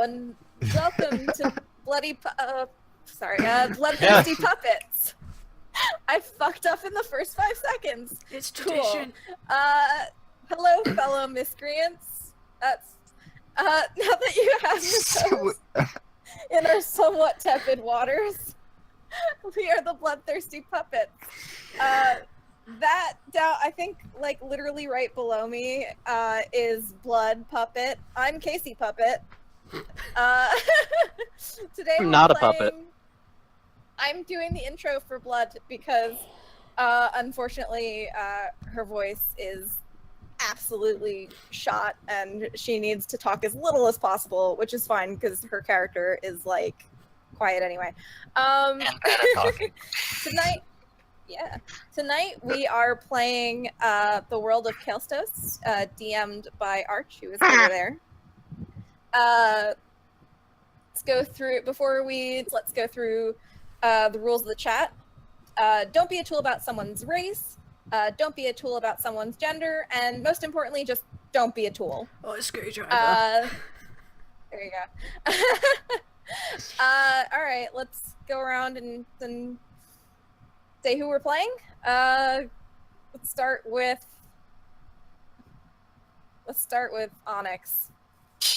and welcome to Bloodthirsty Puppets. I fucked up in the first 5 seconds. It's tradition. Cool. Hello, fellow miscreants. That's now that you have yourselves in our somewhat tepid waters, we are the Bloodthirsty Puppets. That down, I think, like literally right below me, is Blood Puppet. I'm Casey Puppet. Today I'm we're not a playing... puppet. I'm doing the intro for Blood because, unfortunately, her voice is absolutely shot, and she needs to talk as little as possible, which is fine because her character is like quiet anyway. And bad at talking. Tonight we are playing the world of Kealstos, DM'd by Arch, who is over there. Let's go through the rules of the chat. Don't be a tool about someone's race. Don't be a tool about someone's gender, and most importantly, just don't be a tool. Oh, a screwdriver. There you go. All right, let's go around and say who we're playing. Let's start with Onyx,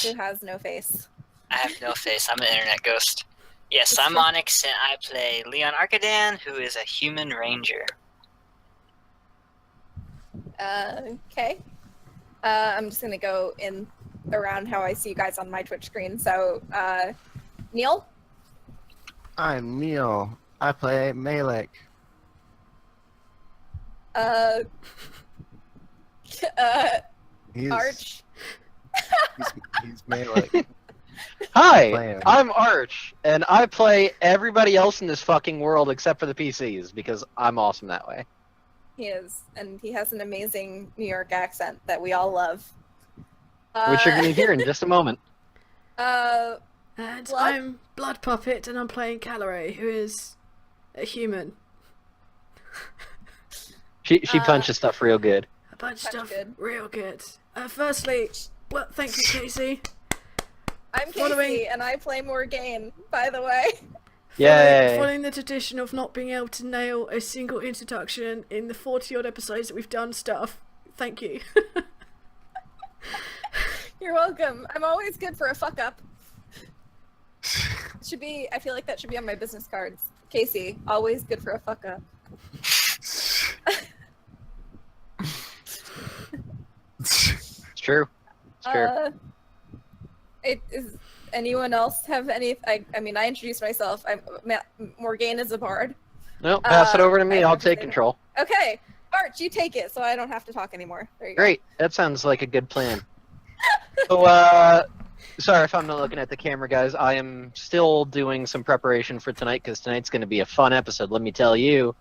who has no face. I have no face. I'm an internet ghost. Yes, I'm Onyx, and I play Leon Arcadan, who is a human ranger. Okay. I'm just gonna go in around how I see you guys on my Twitch screen. So, Neil? I'm Neil. I play Malek. Arch? He's Malek. Hi, I'm Arch, and I play everybody else in this fucking world except for the PCs, because I'm awesome that way. He is, and he has an amazing New York accent that we all love. Which you're going to hear in just a moment. And Blood? I'm Blood Puppet, and I'm playing Calare, who is a human. She punches stuff real good. A bunch of stuff good. real good. Firstly, well, thank you, Casey. I'm Casey, and I play Morgane, by the way. Yay! Following the tradition of not being able to nail a single introduction in the 40-odd episodes that we've done stuff, thank you. You're welcome. I'm always good for a fuck up. I feel like that should be on my business cards. Casey, always good for a fuck up. It's true. It's true. Is anyone else have any? I mean, I introduced myself. Morgane is a bard. No, pass it over to me. I'll take control. Okay, Arch, you take it, so I don't have to talk anymore. There you go. Great. That sounds like a good plan. So, sorry if I'm not looking at the camera, guys. I am still doing some preparation for tonight, because tonight's going to be a fun episode, let me tell you.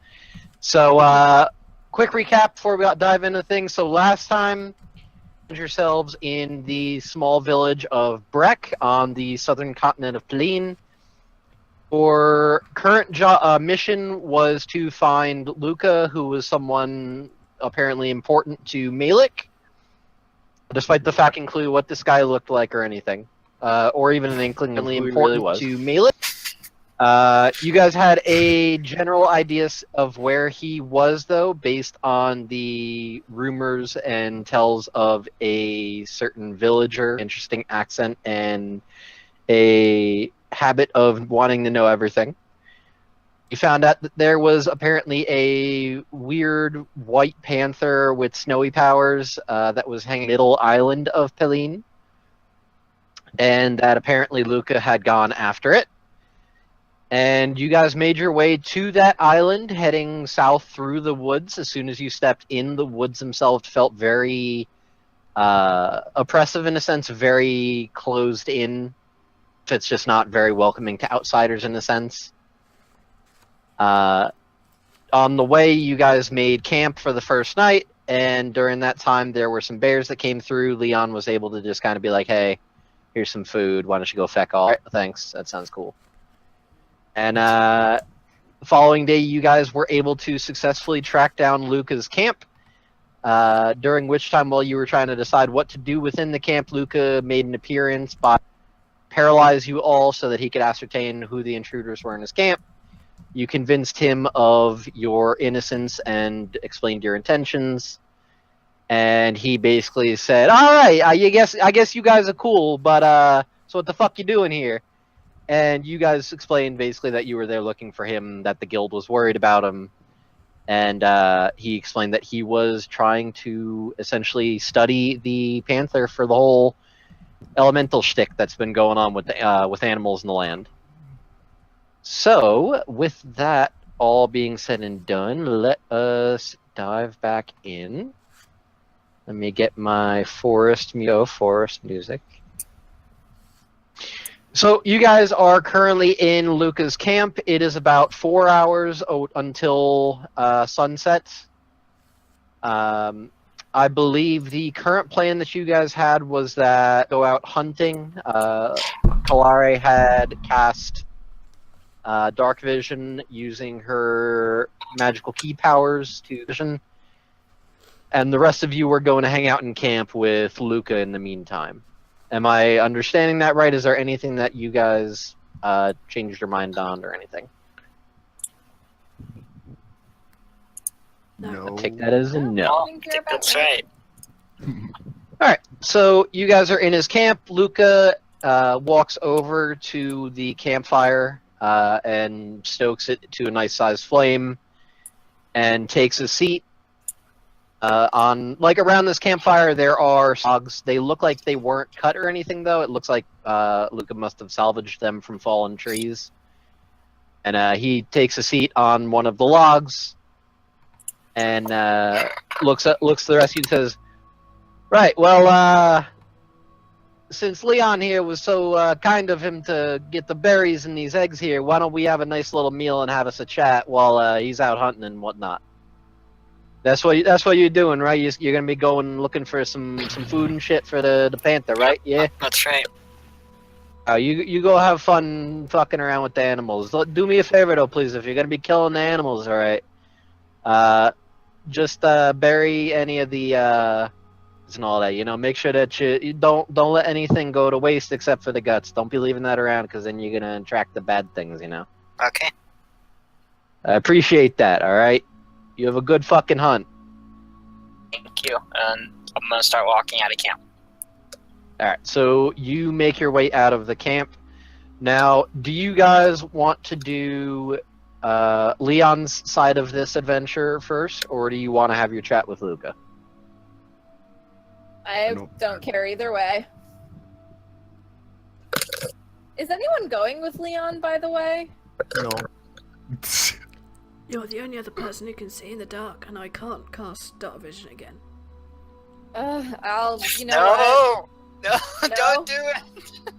So, quick recap before we dive into things. So last time, yourselves in the small village of Breck on the southern continent of Pleen. Our current mission was to find Luca, who was someone apparently important to Malik, despite the fucking clue what this guy looked like or anything, or even an inkling of who he really was to Malik. You guys had a general idea of where he was, though, based on the rumors and tells of a certain villager, interesting accent, and a habit of wanting to know everything. You found out that there was apparently a weird white panther with snowy powers that was hanging middle island of Pleen, and that apparently Luca had gone after it. And you guys made your way to that island, heading south through the woods. As soon as you stepped in, the woods themselves felt very oppressive in a sense, very closed in. It's just not very welcoming to outsiders in a sense. On the way, you guys made camp for the first night, and during that time, there were some bears that came through. Leon was able to just kind of be like, hey, here's some food. Why don't you go feck off? Right, thanks. That sounds cool. And the following day, you guys were able to successfully track down Luca's camp, during which time, while you were trying to decide what to do within the camp, Luca made an appearance by paralyze you all so that he could ascertain who the intruders were in his camp. You convinced him of your innocence and explained your intentions. And he basically said, "All right, I guess you guys are cool, but so what the fuck you doing here?" And you guys explained basically that you were there looking for him, that the guild was worried about him, and he explained that he was trying to essentially study the panther for the whole elemental shtick that's been going on with animals in the land. So, with that all being said and done, let us dive back in. Let me get my forest music. So you guys are currently in Luca's camp. It is about 4 hours until sunset. I believe the current plan that you guys had was that go out hunting. Calare had cast dark vision using her magical key powers to vision. And the rest of you were going to hang out in camp with Luca in the meantime. Am I understanding that right? Is there anything that you guys changed your mind on or anything? No. I'll take that as a no. I think that's right. Alright, so you guys are in his camp. Luca walks over to the campfire and stokes it to a nice sized flame and takes a seat. Around this campfire, there are logs. They look like they weren't cut or anything, though. It looks like Luca must have salvaged them from fallen trees. And he takes a seat on one of the logs, and looks to the rest of you and says, "Right, well, since Leon here was so kind of him to get the berries and these eggs here, why don't we have a nice little meal and have us a chat while he's out hunting and whatnot?" That's what you're doing, right? You're gonna be going looking for some food and shit for the panther, right? Yeah. That's right. You go have fun fucking around with the animals. Do me a favor though, please. If you're gonna be killing the animals, all right. Just bury any of the and all that. You know, make sure that you don't let anything go to waste except for the guts. Don't be leaving that around because then you're gonna attract the bad things. You know. Okay. I appreciate that. All right. You have a good fucking hunt. Thank you. And I'm gonna start walking out of camp. Alright, so you make your way out of the camp. Now, do you guys want to do Leon's side of this adventure first, or do you want to have your chat with Luca? I don't care either way. Is anyone going with Leon, by the way? No. You're the only other person who can see in the dark, and I can't cast dark vision again. You know what? No, No? don't do it.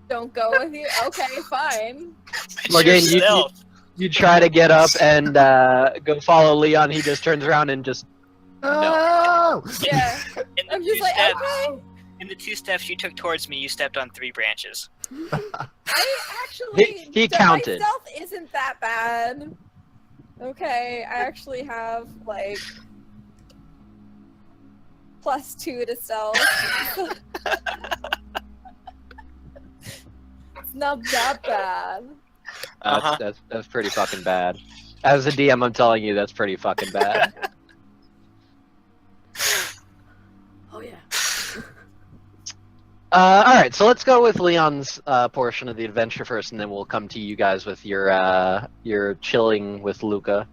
Don't go with you? Okay, fine. Morgane, you try to get up and go follow Leon. He just turns around and just... No. Yeah. In the I'm just two like, steps, okay. in the 2 steps you took towards me, you stepped on 3 branches. I actually... He counted. My stealth isn't that bad. Okay, I actually have, like... +2 to stealth. It's not that bad. That's pretty fucking bad. As a DM, I'm telling you, that's pretty fucking bad. Oh yeah. Alright, so let's go with Leon's portion of the adventure first, and then we'll come to you guys with your chilling with Luca.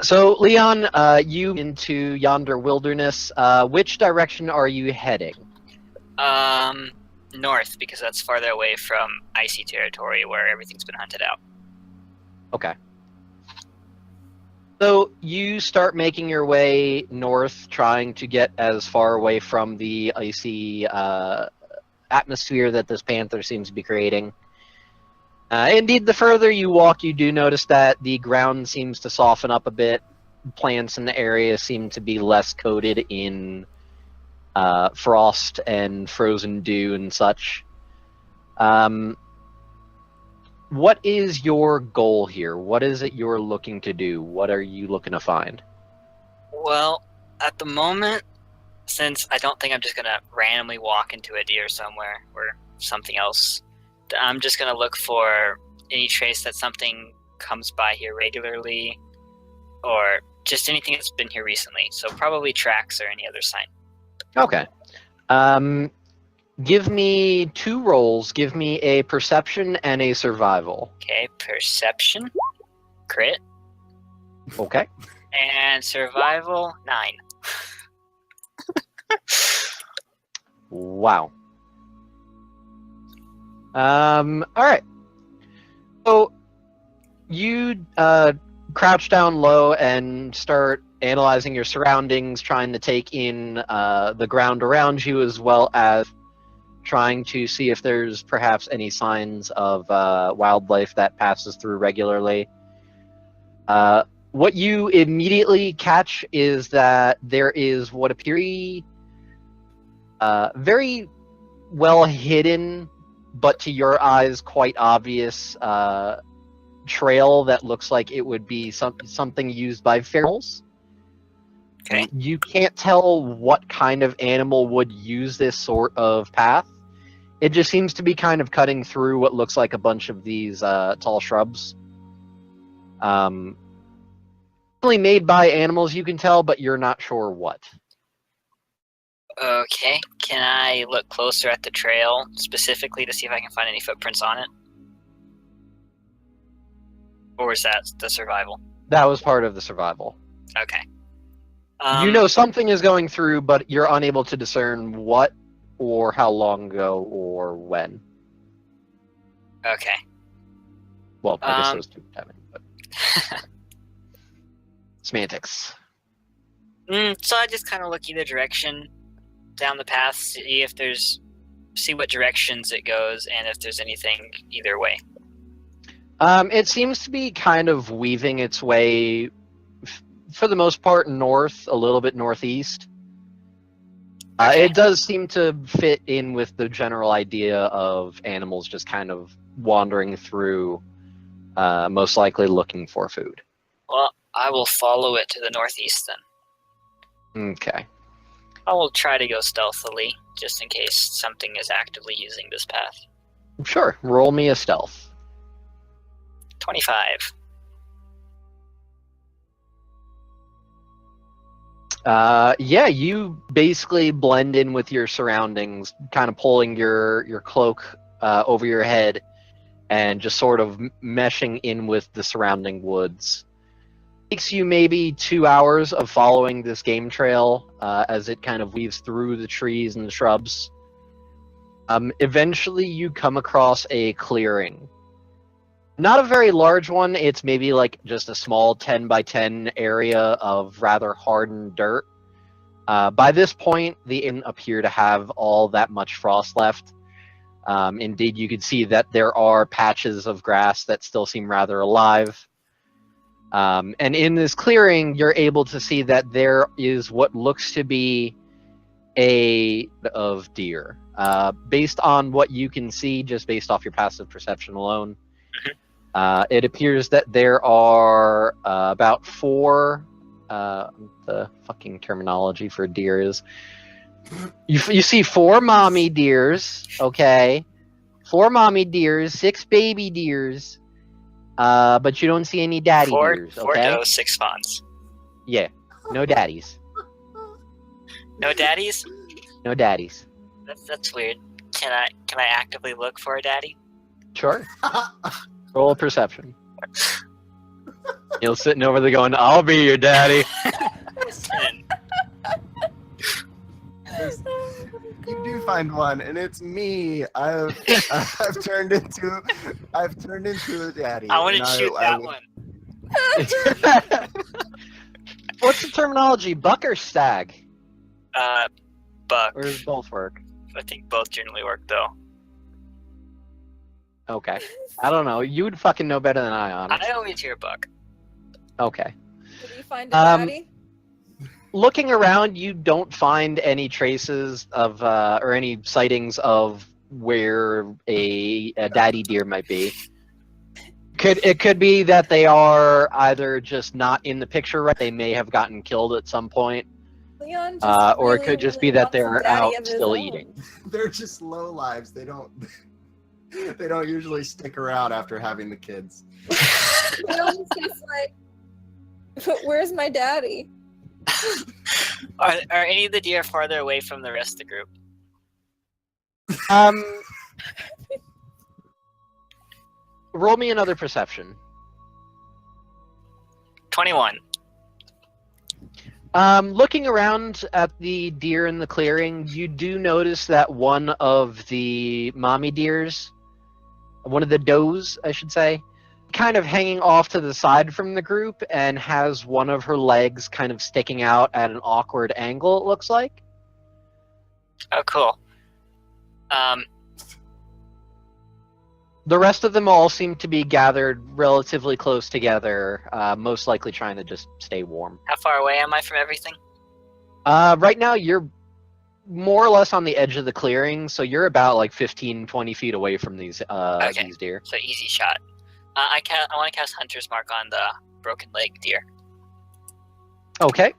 So, Leon, you into yonder wilderness. Which direction are you heading? North, because that's farther away from icy territory where everything's been hunted out. Okay. So, you start making your way north, trying to get as far away from the icy atmosphere that this panther seems to be creating. Indeed, the further you walk, you do notice that the ground seems to soften up a bit. Plants in the area seem to be less coated in frost and frozen dew and such. What is your goal here? What is it you're looking to do? What are you looking to find? Well, at the moment, since I don't think I'm just gonna randomly walk into a deer somewhere or something else, I'm just gonna look for any trace that something comes by here regularly, or just anything that's been here recently. So probably tracks or any other sign. Okay. Give me 2 rolls. Give me a perception and a survival. Okay, perception, crit, Okay. and survival 9. Wow. All right. So you crouch down low and start analyzing your surroundings, trying to take in the ground around you, as well as trying to see if there's perhaps any signs of wildlife that passes through regularly. What you immediately catch is that there is what appears very well hidden, but to your eyes quite obvious trail that looks like it would be something used by ferals. Okay. You can't tell what kind of animal would use this sort of path. It just seems to be kind of cutting through what looks like a bunch of these tall shrubs. Only made by animals, you can tell, but you're not sure what. Okay, can I look closer at the trail specifically to see if I can find any footprints on it? Or is that the survival? That was part of the survival. Okay. You know something is going through, but you're unable to discern what or how long ago or when. Okay. Well, I guess those two timing, but semantics. So I just kind of look either direction down the path, see what directions it goes, and if there's anything either way. It seems to be kind of weaving its way, for the most part, north, a little bit northeast. Okay. It does seem to fit in with the general idea of animals just kind of wandering through, most likely looking for food. Well, I will follow it to the northeast then. Okay. I will try to go stealthily, just in case something is actively using this path. Sure. Roll me a stealth. 25. Yeah, you basically blend in with your surroundings, kind of pulling your cloak over your head and just sort of meshing in with the surrounding woods. Takes you maybe 2 hours of following this game trail as it kind of weaves through the trees and the shrubs. Eventually you come across a clearing. Not a very large one, it's maybe like just a small 10 by 10 area of rather hardened dirt. By this point, the inn appear to have all that much frost left. Indeed, you can see that there are patches of grass that still seem rather alive. And in this clearing, you're able to see that there is what looks to be a of deer. Based on what you can see, just based off your passive perception alone, it appears that there are about 4. The fucking terminology for deer is you see 4 mommy deers, okay, 4 mommy deers, 6 baby deers, but you don't see any daddy deers. Okay, 4 does, 6 spawns. Yeah, no daddies. No daddies? No daddies. That's weird. Can I actively look for a daddy? Sure. Roll a perception. Neil's sitting over there going, "I'll be your daddy." You do find one, and it's me. I've turned into a daddy. I want to and shoot I that would- one. What's the terminology? Buck or stag? Buck. Or does both work? I think both generally work though. Okay. I don't know. You would fucking know better than I, honestly. I always hear buck. Okay. Did you find a daddy? Looking around, you don't find any traces of, or any sightings of where a daddy deer might be. It could be that they are either just not in the picture, right? They may have gotten killed at some point. Leon just or it really, could just really be that wants a they're daddy out of his still own. eating. They're just low lives. They don't usually stick around after having the kids. Leon's just like, but where's my daddy? Are any of the deer farther away from the rest of the group? Roll me another perception. 21. Looking around at the deer in the clearing, you do notice that one of the mommy deers, one of the does, I should say, kind of hanging off to the side from the group and has one of her legs kind of sticking out at an awkward angle, it looks like. Oh, cool. The rest of them all seem to be gathered relatively close together, most likely trying to just stay warm. How far away am I from everything? Right now, you're more or less on the edge of the clearing, so you're about like 15, 20 feet away from these deer. So easy shot. I want to cast Hunter's Mark on the broken leg deer. Okay.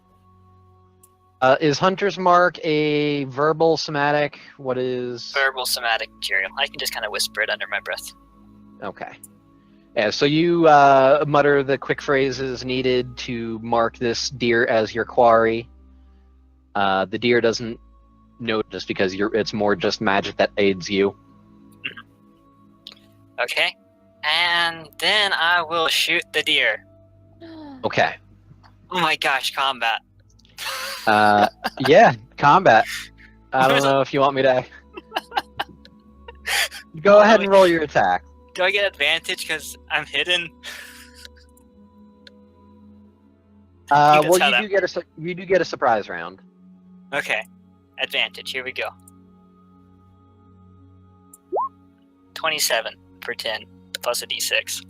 Is Hunter's Mark a verbal, somatic? What is... Verbal somatic material. I can just kind of whisper it under my breath. Okay. Yeah, so you mutter the quick phrases needed to mark this deer as your quarry. The deer doesn't notice because it's more just magic that aids you. Okay. And then I will shoot the deer. Okay. Oh my gosh, combat. Yeah, combat. I don't know if you want me to... Go ahead and roll your attack. Do I get advantage because I'm hidden? Well, tell you do get a surprise round. Okay. Advantage. Here we go. 27 for 10, plus a d6,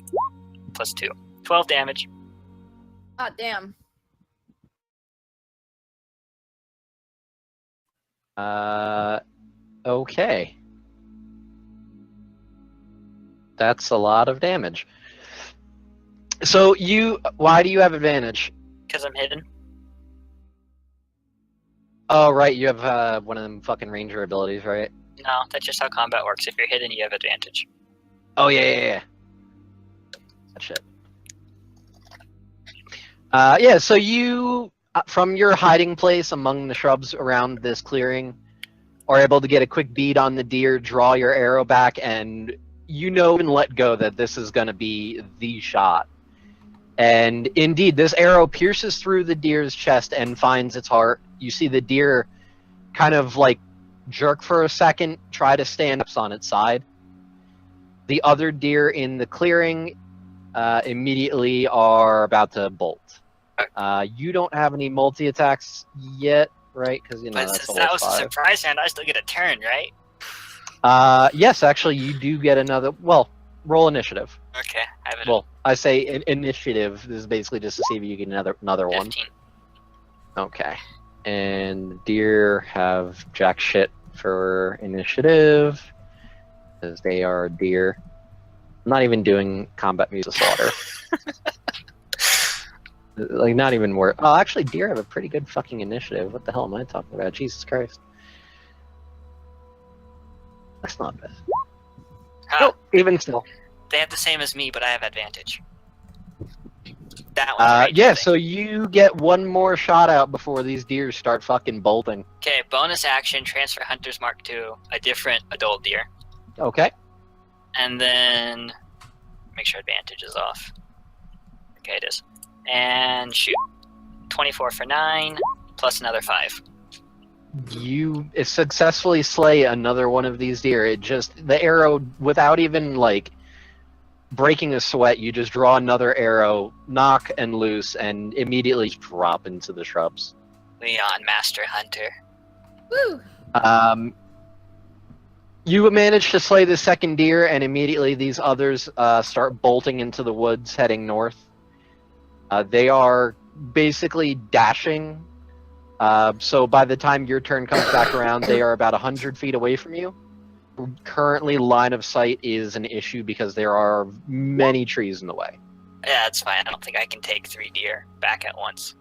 plus 2. 12 damage. God damn. Okay. That's a lot of damage. So why do you have advantage? Because I'm hidden. Oh, right, you have one of them fucking ranger abilities, right? No, that's just how combat works. If you're hidden, you have advantage. Oh, yeah. That shit. Yeah, so you, from your hiding place among the shrubs around this clearing, are able to get a quick bead on the deer, draw your arrow back, and and let go that this is going to be the shot. And indeed, this arrow pierces through the deer's chest and finds its heart. You see the deer kind of like jerk for a second, try to stand up on its side. The other deer in the clearing immediately are about to bolt. You don't have any multi-attacks yet, right? Because But that's since that was a surprise round, I still get a turn, right? Yes, actually, you do get another. Well, roll initiative. Okay, I have it. Well, I say initiative. This is basically just to see if you get another one. 15. Okay. And deer have jack shit for initiative, because they are deer. I'm not even doing combat music slaughter. Like, not even worth. Oh, actually, deer have a pretty good fucking initiative. What the hell am I talking about? Jesus Christ. That's not bad. Huh, Oh, even still. they have the same as me, but I have advantage. That one's Yeah, so you get one more shot out before these deer start fucking bolting. Okay, bonus action, transfer Hunter's Mark to a different adult deer. Okay. And then make sure advantage is off. Okay, it is. And shoot. 24 for 9, plus another 5. You successfully slay another one of these deer. The arrow, without even like breaking a sweat, you just draw another arrow, knock and loose, and immediately drop into the shrubs. Leon, Master Hunter. Woo! You manage to slay the second deer, and immediately these others start bolting into the woods, heading north. They are basically dashing. So by the time your turn comes back around, they are about 100 feet away from you. Currently, line of sight is an issue because there are many trees in the way. Yeah, that's fine. I don't think I can take 3 deer back at once.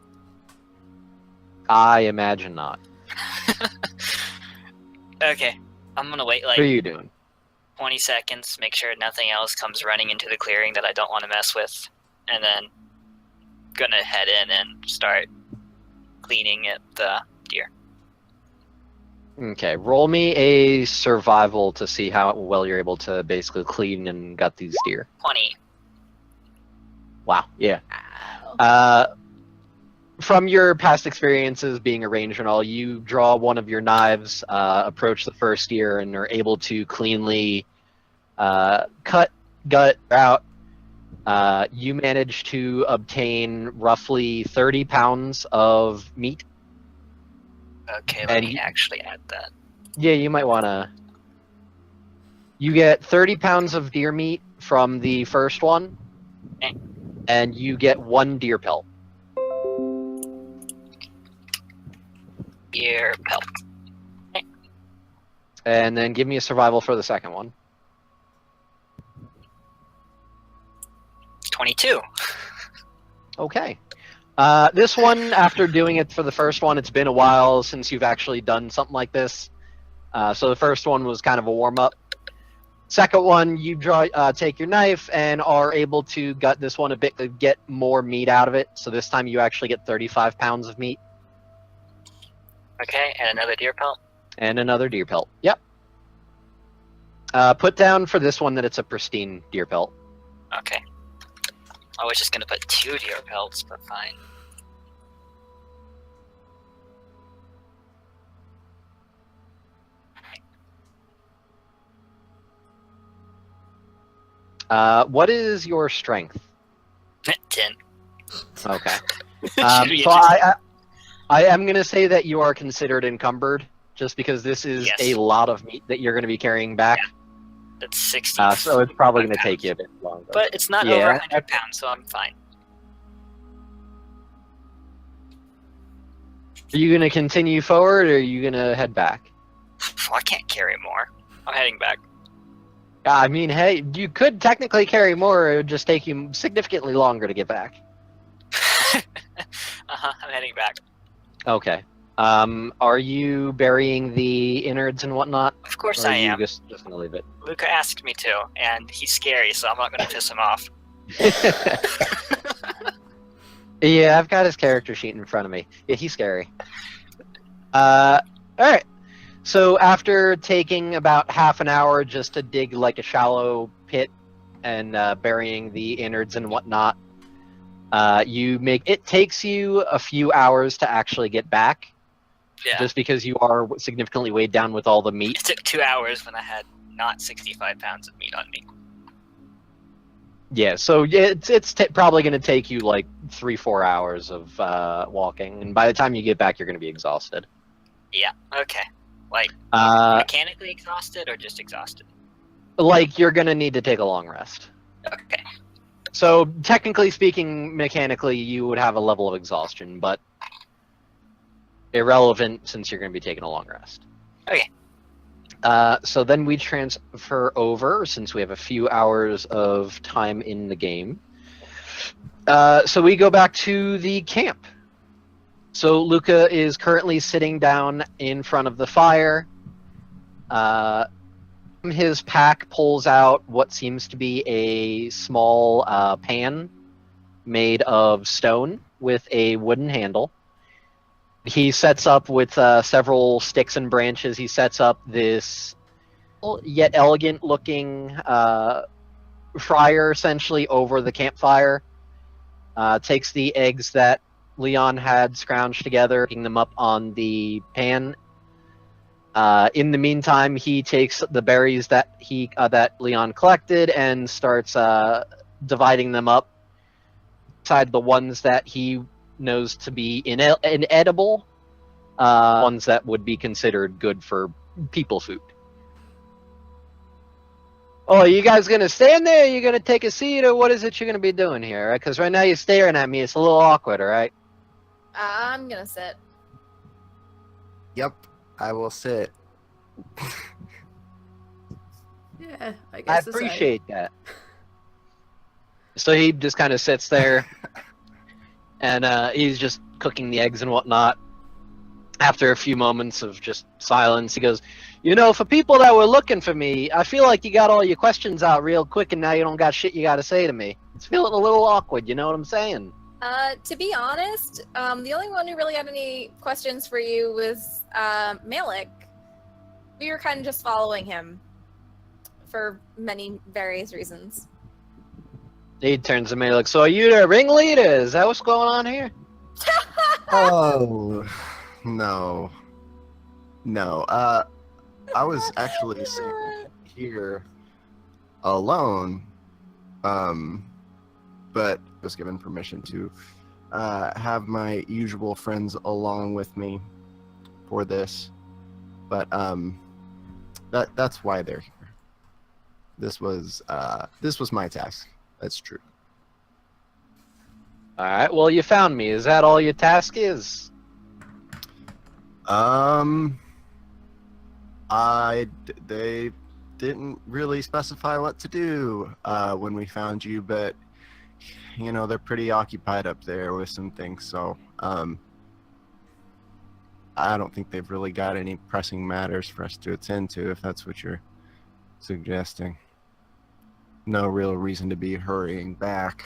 I imagine not. Okay, I'm gonna wait What are like you doing? 20 seconds, make sure nothing else comes running into the clearing that I don't want to mess with, and then gonna head in and start cleaning at the deer. Okay, roll me a survival to see how well you're able to basically clean and gut these deer. 20. Wow, yeah. Ow. From your past experiences being a ranger and all, you draw one of your knives, approach the first deer, and are able to cleanly cut, gut out. You manage to obtain roughly 30 pounds of meat. Okay, let And me you- actually add that. Yeah, you might want to. You get 30 pounds of deer meat from the first one, Okay. and you get 1 deer pelt. Ear pelt. And then give me a survival for the second one. 22. Okay. This one, after doing it for the first one, it's been a while since you've actually done something like this. So the first one was kind of a warm-up. Second one, you take your knife and are able to gut this one a bit to get more meat out of it. So this time you actually get 35 pounds of meat. Okay, and another deer pelt. And another deer pelt. Yep. Put down for this one that it's a pristine deer pelt. Okay. I was just gonna put 2 deer pelts, but fine. What is your strength? 10. Okay. Should be So interesting. I am going to say that you are considered encumbered, just because this is Yes. a lot of meat that you're going to be carrying back. That's 60. So it's probably going to pounds. take you a bit longer. But it's not Yeah. over 100 pounds, so I'm fine. Are you going to continue forward, or are you going to head back? I can't carry more. I'm heading back. I mean, hey, you could technically carry more. It would just take you significantly longer to get back. I'm heading back. Okay. Are you burying the innards and whatnot? Of course Or I are you am. just going to leave it? Luca asked me to, and he's scary, so I'm not going to piss him off. Yeah, I've got his character sheet in front of me. Yeah, he's scary. Alright. So after taking about half an hour just to dig like a shallow pit and burying the innards and whatnot, it takes you a few hours to actually get back, Yeah. just because you are significantly weighed down with all the meat. It took 2 hours when I had not 65 pounds of meat on me. Yeah, so it's probably going to take you like 3-4 hours of walking, and by the time you get back, you're going to be exhausted. Yeah, okay. Like, mechanically exhausted or just exhausted? Like you're going to need to take a long rest. Okay. So technically speaking, mechanically, you would have a level of exhaustion, but irrelevant since you're going to be taking a long rest. Okay. So then we transfer over, since we have a few hours of time in the game. So we go back to the camp. So Luca is currently sitting down in front of the fire. His pack pulls out what seems to be a small pan made of stone with a wooden handle. He sets up with several sticks and branches. He sets up this yet elegant looking fryer essentially over the campfire. Takes the eggs that Leon had scrounged together, picking them up on the pan. In the meantime, he takes the berries that Leon collected and starts dividing them up. Beside the ones that he knows to be inedible, ones that would be considered good for people food. Oh, are you guys gonna stand there? Are you gonna take a seat, or what is it you're gonna be doing here? Because right now you're staring at me. It's a little awkward, all right? I'm gonna sit. Yep, I will sit. Yeah, I I guess the same. appreciate that. So he just kind of sits there, and he's just cooking the eggs and whatnot. after a few moments of just silence, he goes, "You know, for people that were looking for me, I feel like you got all your questions out real quick, and now you don't got shit you got to say to me. It's feeling a little awkward. You know what I'm saying?" To be honest, the only one who really had any questions for you was Malik. We were kind of just following him for many various reasons. He turns to me like, "So are you the ringleader? Is that what's going on here?" Oh, no. No. I was actually sitting here alone, but was given permission to have my usual friends along with me for this. But that's why they're here. This was my task. That's true. All right. Well, you found me. Is that all your task is? They didn't really specify what to do when we found you, but you know they're pretty occupied up there with some things, so I don't think they've really got any pressing matters for us to attend to, if that's what you're suggesting. No real reason to be hurrying back.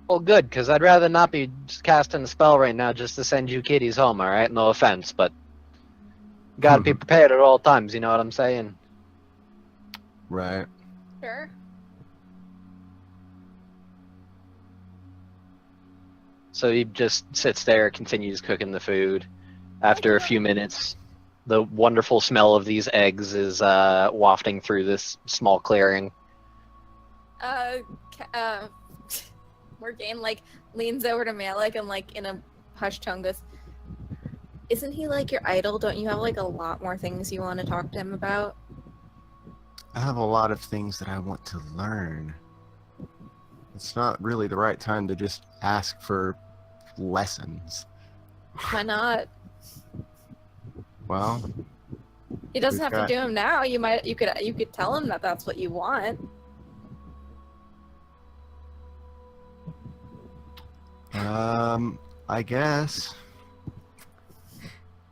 Well, good, because I'd rather not be casting a spell right now just to send you kiddies home, all right? No offense, but gotta be prepared at all times, you know what I'm saying? Right. Sure. So he just sits there, continues cooking the food. After a few minutes, the wonderful smell of these eggs is wafting through this small clearing. Morgane like leans over to Malik and like in a hushed tone goes, "Isn't he like your idol? Don't you have like a lot more things you want to talk to him about?" I have a lot of things that I want to learn. It's not really the right time to just ask for lessons. Why not? Well, He doesn't We've have got- to do them now. You could tell him that that's what you want. I guess.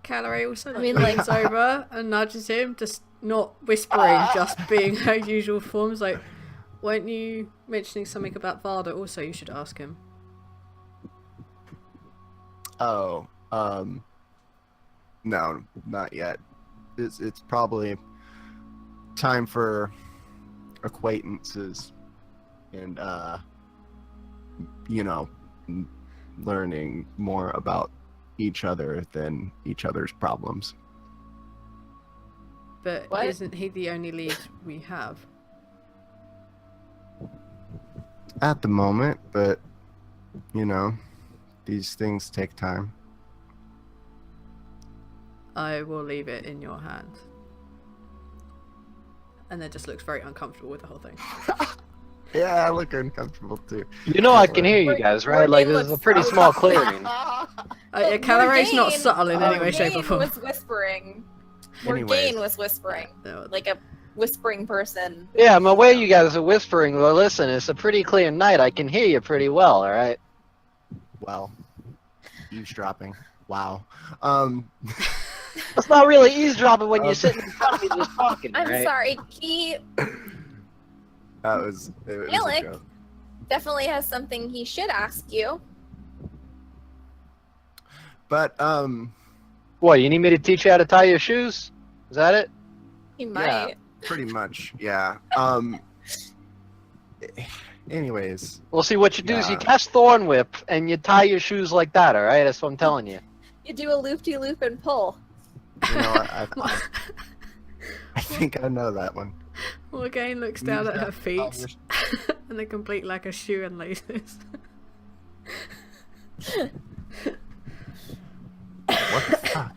Calare also I mean, leans over and nudges him, just not whispering, just being her usual forms. Like, weren't you mentioning something about Varda? Also, you should ask him. Oh, no, not yet. It's probably time for acquaintances and you know, learning more about each other than each other's problems. But What? isn't he the only lead we have? At the moment, but you know, these things take time. I will leave it in your hands. And then just looks very uncomfortable with the whole thing. Yeah, I look uncomfortable too. You know I can hear you guys, right? Like, this is a pretty small clearing. Yeah, Calare's not Morgane- subtle in any way, shape, or Morgane form. was whispering. Anyways. Morgane was whispering, No, like a whispering person. Yeah, I'm aware you guys are whispering, but listen, it's a pretty clear night. I can hear you pretty well, all right? Well, eavesdropping. Wow. It's not really eavesdropping when you're sitting in front of me just talking, I'm right? sorry. He That was it was a Malik. joke. definitely has something he should ask you. But What, you need me to teach you how to tie your shoes? Is that it? He might. pretty much, yeah. Anyways, Well, see, what you do is you Yeah. cast Thorn Whip, and you tie your shoes like that, all right? That's what I'm telling you. You do a loop-de-loop and pull. you know, I think I know that one. Morgane looks down at her feet What and they complete like a shoe and laces. the fuck?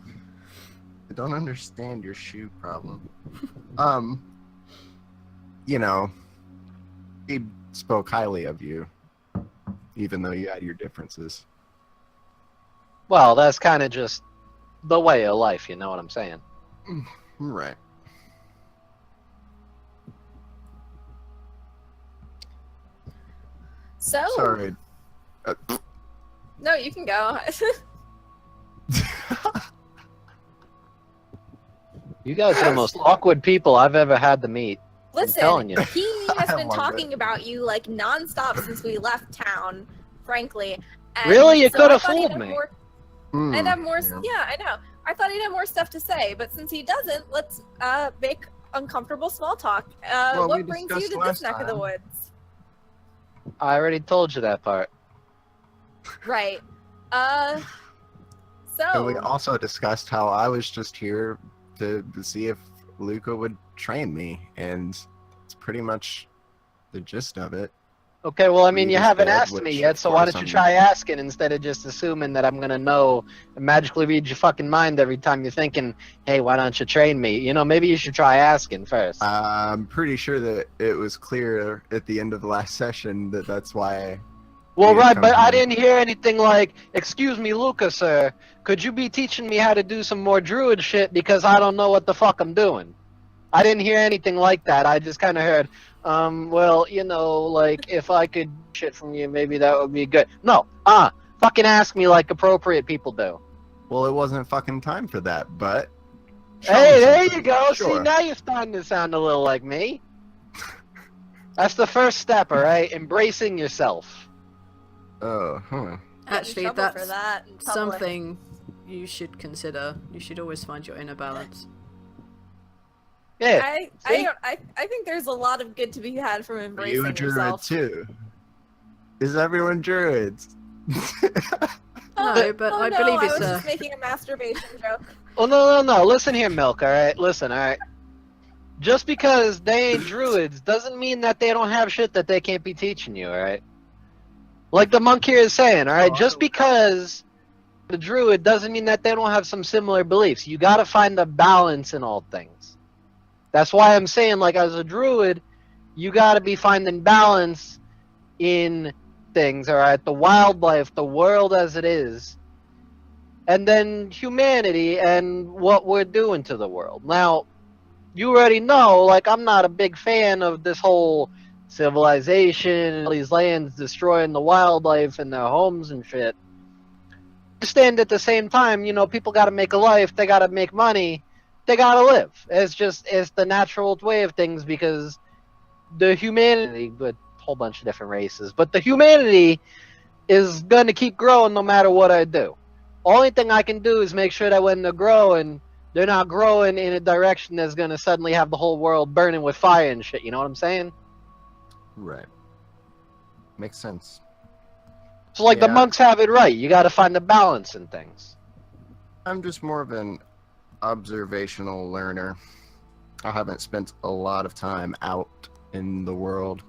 I don't understand your shoe problem. You know, he spoke highly of you, even though you had your differences. Well, that's kind of just the way of life, you know what I'm saying? Right. So Sorry. no, you can go. You guys are the most awkward people I've ever had to meet. Listen, telling you. he has I been love talking it. about you like nonstop since we left town, frankly. And Really? You so could I have thought he'd fooled have me. more- Hmm, I'd have more. yeah. Yeah, I know. I thought he'd have more stuff to say, but since he doesn't, let's make uncomfortable small talk. Well, we What brings you discussed to this last neck of the time. woods? I already told you that part. Right. And we So also discussed how I was just here to see if Luca would train me, and it's pretty much the gist of it. Okay, well, I mean, you Reed is haven't dead, asked me which, yet, of so why course, don't you I'm- try asking instead of just assuming that I'm gonna know and magically read your fucking mind every time you're thinking, hey, why don't you train me? You know, maybe you should try asking first. I'm pretty sure that it was clear at the end of the last session that that's why. Well, we had right, come but I here. didn't hear anything like, excuse me, Luca, sir, could you be teaching me how to do some more druid shit because I don't know what the fuck I'm doing? I didn't hear anything like that. I just kind of heard, well, you know, like, if I could shit from you, maybe that would be good. No, fucking ask me like appropriate people do. Well, it wasn't fucking time for that, but. show me Hey, there something. you go. Sure. See, now you're starting to sound a little like me. That's the first step, all right? Embracing yourself. Oh, huh. get in Actually, trouble that's for that in public. something you should consider. You should always find your inner balance. Yeah. See? I think there's a lot of good to be had from Are embracing you a druid yourself. too? Is everyone druids? No, but I no, believe I it's was a. just making a masturbation joke. Well, no. Listen here, Milk, all right? Listen, all right? Just because they ain't druids doesn't mean that they don't have shit that they can't be teaching you, all right? Like the monk here is saying, all right? Just because the druid doesn't mean that they don't have some similar beliefs. You gotta find a balance in all things. That's why I'm saying, like, as a druid, you gotta be finding balance in things, all right? The wildlife, the world as it is, and then humanity and what we're doing to the world. Now, you already know, like, I'm not a big fan of this whole civilization and all these lands destroying the wildlife and their homes and shit. Understand at the same time, you know, people gotta make a life, they gotta make money, they gotta live. It's the natural way of things because the humanity, with a whole bunch of different races, but the humanity is gonna keep growing no matter what I do. Only thing I can do is make sure that when they're growing, they're not growing in a direction that's gonna suddenly have the whole world burning with fire and shit, you know what I'm saying? Right. Makes sense. So like the Yeah. monks have it right, you gotta find the balance in things. I'm just more of an observational learner. I haven't spent a lot of time out in the world.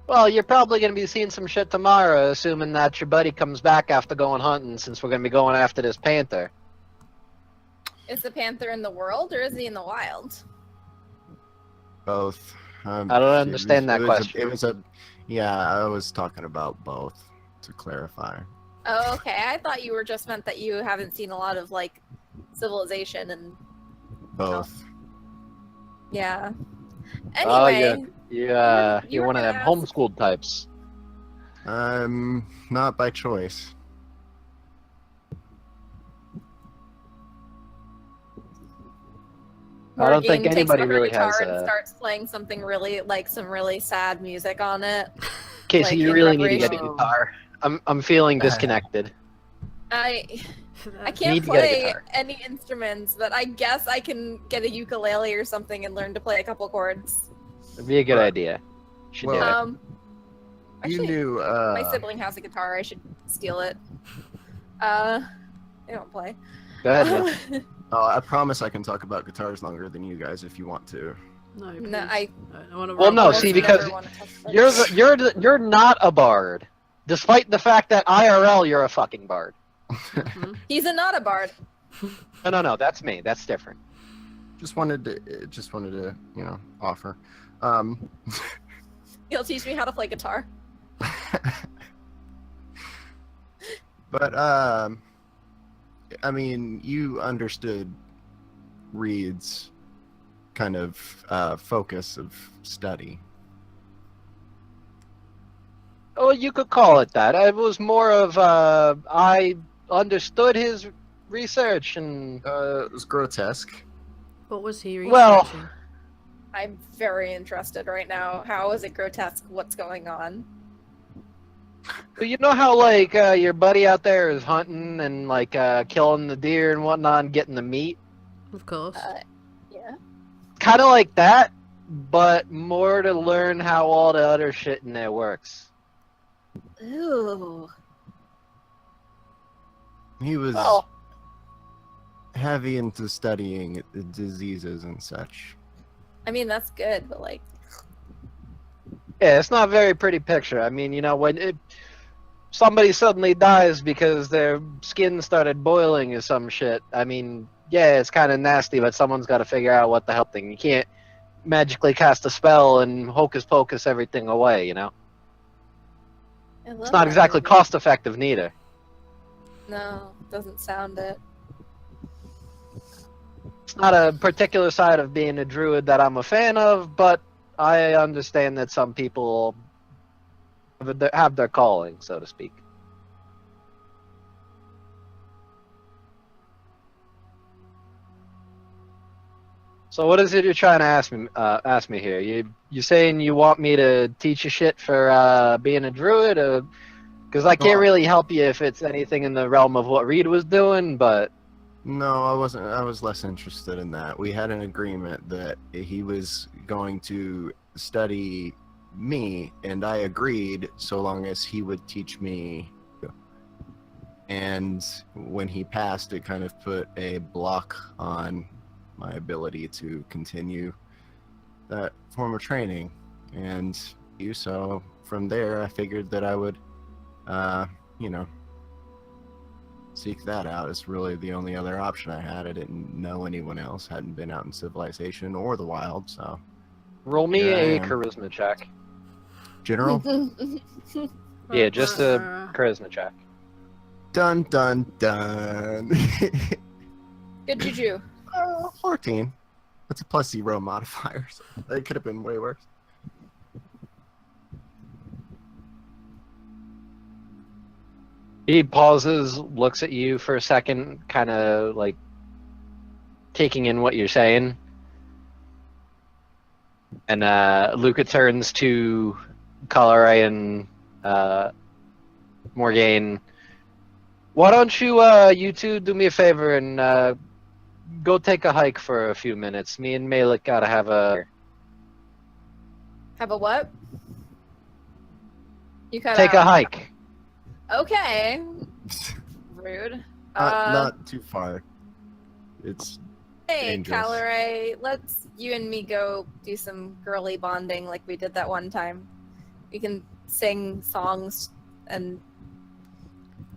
Well, you're probably gonna be seeing some shit tomorrow, assuming that your buddy comes back after going hunting, since we're gonna be going after this panther. Is the panther in the world or is he in the wild? Both. I don't understand that question. Yeah, I was talking about both, to clarify. Oh, okay. I thought you were just meant that you haven't seen a lot of like civilization and Both. yeah. Oh, Anyway, yeah. you You're were one of gonna them ask- homeschooled types. Not by choice. I don't think Morgane takes anybody up her really guitar has and a... starts playing something really like some really sad music on it. Casey, like, you in really need to get a preparation. guitar. I'm feeling disconnected. I Need can't to get a play guitar. any instruments, but I guess I can get a ukulele or something and learn to play a couple chords. It'd be a good Right. idea. Should do Well, it. You Actually, knew, my sibling has a guitar. I should steal it. I don't play. Go ahead, Neil. oh, I promise I can talk about guitars longer than you guys if you want to. No, No, please. I- don't wanna Well, run no, away see, from Never because wanna touch that. You're not a bard, despite the fact that IRL you're a fucking bard. Mhm. He's a not a bard. No, that's me. That's different. Just wanted to, offer. He'll teach me how to play guitar. But I mean, you understood Reed's kind of focus of study. Oh, you could call it that. It was more of I understood his research and It was grotesque. What was he Well- researching? I'm very interested right now. How is it grotesque? What's going on? you know how like your buddy out there is hunting and like killing the deer and whatnot and getting the meat? Of course. Yeah. Kind of like that, but more to learn how all the other shit in there works. Ooh. He was Well, heavy into studying diseases and such. I mean, that's good, but like, yeah, it's not a very pretty picture. I mean, when somebody suddenly dies because their skin started boiling or some shit, I mean, yeah, it's kind of nasty, but someone's got to figure out what the hell thing. You can't magically cast a spell and hocus pocus everything away, I love It's not that exactly movie. cost effective neither. No, doesn't sound it. It's not a particular side of being a druid that I'm a fan of, but I understand that some people have their calling, so to speak. So what is it you're trying to ask me here? You saying you want me to teach you shit for being a druid? Because I can't really help you if it's anything in the realm of what Reed was doing, but No, I wasn't. I was less interested in that. We had an agreement that he was going to study me, and I agreed so long as he would teach me. And when he passed, it kind of put a block on my ability to continue that form of training. And so from there, I figured that I would, seek that out. It's really the only other option I had. I didn't know anyone else, hadn't been out in civilization or the wild, so. roll me Here I a am. charisma check. General? Yeah, just a charisma check. Dun dun dun. Good juju. 14. That's a plus 0 modifier, so it could have been way worse. He pauses, looks at you for a second, kind of like taking in what you're saying. And Luca turns to Calare and Morgane. Why don't you two do me a favor and go take a hike for a few minutes? Me and Malik gotta have a Have a what? You cut take a out. hike. Okay. Rude. Not too far. It's Hey, dangerous. Calare, let's you and me go do some girly bonding like we did that one time. We can sing songs and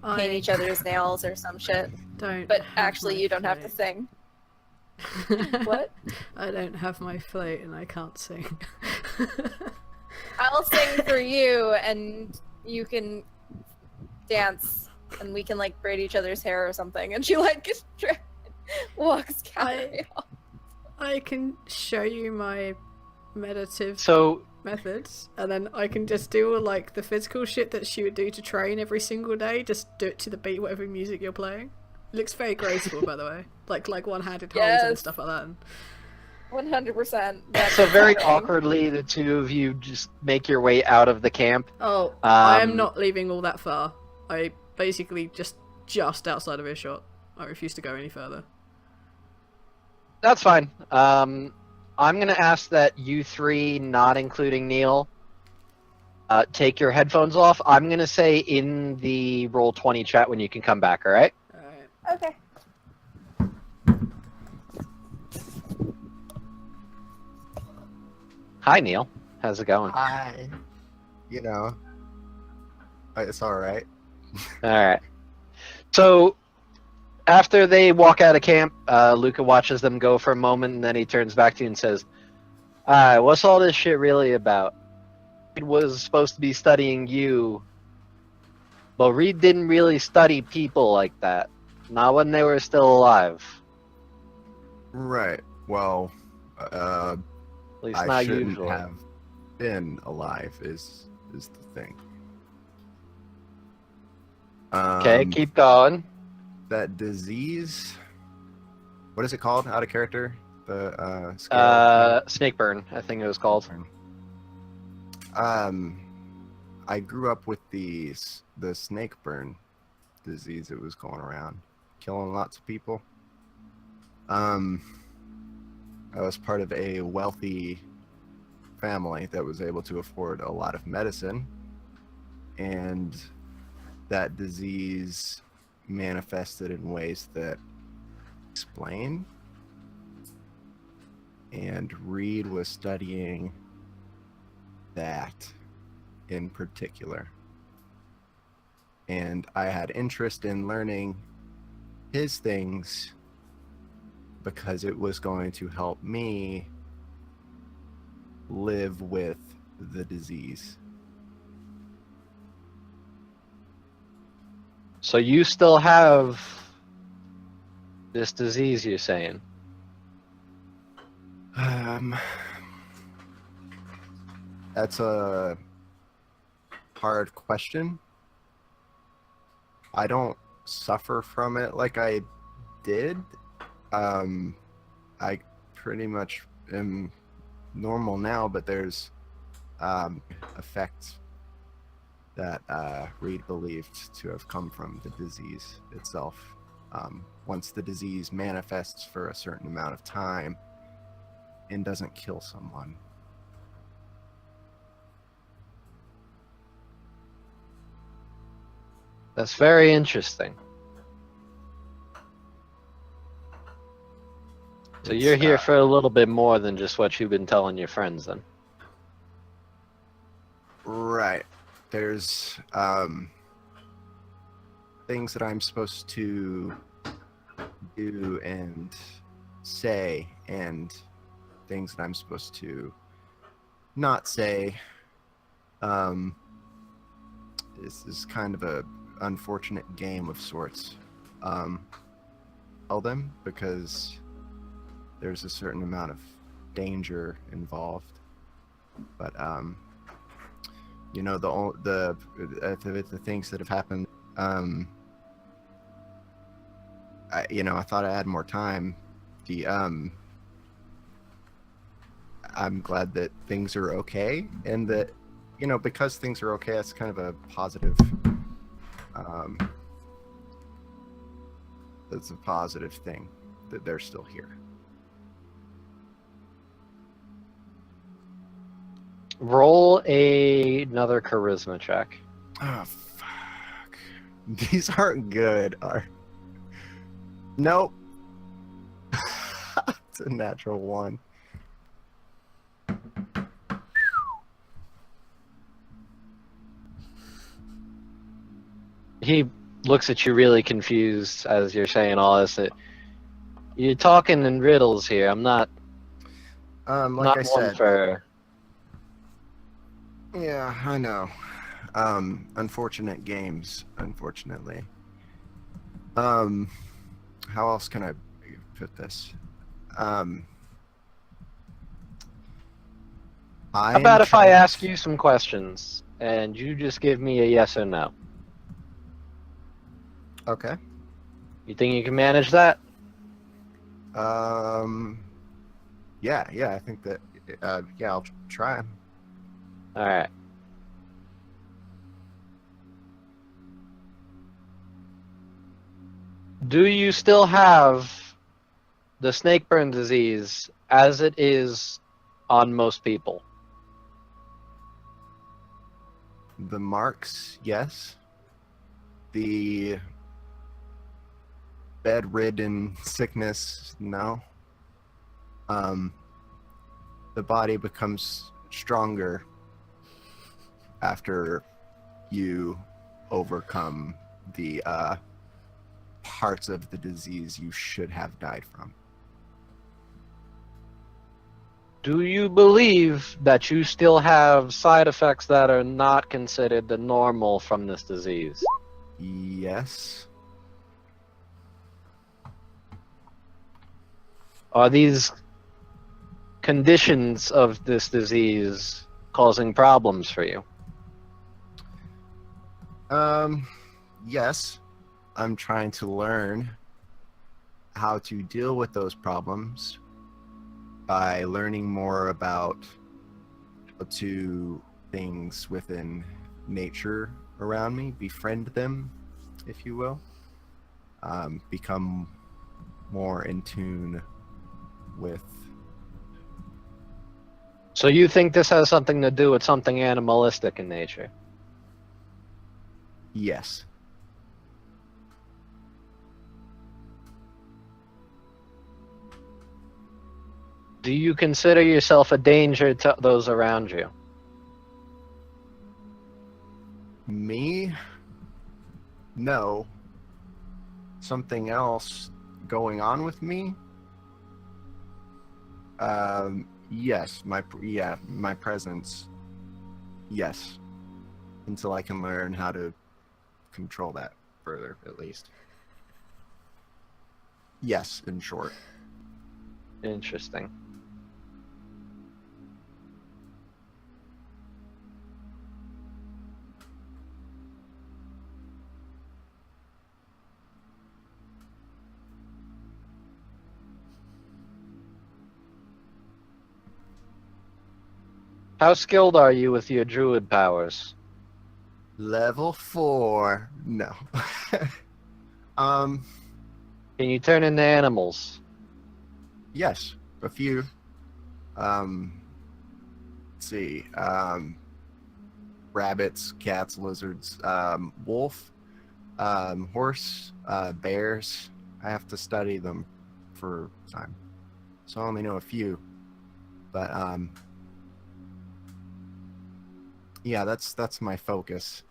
paint each other's nails or some shit. Don't. But have actually, my you don't have to flute. sing. What? I don't have my flute and I can't sing. I'll sing for you, and you can dance, and we can like braid each other's hair or something. And she like walks Calare off. I can show you my meditative So methods, and then I can just do all like the physical shit that she would do to train every single day. Just do it to the beat, whatever music you're playing. It looks very graceful, by the way. Like one-handed holds and Yes. stuff like that. 100%. so very awkwardly, the two of you just make your way out of the camp. Oh, I am Um, not leaving all that far. I basically just outside of earshot. I refuse to go any further. That's fine. I'm gonna ask that you three, not including Neil, take your headphones off. I'm gonna say in the Roll20 chat when you can come back. All right? Alright. Okay. Hi, Neil. How's it going? Hi. It's all right. All right. So after they walk out of camp, Luca watches them go for a moment, and then he turns back to you and says, "All right, what's all this shit really about? Reed was supposed to be studying you, but Reed didn't really study people like that. Not when they were still alive. Right. Well, At least I not shouldn't usually." have been alive. Is the thing. Okay, keep going. that disease. What is it called? Out of character. The scale. Snake burn, I think it was called. I grew up with the snake burn disease that was going around, killing lots of people. I was part of a wealthy family that was able to afford a lot of medicine, and that disease manifested in ways that explain. And Reed was studying that in particular. And I had interest in learning his things because it was going to help me live with the disease. So you still have this disease, you're saying? That's a hard question. I don't suffer from it like I did. I pretty much am normal now, but there's effects that Reed believed to have come from the disease itself. Once the disease manifests for a certain amount of time and doesn't kill someone. That's very interesting. So you're here for a little bit more than just what you've been telling your friends, then. Right. There's things that I'm supposed to do and say, and things that I'm supposed to not say. This is kind of a unfortunate game of sorts. Tell them because there's a certain amount of danger involved, but you know, the things that have happened. I thought I had more time. I'm glad that things are okay, and that, you know, because things are okay, that's kind of a positive. That's a positive thing that they're still here. Roll another charisma check. Oh, fuck. These aren't good. Nope. It's a natural one. He looks at you really confused as you're saying all this. You're talking in riddles here. I'm not. Like not I one said. for. Yeah, I know. Unfortunate games, unfortunately. How else can I put this? How about if I ask you some questions and you just give me a yes or no? Okay. You think you can manage that? Yeah, I think that, yeah, I'll try. All right. Do you still have the snake burn disease as it is on most people? The marks, yes. The bedridden sickness, no. The body becomes stronger after you overcome the parts of the disease you should have died from. Do you believe that you still have side effects that are not considered the normal from this disease? Yes. Are these conditions of this disease causing problems for you? Yes. I'm trying to learn how to deal with those problems by learning more about how to things within nature around me, befriend them, if you will, become more in tune with. So you think this has something to do with something animalistic in nature? Yes. Do you consider yourself a danger to those around you? Me? No. Something else going on with me? Yes. My presence. Yes. Until I can learn how to control that further, at least. Yes, in short. Interesting. How skilled are you with your druid powers? Level 4. No. Can you turn into animals? Yes, a few. Let's see. Rabbits, cats, lizards, wolf, horse, bears. I have to study them for time, so I only know a few. But yeah, that's my focus.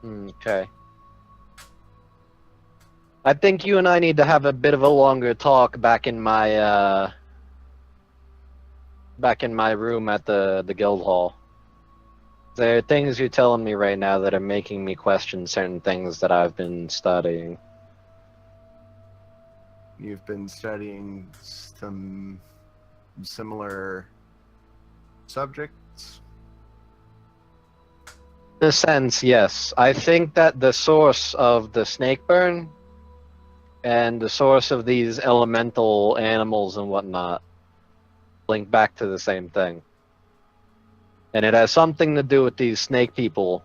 Okay. I think you and I need to have a bit of a longer talk back in my room at the guild hall. There are things you're telling me right now that are making me question certain things that I've been studying. You've been studying some similar subjects. In a sense, yes. I think that the source of the snake burn and the source of these elemental animals and whatnot link back to the same thing. And it has something to do with these snake people,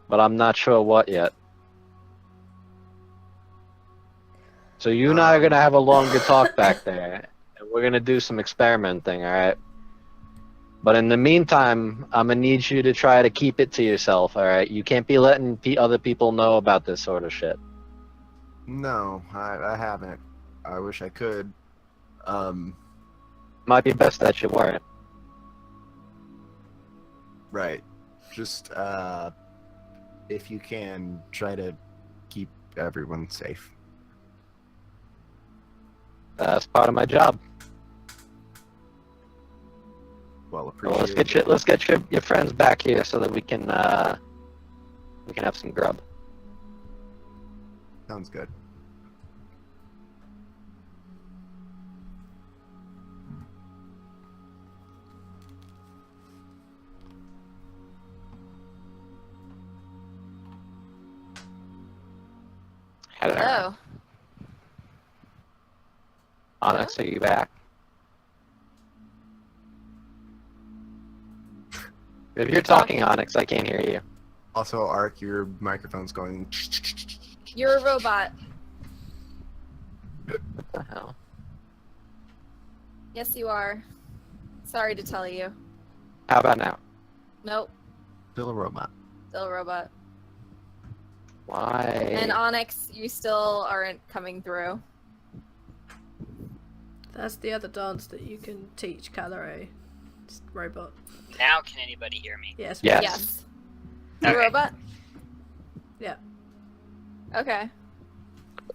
but I'm not sure what yet. So you and I are going to have a longer talk back there, and we're going to do some experimenting, alright? But in the meantime, I'm going to need you to try to keep it to yourself, alright? You can't be letting other people know about this sort of shit. No, I haven't. I wish I could. Might be best that you weren't. Right. Just if you can, try to keep everyone safe. That's part of my job. Well, Well, appreciate let's get your friends back here so that we can have some grub. Sounds good. Hello. Onyx, are you back? If you're talking, Onyx, I can't hear you. Also, Ark, your microphone's going. You're a robot. What the hell? Yes, you are. Sorry to tell you. How about now? Nope. Still a robot. Still a robot. Why? And Onyx, you still aren't coming through. That's the other dance that you can teach Calare. It's robot. Now can anybody hear me? Yes. Yes. Yes. Okay. A robot? Yeah. Okay.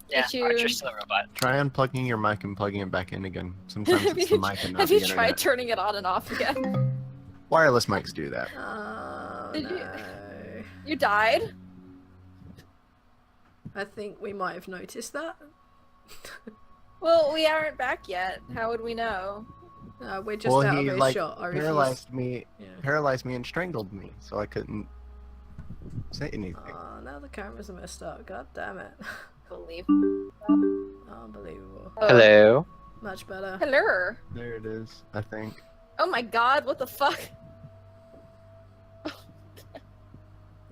Yeah, Did you- Archer's still a robot. Try unplugging your mic and plugging it back in again. Sometimes it's the mic and not Have the you internet. tried turning it on and off again? Wireless mics do that. Oh, Did you- no. You died? I think we might have noticed that. Well, we aren't back yet. How would we know? We're just out of he earshot. I refuse. paralyzed me and strangled me, so I couldn't say anything. Oh, now the cameras are messed up. God damn it. Believe. Unbelievable. Oh. Hello. Much better. Hello. There it is, I think. Oh my god, what the fuck?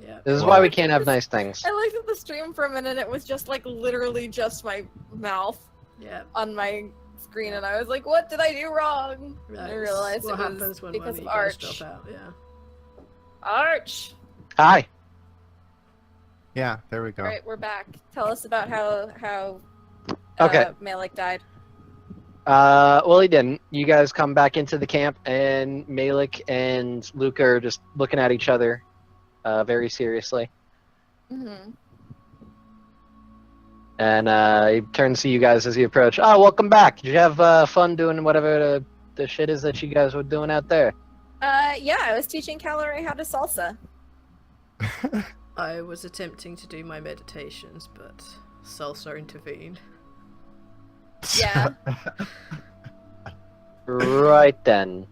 Yeah. This is why we can't have nice things. I looked at the stream for a minute and it was just like literally just my mouth Yeah. on my screen and I was like, what did I do wrong? And I Right, realized what it happens was when because one of of you guys Arch. drop out. Yeah. Arch! Hi. Yeah, there we go. Alright, we're back. Tell us about how Okay. Malik died. Well, he didn't. You guys come back into the camp, and Malik and Luca are just looking at each other, very seriously. Mm-hmm. And he turns to you guys as you approach. Oh, welcome back. Did you have fun doing whatever the shit is that you guys were doing out there? Yeah, I was teaching Calare how to salsa. I was attempting to do my meditations, but Salsa intervened. Yeah. Right then.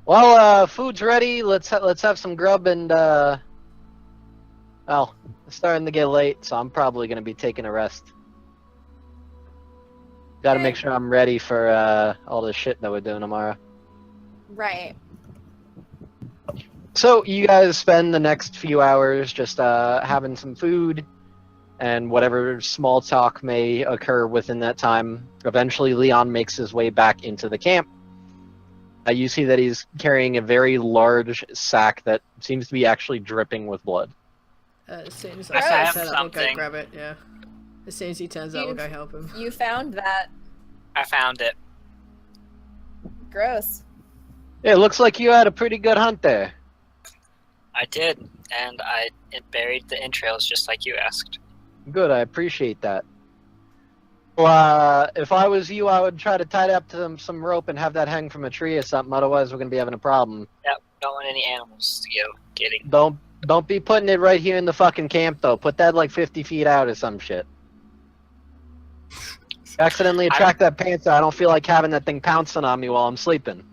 Well, food's ready. Let's have some grub and well, it's starting to get late, so I'm probably gonna be taking a rest. Gotta make sure I'm ready for all the shit that we're doing tomorrow. Right. So you guys spend the next few hours just having some food and whatever small talk may occur within that time. Eventually, Leon makes his way back into the camp. You see that he's carrying a very large sack that seems to be actually dripping with blood. As soon as I I have turn up, we'll go something. grab it, yeah. As soon as he turns up, we'll go help him. You found that. I found it. Gross. Yeah, it looks like you had a pretty good hunt there. I did, and it buried the entrails just like you asked. Good, I appreciate that. Well, if I was you, I would try to tie it up to some rope and have that hang from a tree or something. Otherwise, we're gonna be having a problem. Yep, don't want any animals to go getting. Don't be putting it right here in the fucking camp, though. Put that like 50 feet out or some shit. Accidentally attract that panther. I don't feel like having that thing pouncing on me while I'm sleeping.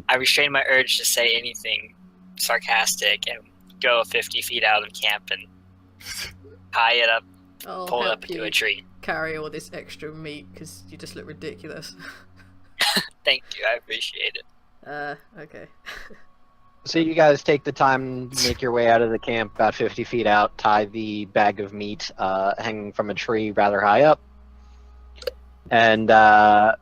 I restrained my urge to say anything sarcastic and go 50 feet out of camp and tie it up, I'll pull it help up into you a tree. carry all this extra meat because you just look ridiculous. Thank you, I appreciate it. Okay. So you guys take the time to make your way out of the camp about 50 feet out, tie the bag of meat hanging from a tree rather high up, and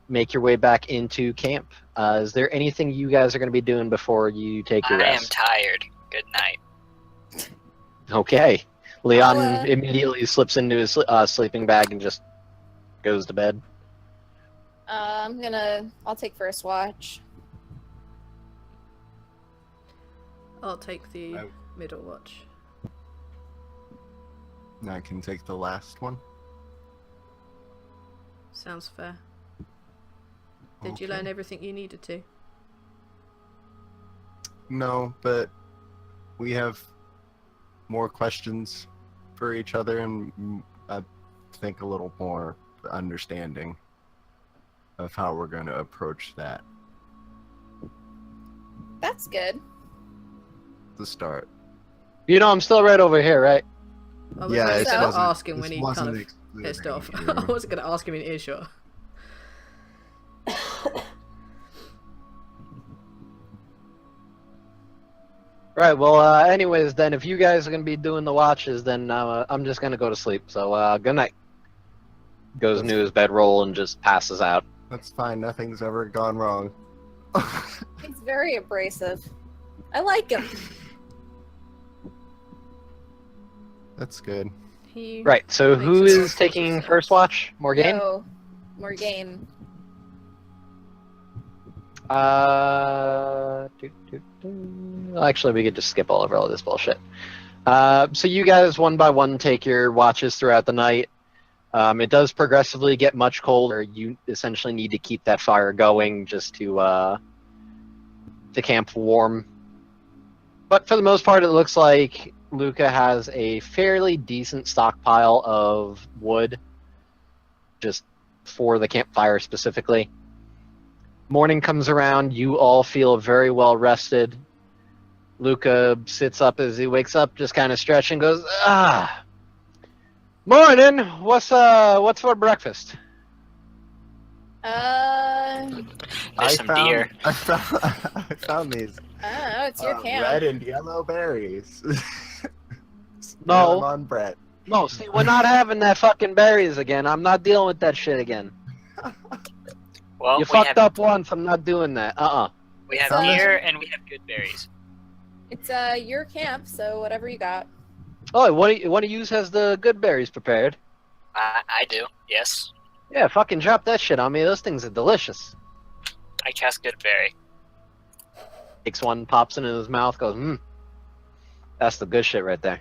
make your way back into camp. Is there anything you guys are going to be doing before you take your I am rest? tired. Good night. Okay. Leon I'll, immediately slips into his sleeping bag and just goes to bed. I'll take first watch. I'll take the I- middle watch. And I can take the last one. Sounds fair. Did you Okay. learn everything you needed to? No, but we have more questions for each other, and I think a little more understanding of how we're going to approach that. That's good. The start. You know, I'm still right over here, right? I was Yeah, only it going to wasn't- ask him when he kind of pissed off. I wasn't going to ask him in earshot. Right, well, anyways, then, if you guys are going to be doing the watches, then I'm just going to go to sleep. So, good night. Goes into his bedroll and just passes out. That's fine. Nothing's ever gone wrong. He's very abrasive. I like him. That's good. He Right, so makes who it is look taking sense. first watch? Morgane? Yo, Morgane. Actually, we could just skip all over all this bullshit. So you guys, one by one, take your watches throughout the night. It does progressively get much colder. You essentially need to keep that fire going just to camp warm. But for the most part, it looks like Luca has a fairly decent stockpile of wood, just for the campfire specifically. Morning comes around. You all feel very well rested. Luca sits up as he wakes up, just kind of stretching, goes, ah. Morning. What's for breakfast? There's some found, deer. I found these Oh, it's your camp. red and yellow berries. No. Them on bread. No, see, we're not having that fucking berries again. I'm not dealing with that shit again. Well, You fucked up once. I'm not doing that. We have Some is- deer and we have good berries. It's your camp, so whatever you got. Oh, one of you has the good berries prepared. I do, yes. Yeah, fucking drop that shit on me. Those things are delicious. I cast good berry. Takes one, pops it in his mouth, goes, that's the good shit right there.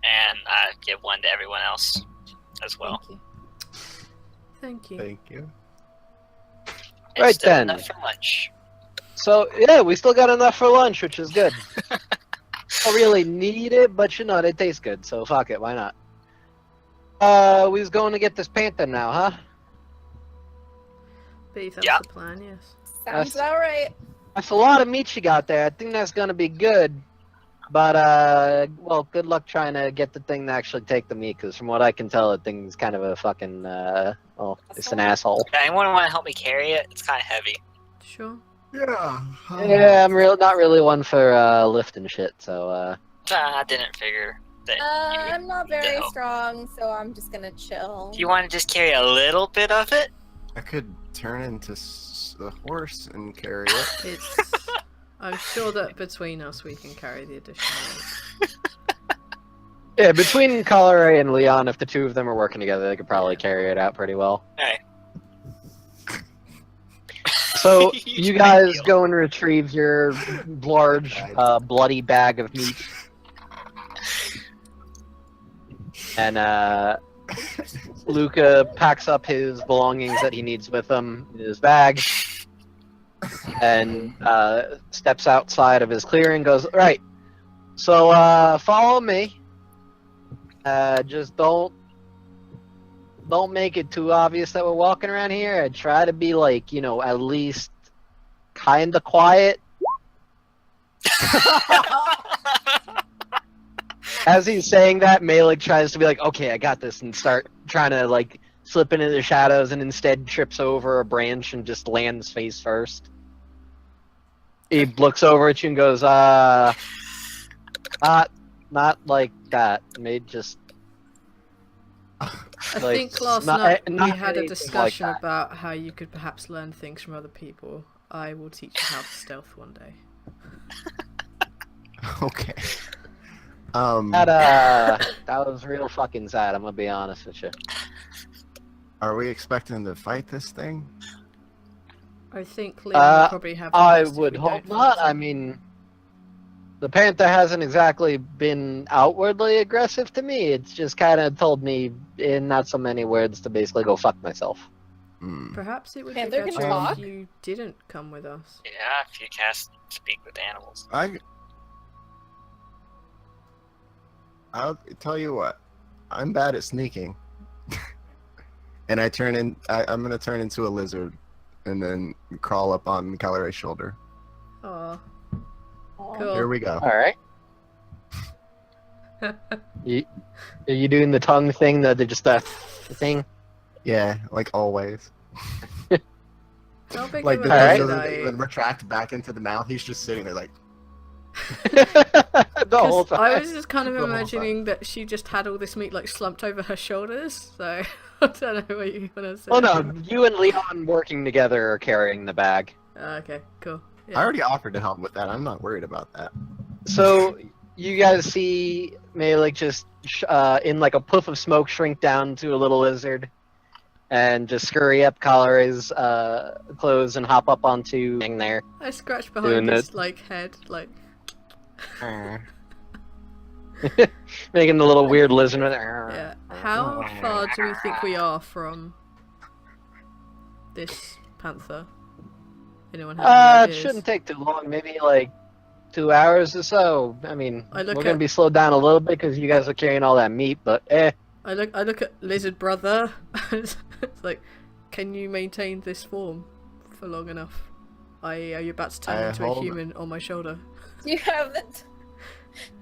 And I give one to everyone else as well. Thank you. Thank you. Thank you. It's Right still then. enough for lunch. So, yeah, we still got enough for lunch, which is good. Don't really need it, but you know, they taste good, so fuck it, why not? We was going to get this panther now, huh? Believe that's Yeah. the plan, yes. Sounds about right. That's a lot of meat you got there. I think that's gonna be good. But, well, good luck trying to get the thing to actually take the meat, because from what I can tell, the thing's kind of a fucking, well, it's an asshole. Does anyone want to help me carry it? It's kind of heavy. Sure. Yeah. Yeah, I'm not really one for, lifting shit, so, I didn't figure that you would I'm not need to very help. strong, so I'm just gonna chill. Do you want to just carry a little bit of it? I could turn into a horse and carry it. It's. I'm sure that between us we can carry the additional weight. yeah, between Calare and Leon, if the two of them are working together, they could probably carry it out pretty well. Hey. So, You you try guys deal. go and retrieve your large, bloody bag of meat. And, Luca packs up his belongings that he needs with him in his bag. And, steps outside of his clearing, goes, right, so, follow me. Just don't make it too obvious that we're walking around here. I try to be like, you know, at least kinda quiet. As he's saying that, Malik tries to be like, okay, I got this, and start trying to, like, slip into the shadows, and instead trips over a branch and just lands face first. He looks over at you and goes, not like that. Maybe just... I Like, think last not- night we not had a anything like discussion that. about how you could perhaps learn things from other people. I will teach you how to stealth one day. Okay. That was real fucking sad, I'm gonna be honest with you. Are we expecting to fight this thing? I think Liam will probably have the I best if would we hope don't not. fight I him. mean, the panther hasn't exactly been outwardly aggressive to me. It's just kind of told me in not so many words to basically go fuck myself. Hmm. Perhaps it would Panther be can better talk? if you didn't come with us. Yeah, if you cast speak with animals. I'll tell you what. I'm bad at sneaking. And I'm gonna turn into a lizard and then crawl up on Calare's shoulder. Aw. Aw. Cool. Here we go. All right. Are you doing the tongue thing, the thing? Yeah, like always. How big Like of the a Alright. lizard doesn't are you? even retract back into the mouth. He's just sitting there like, The whole 'Cause time. I was just kind of The whole time. imagining that she just had all this meat like slumped over her shoulders, so I don't know what you want to say. Oh no, you and Leon working together are carrying the bag. Okay, cool. I Yeah. already offered to help with that. I'm not worried about that. So you guys see Malik just in like a puff of smoke shrink down to a little lizard, and just scurry up Calare's clothes and hop up onto thing there. I scratched Doing behind his it. like head, like Making the little weird lizard. yeah. How far do we think we are from this panther? Anyone have any It ideas? shouldn't take too long. Maybe like 2 hours or so. I mean, I we're look gonna at- be slowed down a little bit because you guys are carrying all that meat. But I look at lizard brother. It's like, can you maintain this form for long enough? Are you about to turn I into a hold- human on my shoulder? Do you have the?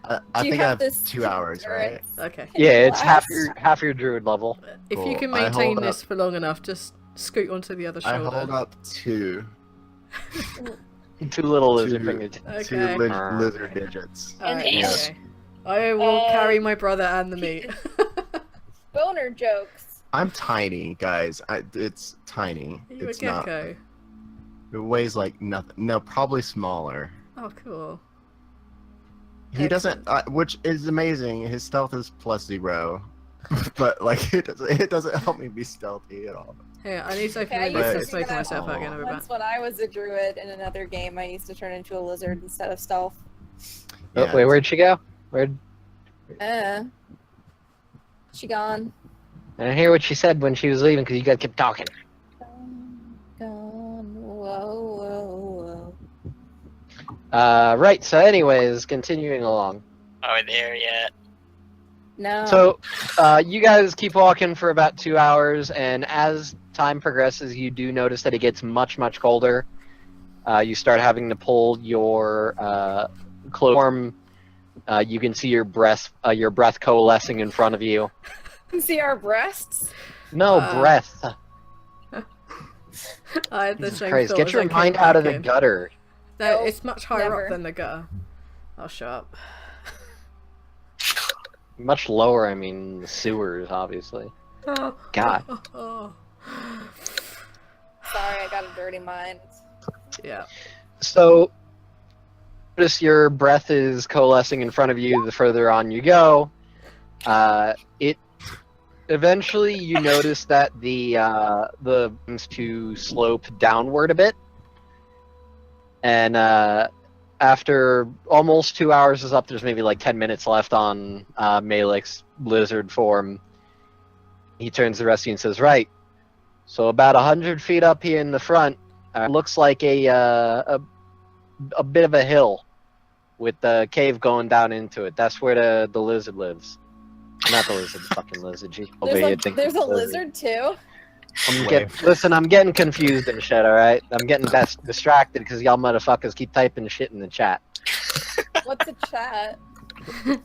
I Do you think I have have this 2 hours, right? endurance? Okay. Can Yeah, you it's half last? your druid level. If you Cool. can I maintain hold this for long enough, just scoot onto the other I shoulder. hold up 2. 2 little lizard Two- fingers. Okay. Lizard digits. Alright, Peace. okay. I will carry my brother and the meat. Boner jokes. I'm tiny, guys. It's tiny. Are you a It's not. gecko? It weighs like nothing. No, probably smaller. Oh, cool. He doesn't, which is amazing. His stealth is +0, but like it doesn't help me be stealthy at all. Here, I need to open Okay, I the used window to to do smoke that myself out again. I'll be back. Once when I was a druid in another game, I used to turn into a lizard instead of stealth. Oh, Yeah. wait, where'd she go? Where'd... She gone. I didn't hear what she said when she was leaving because you guys kept talking. Gone. Whoa. Right, so anyways, continuing along. Are we there yet? No. So, you guys keep walking for about 2 hours, and as time progresses, you do notice that it gets much, much colder. You start having to pull your clothes. You can see your breath coalescing in front of you. You can see our breasts. No, breath. I had the Jesus same Christ, thought get as your I came mind out of back the in. gutter. No, Nope, it's much higher never. up than the gutter. I'll shut up. Much lower, I mean, the sewers, obviously. God. Sorry, I got a dirty mind. Yeah. So, notice your breath is coalescing in front of you the further on you go. It eventually you notice that the seems to slope downward a bit, and after almost 2 hours is up, there's maybe like 10 minutes left on Malik's lizard form. He turns to the rest of you and says, "Right, so about 100 feet up here in the front, looks like a bit of a hill with the cave going down into it. That's where the lizard lives. Not the lizard, the fucking lizard. She over here thinking There's a it's lizard too. I'm getting confused and shit, alright? I'm getting distracted because y'all motherfuckers keep typing shit in the chat. What's a chat?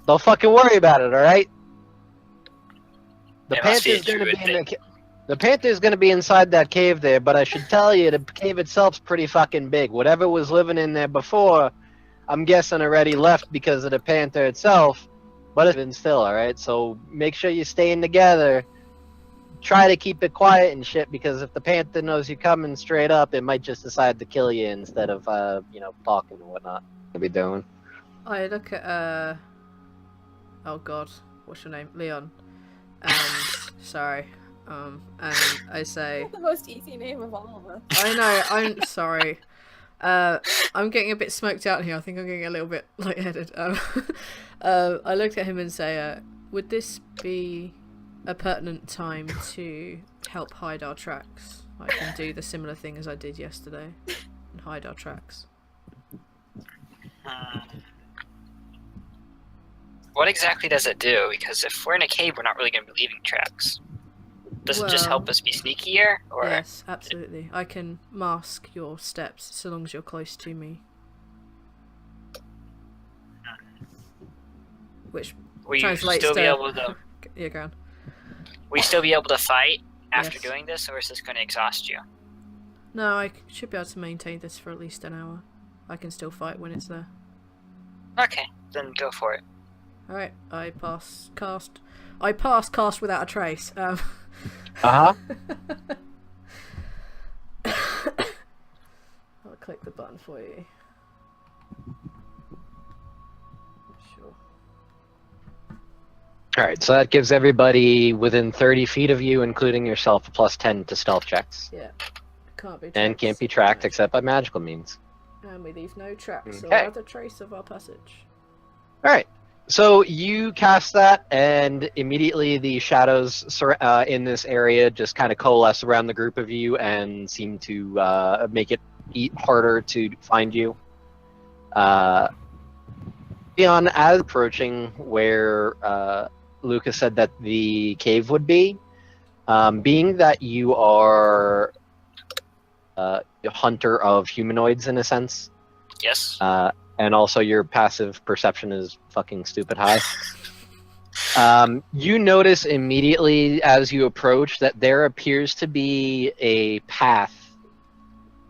Don't fucking worry about it, alright? The It must be a panther's gonna be druid in the panther's gonna be inside that cave there, but I should tell you the cave itself's pretty fucking big. Whatever was living in there before, I'm guessing already left because of the panther itself, but it's been still, alright? So make sure you're staying together. Try to keep it quiet and shit, because if the panther knows you're coming straight up, it might just decide to kill you instead of, talking and whatnot. What be doing? I look at oh god, what's your name? Leon. And sorry. And I say, The most easy name of all of us. I know, I'm sorry. I'm getting a bit smoked out here. I think I'm getting a little bit lightheaded. I looked at him and say, would this be a pertinent time to help hide our tracks? I can do the similar thing as I did yesterday and hide our tracks. What exactly does it do? Because if we're in a cave, we're not really going to be leaving tracks. Does it just help Well, us be sneakier? Or Yes, absolutely. I can mask your steps so long as you're close to me. Which will you translates still be to- able to? yeah, go on. Will you still be able to fight after Yes. doing this, or is this going to exhaust you? No, I should be able to maintain this for at least an hour. I can still fight when it's there. Okay, then go for it. Alright, I pass cast without a trace. Uh-huh. I'll click the button for you. Sure. Alright, so that gives everybody within 30 feet of you, including yourself, a +10 to stealth checks. Yeah. Can't be And traced. can't be tracked except by magical means. And we leave no tracks or Okay. other trace of our passage. Alright, so you cast that, and immediately the shadows in this area just kind of coalesce around the group of you and seem to make it harder to find you. Beyond as approaching where Lucas said that the cave would be, Being that you are a hunter of humanoids in a sense, Yes. and also your passive perception is fucking stupid high. You notice immediately as you approach that there appears to be a path.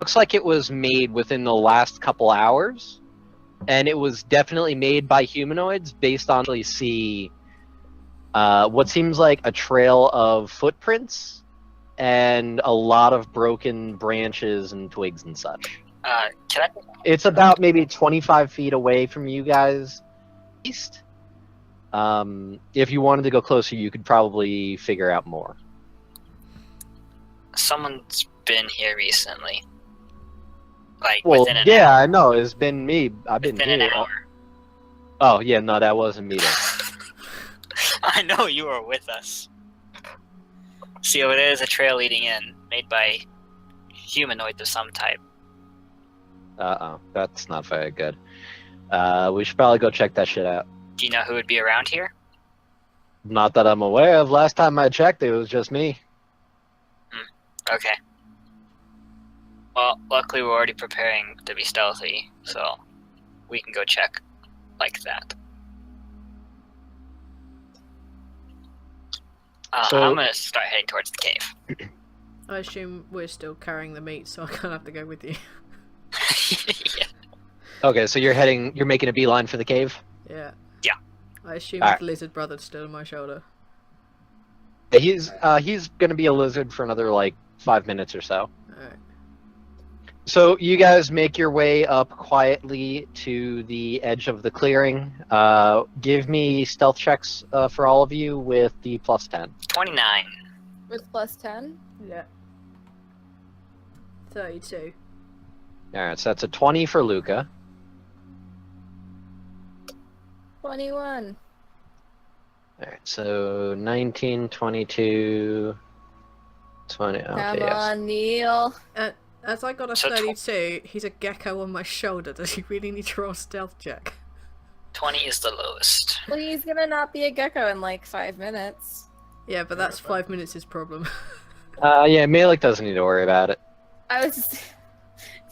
Looks like it was made within the last couple hours, and it was definitely made by humanoids based on actually see what seems like a trail of footprints and a lot of broken branches and twigs and such. Can I? It's about maybe 25 feet away from you guys east. If you wanted to go closer, you could probably figure out more. Someone's been here recently. Like Well, within an yeah, hour. I know. It's been me. I've been Within here. an hour. Oh, yeah, no, that wasn't me then. I know you were with us. See, it is a trail leading in, made by humanoids of some type. That's not very good. We should probably go check that shit out. Do you know who would be around here? Not that I'm aware of. Last time I checked, it was just me. Okay. Well, luckily we're already preparing to be stealthy, so we can go check like that. So- I'm gonna start heading towards the cave. I assume we're still carrying the meat, so I can't have to go with you. Yeah. Okay, so you're making a beeline for the cave? Yeah. Yeah. I assume Alright. the lizard brother's still on my shoulder. He's gonna be a lizard for another, 5 minutes or so. Alright. So you guys make your way up quietly to the edge of the clearing. Give me stealth checks for all of you with the plus 10. 29. With plus 10. Yeah. 32. Alright, so that's a 20 for Luca. 21. Alright, so 19, 22, 20. Okay, Come yes. on, Neil. As I got a So 32, he's a gecko on my shoulder. Does he really need to roll a stealth check? 20 is the lowest. Well, he's gonna not be a gecko in like 5 minutes. Yeah, but that's 5 minutes his problem. Yeah, Malik doesn't need to worry about it. I was just.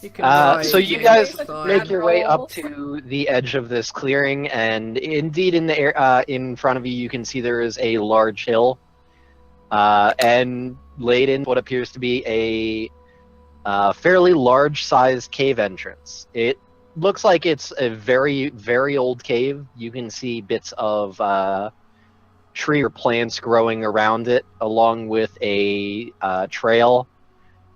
You can So you ride, guys it's fine. make your way up roll. to the edge of this clearing, and indeed, in the air, in front of you, you can see there is a large hill, and laid in what appears to be a fairly large-sized cave entrance. It looks like it's a very, very old cave. You can see bits of tree or plants growing around it, along with a trail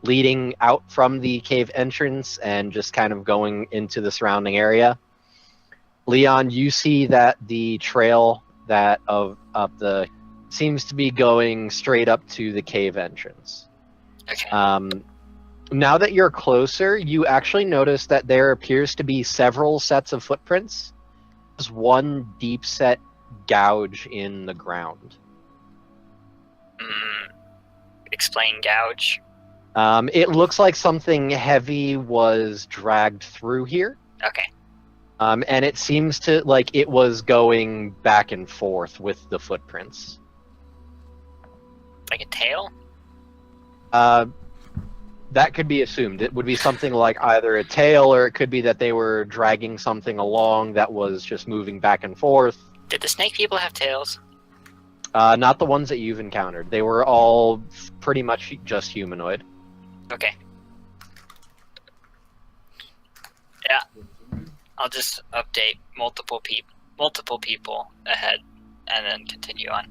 leading out from the cave entrance and just kind of going into the surrounding area. Leon, you see that the trail that up the seems to be going straight up to the cave entrance. Okay. Now that you're closer, you actually notice that there appears to be several sets of footprints. There's one deep set gouge in the ground. Explain gouge. It looks like something heavy was dragged through here. Okay. And it seems to like it was going back and forth with the footprints. Like a tail? That could be assumed. It would be something like either a tail, or it could be that they were dragging something along that was just moving back and forth. Did the snake people have tails? Not the ones that you've encountered. They were all pretty much just humanoid. Okay. Yeah. I'll just update multiple people ahead, and then continue on.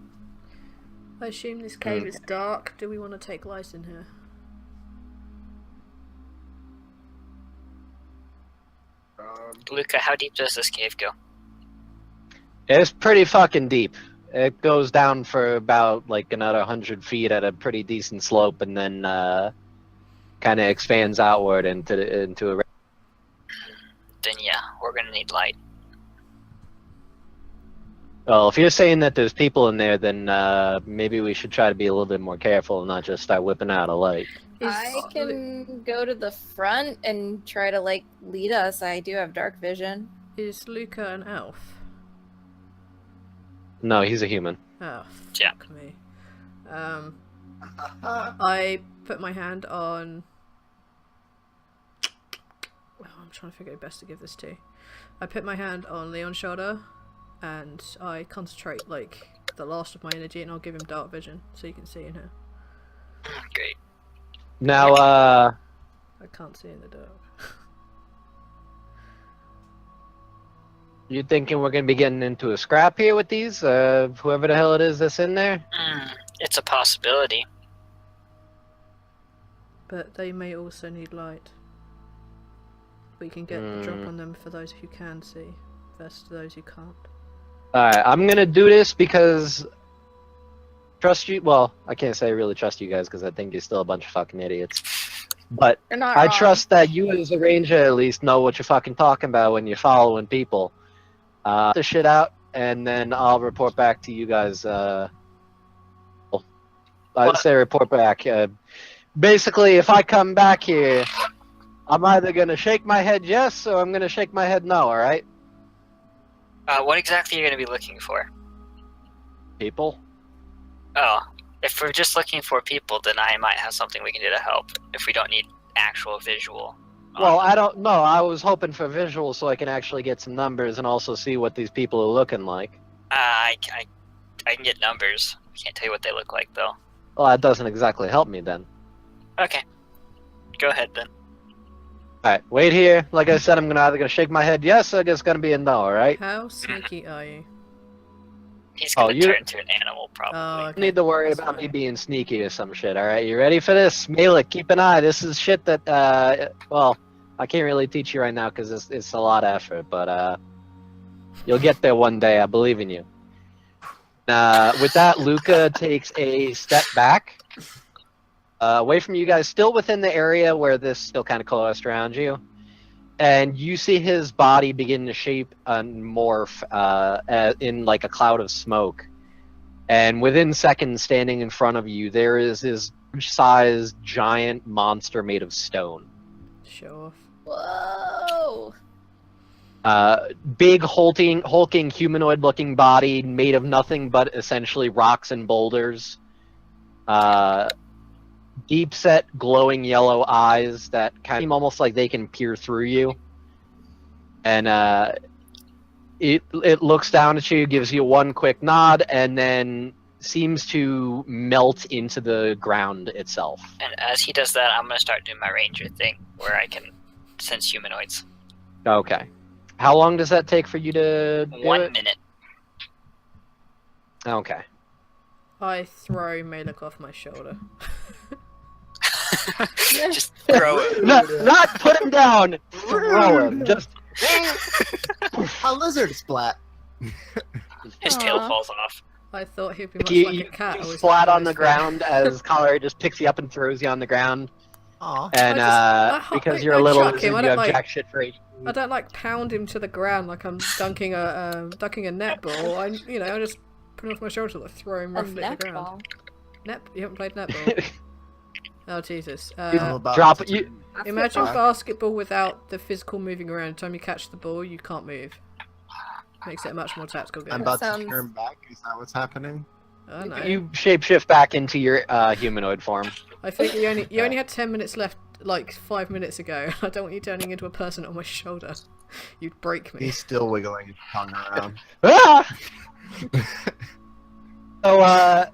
I assume this cave is dark. Do we want to take light in here? Luca, how deep does this cave go? It's pretty fucking deep. It goes down for about another 100 feet at a pretty decent slope, and then kind of expands outward into a. Then yeah, we're gonna need light. Well, if you're saying that there's people in there, then maybe we should try to be a little bit more careful and not just start whipping out a light. I can go to the front and try to lead us. I do have dark vision. Is Luca an elf? No, he's a human. Oh, Yeah. fuck me. I put my hand on. Well, I'm trying to figure out best to give this to. I put my hand on Leon's shoulder, and I concentrate like the last of my energy, and I'll give him dark vision so you can see in here. Great. Now, I can't see in the dark. you thinking we're gonna be getting into a scrap here with these? Whoever the hell it is that's in there? It's a possibility. But they may also need light. We can get the drop on them for those who can see, versus those who can't. Alright, I'm gonna do this because trust you. Well, I can't say I really trust you guys because I think you're still a bunch of fucking idiots. But You're not I wrong. trust that you as a ranger at least know what you're fucking talking about when you're following people. The shit out, and then I'll report back to you guys. I'd say report back. Basically, if I come back here, I'm either gonna shake my head yes, or I'm gonna shake my head no. All right, What exactly are you going to be looking for? people. Oh, if we're just looking for people, then I might have something we can do to help. If we don't need actual visual. Well, I don't know. I was hoping for visuals so I can actually get some numbers and also see what these people are looking like. I can get numbers. I can't tell you what they look like, though. Well, that doesn't exactly help me then. Okay. Go ahead, then. Alright, wait here. Like I said, I'm either gonna shake my head yes, or it's gonna be a no, alright? How sneaky are you? He's going to you- turn into an animal, probably. Oh, You okay. need to worry That's about me fine. being sneaky or some shit, alright? You ready for this? Malik, keep an eye. This is shit that, well, I can't really teach you right now because it's a lot of effort, but, you'll get there one day. I believe in you. With that, Luca takes a step back, away from you guys, still within the area where this still kind of coalesced around you. And you see his body begin to shape and morph in like a cloud of smoke. And within seconds, standing in front of you, there is this sized giant monster made of stone. Show off. Whoa! Big, hulking humanoid-looking body made of nothing but essentially rocks and boulders. Deep-set, glowing yellow eyes that kind of seem almost like they can peer through you. And it looks down at you, gives you one quick nod, and then seems to melt into the ground itself. And as he does that, I'm going to start doing my ranger thing, where I can sense humanoids. Okay. How long does that take for you to do 1 it? minute. Okay. I throw Malek off my shoulder. Just throw it. Not put him down. Throw him. Just A lizard splat. His tail Aw. falls off. I thought he'd be much you, like you a cat. you always flat lying on the his face. ground as Calare just picks you up and throws you on the ground. Aw. And because you're a little lizard, you have jack shit for HP. I don't like pound him to the ground like I'm dunking a netball. I just put him off my shoulder and throw him A roughly at the ground. netball. You haven't played netball? Oh Jesus! I'm about Drop to it. You, That's Imagine Huh? basketball without the physical moving around. Every time you catch the ball, you can't move. Makes it a much more tactical game. I'm about Sounds- to turn back. Is that what's happening? I know. you shapeshift back into your humanoid form. I think you only had 10 minutes left, like 5 minutes ago. I don't want you turning into a person on my shoulder. You'd break me. He's still wiggling his tongue around. Ah! So,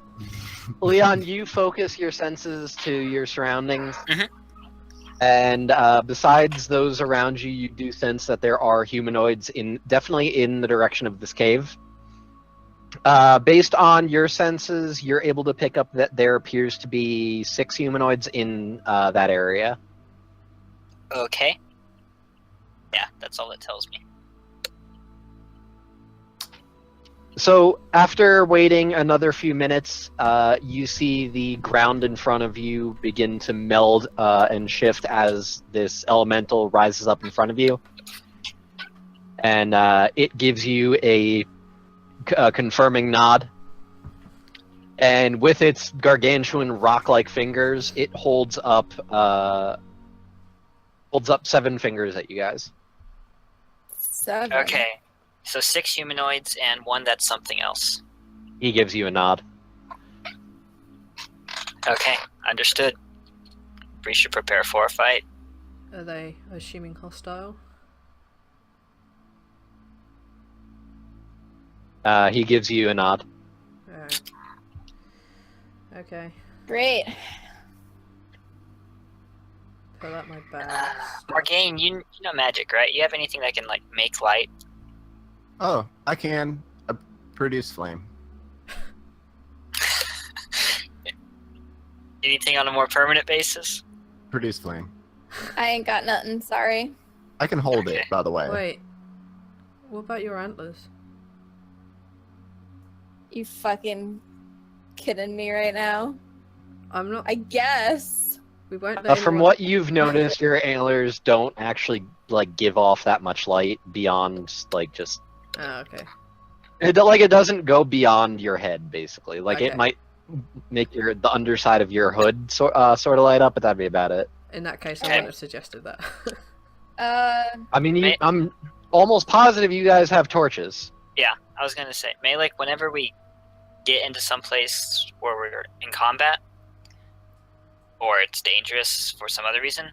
Leon, you focus your senses to your surroundings. Mhm. And besides those around you, you do sense that there are humanoids definitely in the direction of this cave. Based on your senses, you're able to pick up that there appears to be 6 humanoids in that area. Okay. Yeah, that's all it tells me. So after waiting another few minutes, you see the ground in front of you begin to meld and shift as this elemental rises up in front of you. And it gives you a confirming nod. And with its gargantuan rock-like fingers, it holds up 7 fingers at you guys. 7. Okay. So 6 humanoids and 1 that's something else. He gives you a nod. Okay, understood. We should prepare for a fight. Are they assuming hostile? He gives you a nod. Alright. Okay. Great. Pull out my bag. stuff. Morgane, you know magic, right? You have anything that can like make light? Oh, I can produce flame. Anything on a more permanent basis? Produce flame. I ain't got nothing. Sorry. I can hold it, Okay. by the way. Wait. What about your antlers? You fucking kidding me right now? I'm not. I guess. We won't let From anyone- what you've noticed, your antlers don't actually like give off that much light beyond like just. Ah, okay. It doesn't go beyond your head, basically. Like Okay. it might make the underside of your hood sort of light up, but that'd be about it. In that case, I Okay. wouldn't have suggested that. I mean, May- I'm almost positive you guys have torches. Yeah, I was gonna say, May, like whenever we get into some place where we're in combat, or it's dangerous for some other reason,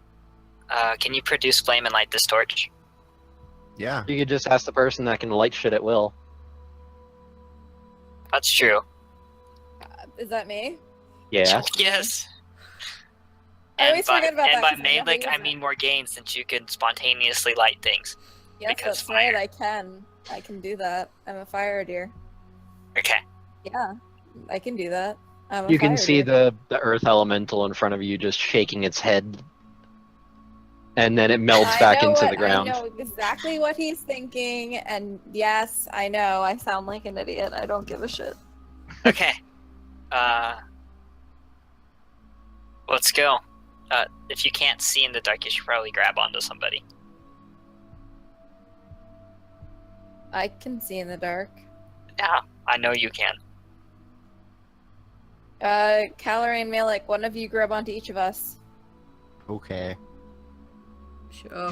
can you produce flame and light this torch? Yeah. You could just ask the person that can light shit at will. That's true. Is that me? Yeah. Yes. I always by, forget about and that by 'cause I never Malik, use I it. mean Morgane, since you can spontaneously light things. Yes, Because that's right. fire. I can. I can do that. I'm a fire deer. Okay. Yeah, I can do that. I'm a You can fire see deer. the earth elemental in front of you just shaking its head. And then it melts back into the ground. I know exactly what he's thinking, and yes, I know. I sound like an idiot. I don't give a shit. Okay. Let's go. If you can't see in the dark, you should probably grab onto somebody. I can see in the dark. Yeah, I know you can. Calare and Malik, one of you grab onto each of us. Okay. Sure.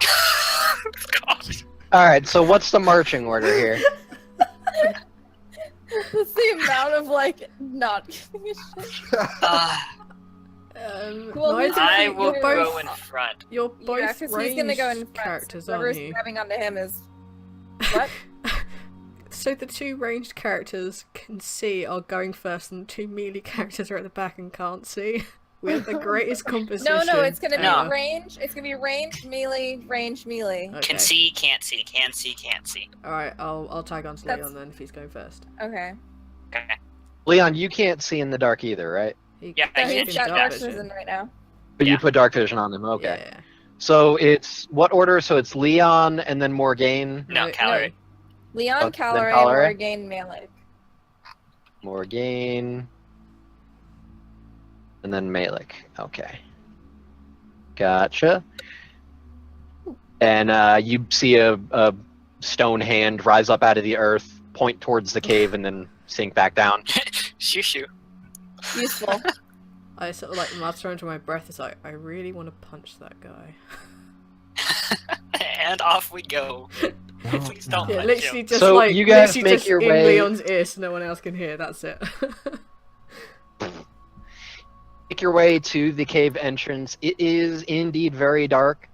God. Alright, so what's the marching order here? That's the amount of like not giving a shit. Well, neither I of you- will you're go both, in front. You're both Yeah, because he's gonna go in ranged front. characters, Whoever's aren't you? grabbing onto him is what? So the two ranged characters can see are going first, and the two melee characters are at the back and can't see. We have the greatest composition. No, it's gonna be No. range. It's gonna be range melee, range melee. Okay. Can see, can't see, can see, can't see. Alright, I'll tag on to That's- Leon then if he's going first. Okay. Okay. Leon, you can't see in the dark either, right? Yeah, So I he's can got dark dark vision. vision right now. But Yeah. you put dark vision on them, okay. Yeah. So it's what order? So it's Leon and then Morgane. No, Calare. Leon, then Calare, Calare? Morgane, Malik. Morgane. And then Malik. Okay. Gotcha. And you see a stone hand rise up out of the earth, point towards the cave, and then sink back down. Shoo shoo. Useful. I sort of like mutter under my breath. It's like, I really want to punch that guy. And off we go. Please don't Yeah, punch literally him. just So like you guys literally make just your in way- Leon's ear so no one else can hear. That's it. Make your way to the cave entrance. It is indeed very dark.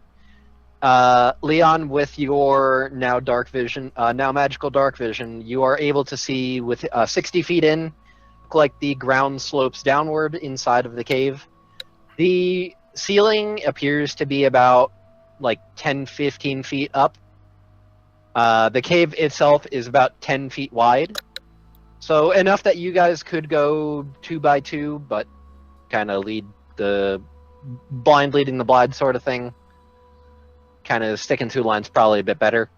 Leon, with your now dark vision, now magical dark vision, you are able to see with 60 feet in, like the ground slopes downward inside of the cave. The ceiling appears to be about like 10-15 feet up. The cave itself is about 10 feet wide. So enough that you guys could go 2 by 2, but kind of leading the blind sort of thing. Kind of sticking 2 lines probably a bit better.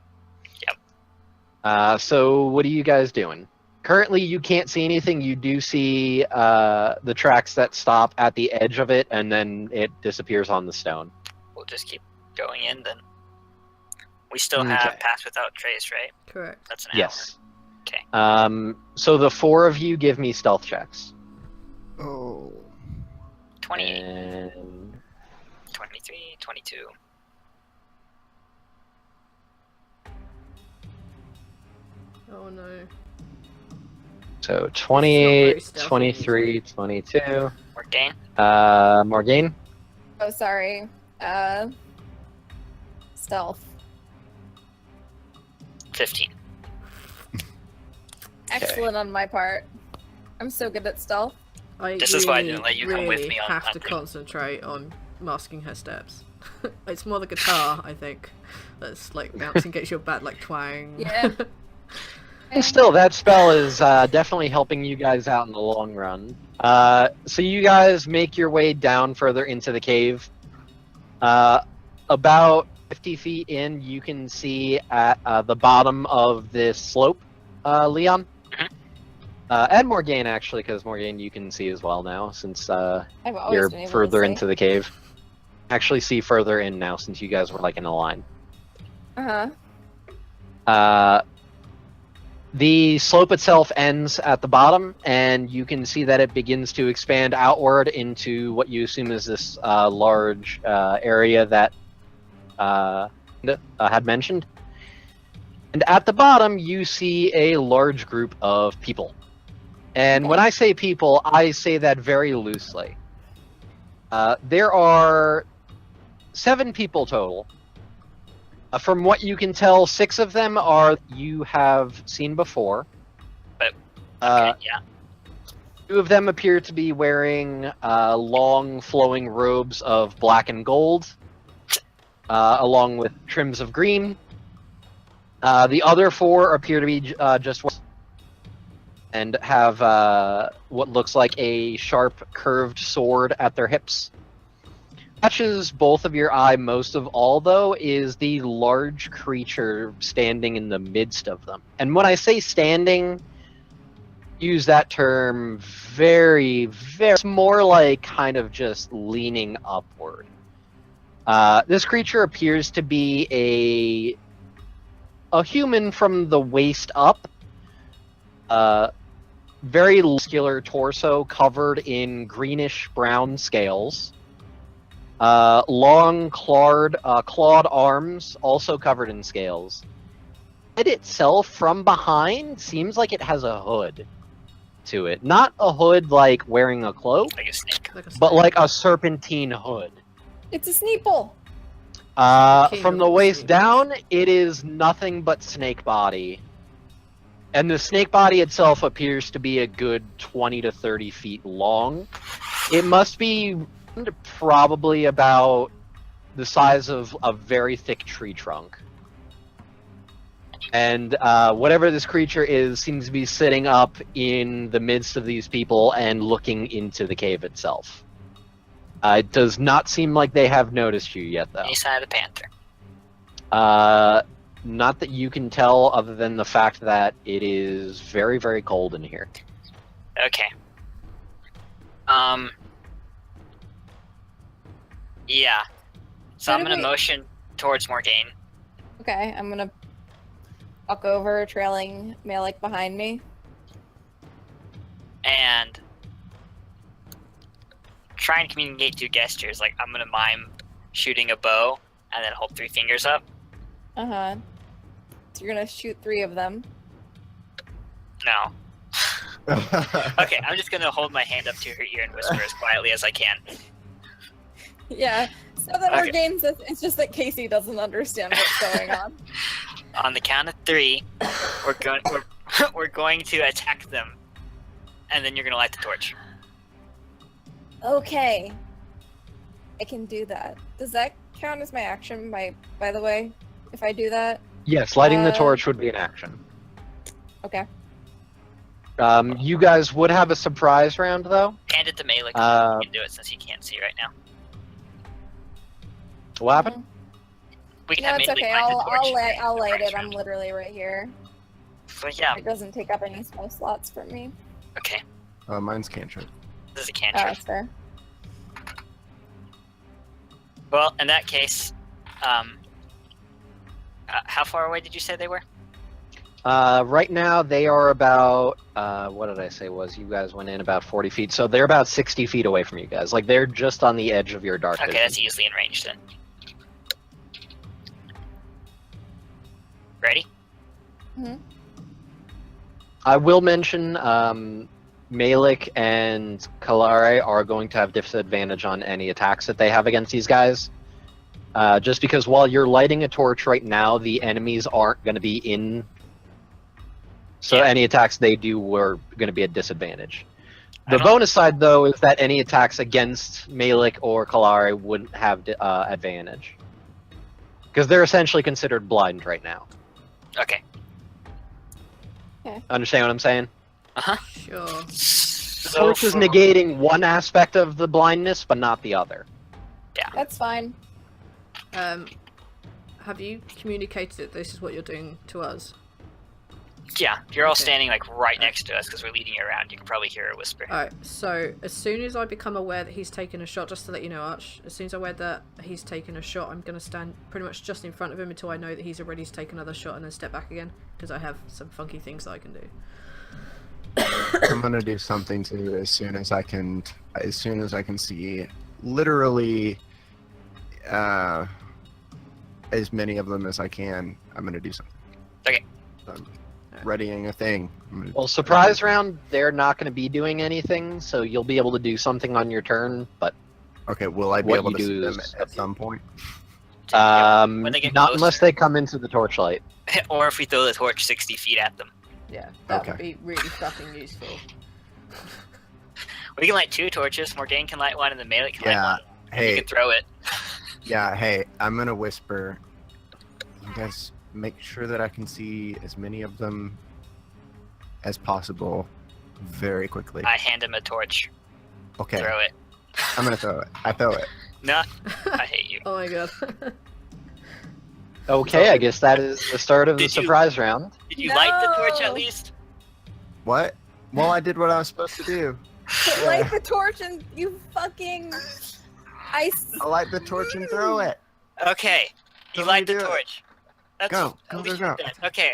Yep. So what are you guys doing? Currently, you can't see anything. You do see the tracks that stop at the edge of it, and then it disappears on the stone. We'll just keep going in then. We still Okay. have Pass Without Trace, right? Correct. That's an hour. Yes. Okay. So the 4 of you give me stealth checks. Oh. 28, And 23, 22. Oh no. So very 28, stealthy 23, 22. Morgane? Morgane? Oh, sorry. Stealth. 15. Excellent on my part. I'm so good at stealth. I This really, is why I didn't let you come with really me on have to hunting. concentrate on masking her steps. It's more the guitar, I think, that's like bouncing, gets your bad like twang. Yeah. And still, that spell is definitely helping you guys out in the long run. So you guys make your way down further into the cave. About 50 feet in, you can see at the bottom of this slope, Leon. And Morgane, actually, because Morgane you can see as well now, since I've always you're been able further to see. into the cave. Actually see further in now, since you guys were like in a line. The slope itself ends at the bottom, and you can see that it begins to expand outward into what you assume is this large area that had mentioned. And at the bottom, you see a large group of people. And when I say people, I say that very loosely. There are 7 people total. From what you can tell, 6 of them are you have seen before. Okay, yeah. 2 of them appear to be wearing long, flowing robes of black and gold, along with trims of green. The other 4 appear to be just and have what looks like a sharp, curved sword at their hips. Catches both of your eye most of all, though, is the large creature standing in the midst of them. And when I say standing, use that term very, very... It's more like kind of just leaning upward. This creature appears to be a human from the waist up. Very muscular torso covered in greenish-brown scales. Long clawed arms, also covered in scales. It itself, from behind, seems like it has a hood to it. Not a hood like wearing a cloak, Like a snake. but like a serpentine hood. It's a Sneeple. From the waist down, it is nothing but snake body. And the snake body itself appears to be a good 20 to 30 feet long. It must be probably about the size of a very thick tree trunk. And whatever this creature is seems to be sitting up in the midst of these people and looking into the cave itself. It does not seem like they have noticed you yet, though. Any sign of the panther? Not that you can tell, other than the fact that it is very, very cold in here. Okay. Yeah. So How I'm do gonna we- motion towards Morgane. Okay, I'm gonna walk over, trailing Malik behind me. And try and communicate through gestures. Like, I'm gonna mime shooting a bow and then hold 3 fingers up. Uh-huh. So you're gonna shoot 3 of them. No. Okay, I'm just gonna hold my hand up to her ear and whisper as quietly as I can. Yeah, so that Okay. Morgane says it's just that Casey doesn't understand what's going on. On the count of 3, we're going to attack them, and then you're gonna light the torch. Okay. I can do that. Does that count as my action, by the way, if I do that? Yes, lighting the torch would be an action. Okay. You guys would have a surprise round, though. Hand it to Malik. He can do it since he can't see right now. What happened? We can No, have it's Malik okay. light the torch. I'll light it. Surprise I'm round. literally right here. So yeah, It doesn't take up any spell slots for me. okay. Mine's cantrip. This is a Oh, cantrip. that's fair. Well, in that case, how far away did you say they were? Right now, they are about, what did I say was? You guys went in about 40 feet, so they're about 60 feet away from you guys. Like, they're just on the edge of your dark Okay, vision. that's easily in range then. Ready? I will mention Malik and Calare are going to have disadvantage on any attacks that they have against these guys. Just because while you're lighting a torch right now, the enemies aren't going to be in. So Yeah. any attacks they do were going to be at disadvantage. I The don't- bonus side, though, is that any attacks against Malik or Calare wouldn't have advantage. Because they're essentially considered blind right now. Okay. Understand what I'm saying? Sure. The So torch is for- negating one aspect of the blindness, but not the other. That's fine. Have you communicated that this is what you're doing to us? Yeah, you're all Okay. standing like right next to us because we're leading you around. You can probably hear a whisper. Alright, so as soon as I become aware that he's taken a shot, just to let you know, Arch, as soon as I'm aware that he's taken a shot, I'm going to stand pretty much just in front of him until I know that he's already taken another shot and then step back again, because I have some funky things that I can do. I'm gonna do something too as soon as I can see literally as many of them as I can. I'm gonna do something. Okay. I'm readying a thing. Well, surprise round, they're not going to be doing anything, so you'll be able to do something on your turn, but Okay, will I be What able you to see do them is- at some point? When they get not unless closer. they come into the torchlight. Or if we throw the torch 60 feet at them. Yeah, that Okay. would be really fucking useful. We can light 2 torches. Morgane can light one, and the Malik can light Yeah. one. And you Hey, can throw it. yeah. Hey, I'm gonna whisper. You guys make sure that I can see as many of them as possible very quickly. I hand him a torch. Okay, Throw it. I'm gonna throw it. I throw it. No, I hate you. Oh my god. Okay, I guess that is the start of the Did you- surprise round. Did you light the torch No. at least? What? Well, I did what I was supposed to do. Light the torch and you fucking ice. I light the torch and throw it. Okay, you Let light me the do it. torch. Let's, Go, let go, me go, shoot go. that. Okay,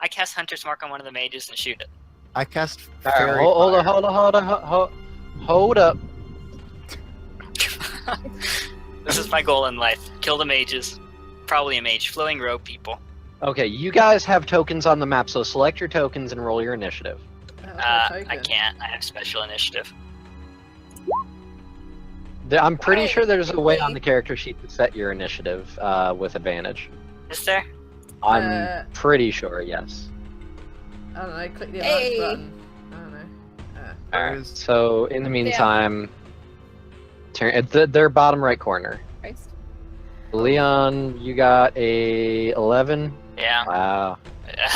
I cast Hunter's Mark on one of the mages and shoot it. I cast All right, fairy hold fire. on, hold up. This is my goal in life. Kill the mages. Probably a mage. Flowing robe people. Okay, you guys have tokens on the map, so select your tokens and roll your initiative. I can't. I have special initiative. I'm pretty Wait, sure there's a way on wait. the character sheet to set your initiative with advantage. Is there? I'm pretty sure, yes. I don't know, click the Hey. alert button. I don't know. Alright, is- so in the meantime, turn at their bottom right corner. Christ. Leon, you got a 11. Yeah. Wow.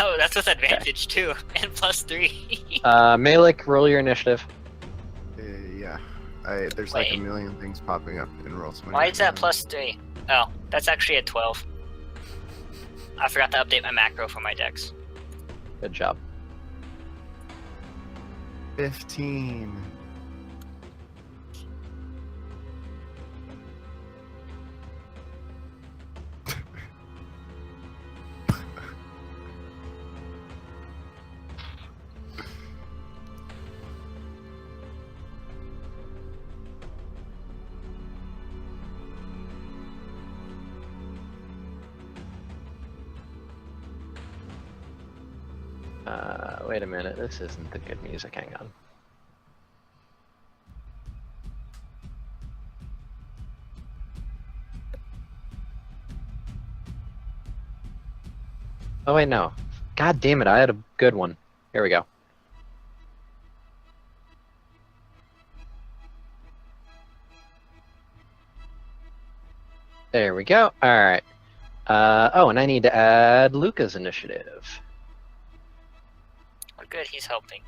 Oh, that's with advantage too. And +3. Malik, roll your initiative. Yeah. There's like a Wait. million things popping up in rolls. Why is that +3? Oh, that's actually a 12. I forgot to update my macro for my decks. Good job. 15. Wait a minute, this isn't the good music, hang on. Oh wait, no. God damn it, I had a good one. Here we go. There we go. Alright. Oh, and I need to add Luca's initiative. Oh, good, he's helping.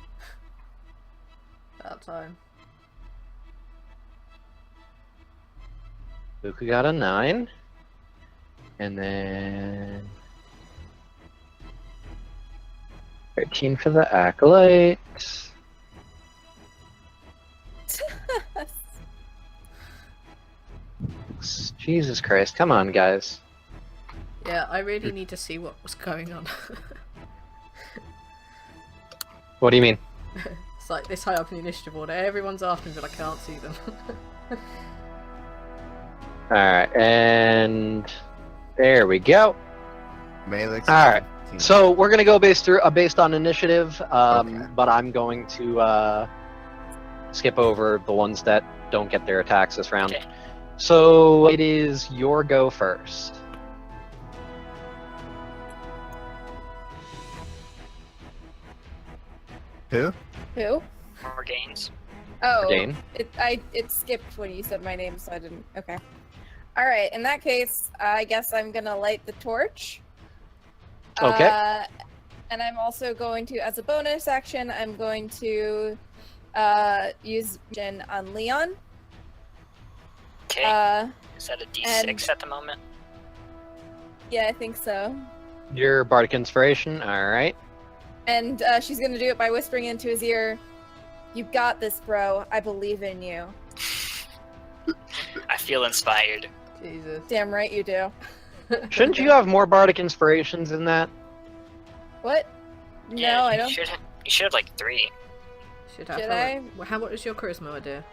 About time. Luca got a 9. And then 13 for the acolytes. Jesus Christ, come on, guys. Yeah, I really need to see what was going on. What do you mean? It's like this high up in the initiative order. Everyone's after me, but I can't see them. Alright, and there we go. Malik's All right. 16. So we're gonna go based on initiative, Okay. but I'm going to skip over the ones that don't get their attacks this round. Okay. So it is your go first. Who? Who? More gains. Oh, Morgane. it skipped when you said my name, so I didn't. Okay. All right. In that case, I guess I'm gonna light the torch. Okay. And I'm also going to, as a bonus action, I'm going to use vision on Leon. Okay. Is that a D6 and- at the moment? Yeah, I think so. Your bardic inspiration. All right. And she's gonna do it by whispering into his ear, "You got this, bro. I believe in you." I feel inspired. Jesus. Damn right you do. Shouldn't you have more bardic inspirations than that? What? Yeah, No, I you don't. Should have, you should have like 3. Should have. Did how, I? Well, how much is your charisma, my dear?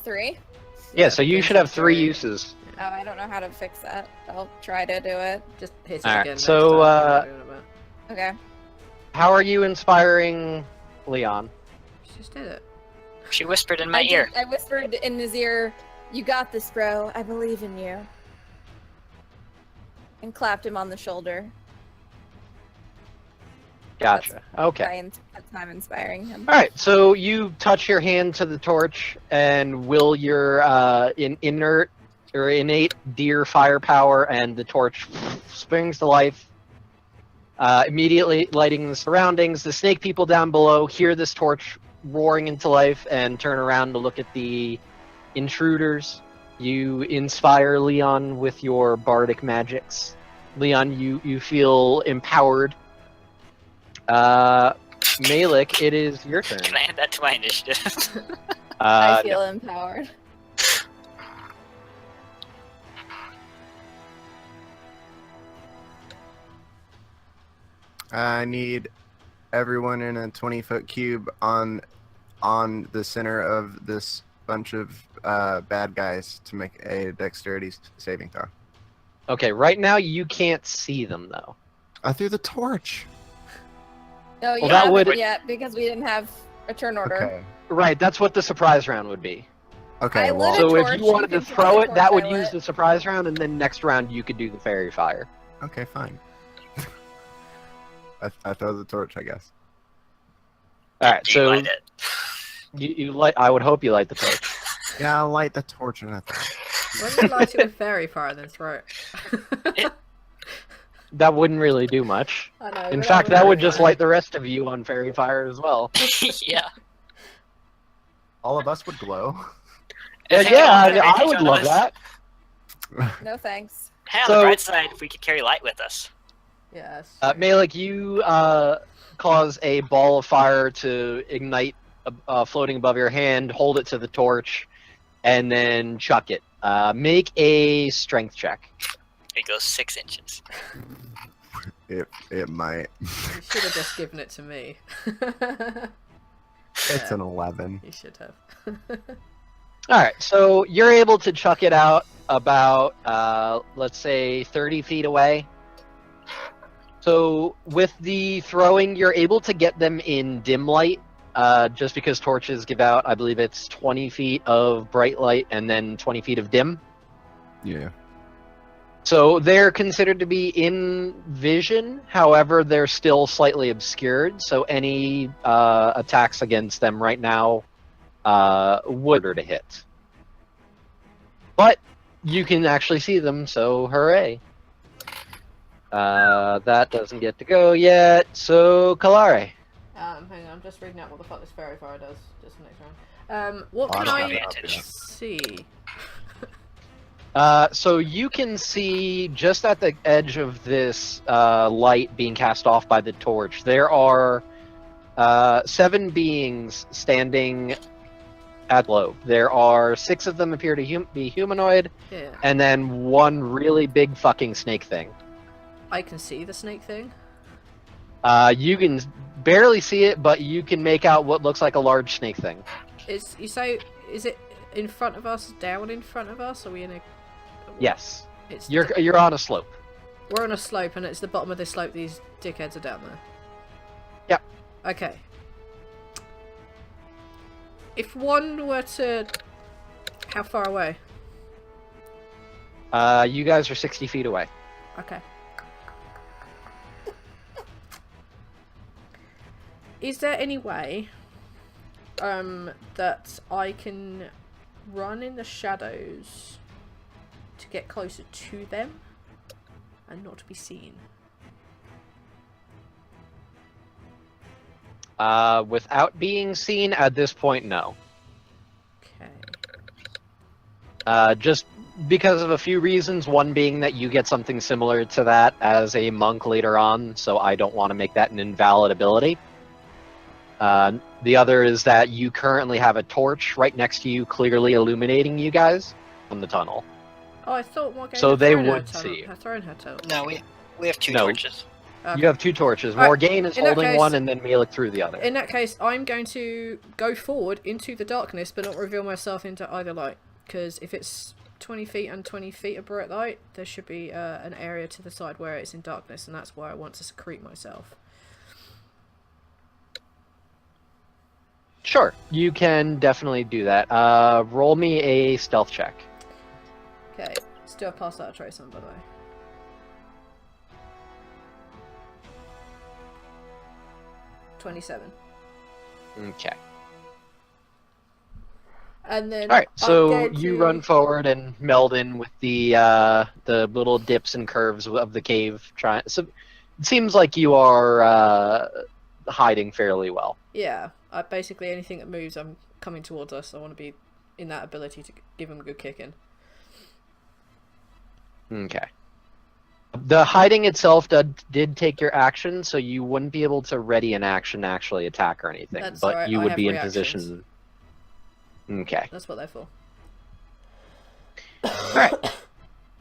3. Yeah. So you okay, should have 3 sorry. uses. Oh, I don't know how to fix that. I'll try to do it. Just hit it Alright, again. so, next time. Okay. How are you inspiring Leon? She just did it. She whispered in my ear. I whispered in his ear, "You got this, bro. I believe in you." And clapped him on the shoulder. Gotcha. Okay. That's how I'm inspiring him. All right. So you touch your hand to the torch, and will your innate deer firepower, and the torch springs to life, immediately lighting the surroundings. The snake people down below hear this torch roaring into life and turn around to look at the intruders. You inspire Leon with your bardic magics. Leon, you feel empowered. Malik, it is your turn. Can I add that to my initiative? I No. feel empowered. I need everyone in a 20-foot cube on the center of this bunch of bad guys to make a dexterity saving throw. Okay, right now you can't see them though. I threw the torch. No, you Well, that haven't would- yet because we didn't have a turn order. Okay. Right, that's what the surprise round would be. Okay. I Well, lit a So if torch, you wanted you to can throw throw it, the that torch would I use lit. the surprise round, and then next round you could do the fairy fire. okay, fine. I throw the torch, I guess. All right, Do you so light it? you light. I would hope you light the torch. Yeah, I'll light the torch and I throw. Why don't you light it with fairy fire and then throw it? That wouldn't really do much. I know. In but fact, that would just fire. light the rest of you on fairy fire as well. Yeah. All of us would glow. Yeah, If I each would of love us- that. No thanks. Hey, on So- the bright side, if we could carry light with us. Yes. Malik, you cause a ball of fire to ignite floating above your hand, hold it to the torch, and then chuck it. Make a strength check. It goes 6 inches. It might. You should have just given it to me. It's an 11. You should have. All right, so you're able to chuck it out about, let's say, 30 feet away. So with the throwing, you're able to get them in dim light, just because torches give out, I believe it's 20 feet of bright light and then 20 feet of dim. Yeah. So they're considered to be in vision, however, they're still slightly obscured, so any attacks against them right now would hurt to hit. But you can actually see them, so hooray. That doesn't get to go yet, so Calare. Hang on, I'm just reading out what the fuck this fairy fire does. Just for next round. What I can don't I have advantage. see? So you can see just at the edge of this light being cast off by the torch, there are 7 beings standing at the globe. There are 6 of them appear to be humanoid, Yeah. and then 1 really big fucking snake thing. I can see the snake thing. You can barely see it, but you can make out what looks like a large snake thing. Is it in front of us, down in front of us? Are we in a... Yes, It's you're on a slope. We're on a slope, and it's the bottom of this slope. These dickheads are down there. Yep. Okay. If one were to... How far away? You guys are 60 feet away. Okay. Is there any way that I can run in the shadows to get closer to them and not be seen? Without being seen at this point, no. Okay. Just because of a few reasons. One being that you get something similar to that as a monk later on, so I don't want to make that an invalid ability. The other is that you currently have a torch right next to you, clearly illuminating you guys from the tunnel. Oh, I thought Morgane So had they thrown her would tunnel- see you. had thrown her tunnel. No, we have two No. torches. Okay. You have two torches. Alright, Morgane is in that holding case- one, and then Melik through the other. In that case, I'm going to go forward into the darkness, but not reveal myself into either light. Because if it's 20 feet and 20 feet of bright light, there should be an area to the side where it's in darkness, and that's where I want to secrete myself. Sure, you can definitely do that. Roll me a stealth check. Okay, still pass that a trace on, by the way. ...27. Okay. And then... All right, I'm so going you to- run forward and meld in with the little dips and curves of the cave. So it seems like you are hiding fairly well. Yeah, basically anything that moves, I'm coming towards us. I want to be in that ability to give them a good kick in. Okay. The hiding itself did take your action, so you wouldn't be able to ready an action to actually attack or anything. That's but alright, you I would have be in reactions. position. Okay. That's what they're for. Alright.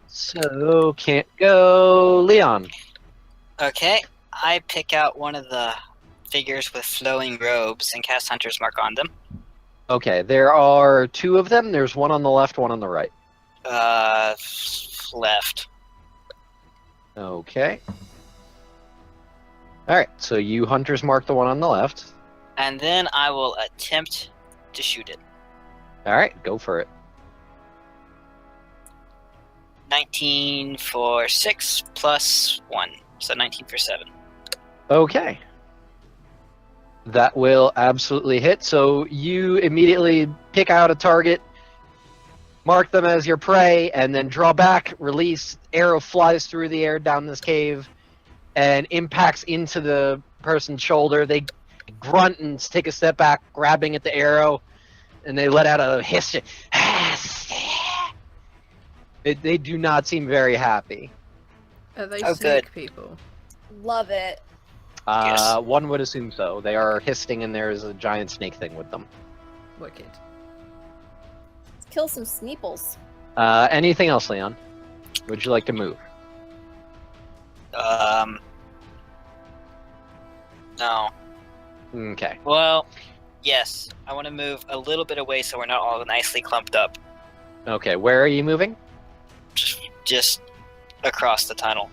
So can't go Leon. Okay, I pick out one of the figures with flowing robes and cast Hunter's Mark on them. Okay, there are two of them. There's one on the left, one on the right. Left. Okay. Alright, so you hunters mark the one on the left. And then I will attempt to shoot it. Alright, go for it. 19 for 6 plus 1. So 19 for 7. Okay. That will absolutely hit. So you immediately pick out a target, mark them as your prey, and then draw back, release, arrow flies through the air down this cave, and impacts into the person's shoulder. They grunt and take a step back, grabbing at the arrow, and they let out a hiss. They do not seem very happy. Are they Oh, snake good. people? Love it. Yes. One would assume so. They are hissing, and there is a giant snake thing with them. Wicked. Let's kill some Sneeples. Anything else, Leon? Would you like to move? No. Okay. Well, yes. I want to move a little bit away so we're not all nicely clumped up. Okay, where are you moving? Just across the tunnel.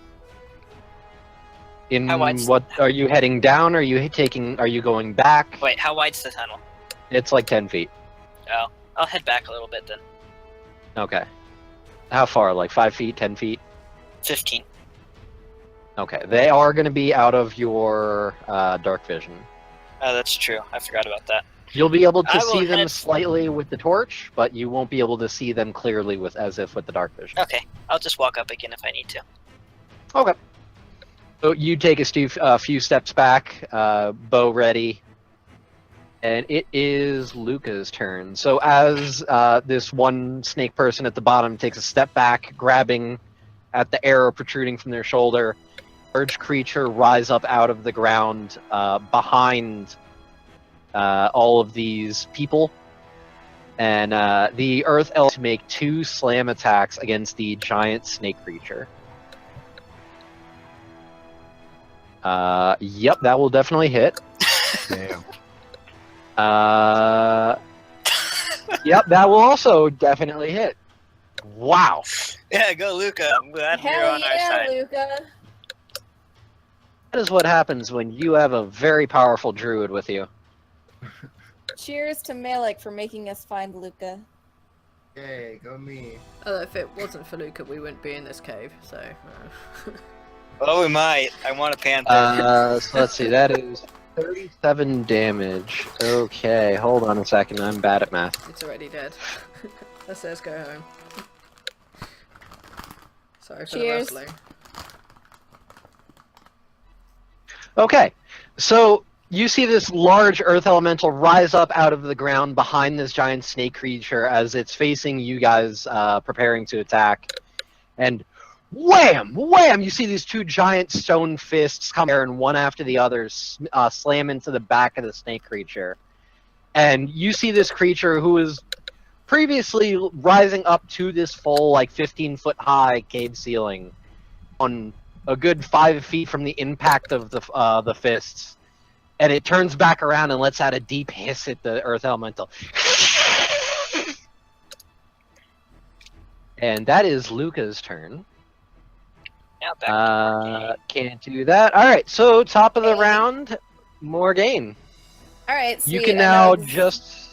In How wide's- what are you heading down? Are you going back? Wait, how wide's the tunnel? It's like 10 feet. Oh, I'll head back a little bit then. Okay. How far? Like 5 feet, 10 feet? 15. Okay. They are going to be out of your dark vision. Oh, that's true. I forgot about that. You'll be able I to will see them head- slightly with the torch, but you won't be able to see them clearly as if with the dark vision. Okay, I'll just walk up again if I need to. Okay. So you take a few steps back, bow ready, and it is Luca's turn. So as this one snake person at the bottom takes a step back, grabbing at the arrow protruding from their shoulder, large creature rise up out of the ground behind all of these people, and the earth elves make 2 slam attacks against the giant snake creature. Yep, that will definitely hit. Damn. Yep, that will also definitely hit. Wow. Yeah, go Luca. I'm glad you're Hell on our yeah, side. Luca. That is what happens when you have a very powerful druid with you. Cheers to Malik for making us find Luca. Yay, go me. If it wasn't for Luca, we wouldn't be in this cave. So. Oh, we might. I want a panther. So let's see, that is 37 damage. Okay, hold on a second, I'm bad at math. It's already dead. Let's go home. Sorry for Cheers. the rustling. Okay, so you see this large earth elemental rise up out of the ground behind this giant snake creature as it's facing you guys, preparing to attack. And wham! Wham! You see these two giant stone fists come there and one after the other slam into the back of the snake creature. And you see this creature who is previously rising up to this full, like, 15-foot high cave ceiling on a good 5 feet from the impact of the fists. And it turns back around and lets out a deep hiss at the earth elemental. And that is Luca's turn. Now back to Morgane. Can't do that. Alright, so top of the round, Morgane. Alright, sweet. You can I now know this- just...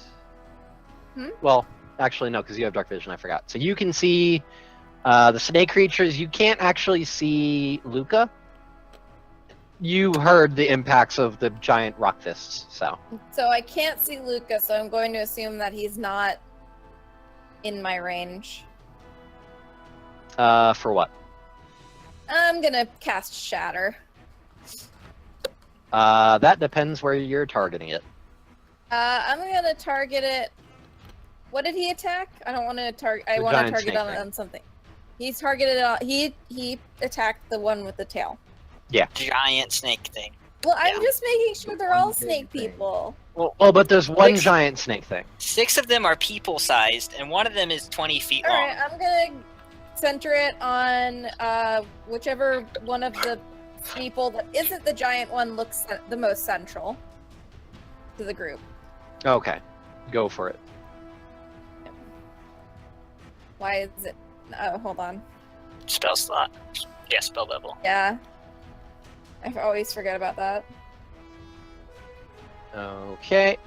Hmm? Well, actually no, because you have dark vision, I forgot. So you can see the snake creatures. You can't actually see Luca. You heard the impacts of the giant rock fists, so... So I can't see Luca, so I'm going to assume that he's not in my range. For what? I'm gonna cast Shatter. That depends where you're targeting it. I'm gonna target it. What did he attack? I don't want to target. I The want to giant target snake on, thing. on something. He's targeted on. He attacked the one with the tail. Giant snake thing. Well, I'm Yeah. just making sure they're all One big snake thing. people. Well, but there's one Six. giant snake thing. 6 of them are people-sized, and one of them is 20 feet All long. right, I'm gonna center it on whichever one of the people that isn't the giant one looks the most central to the group. Okay, go for it. Why is it? Oh, hold on. Spell slot. Yeah, spell level. Yeah, I always forget about that. Okay.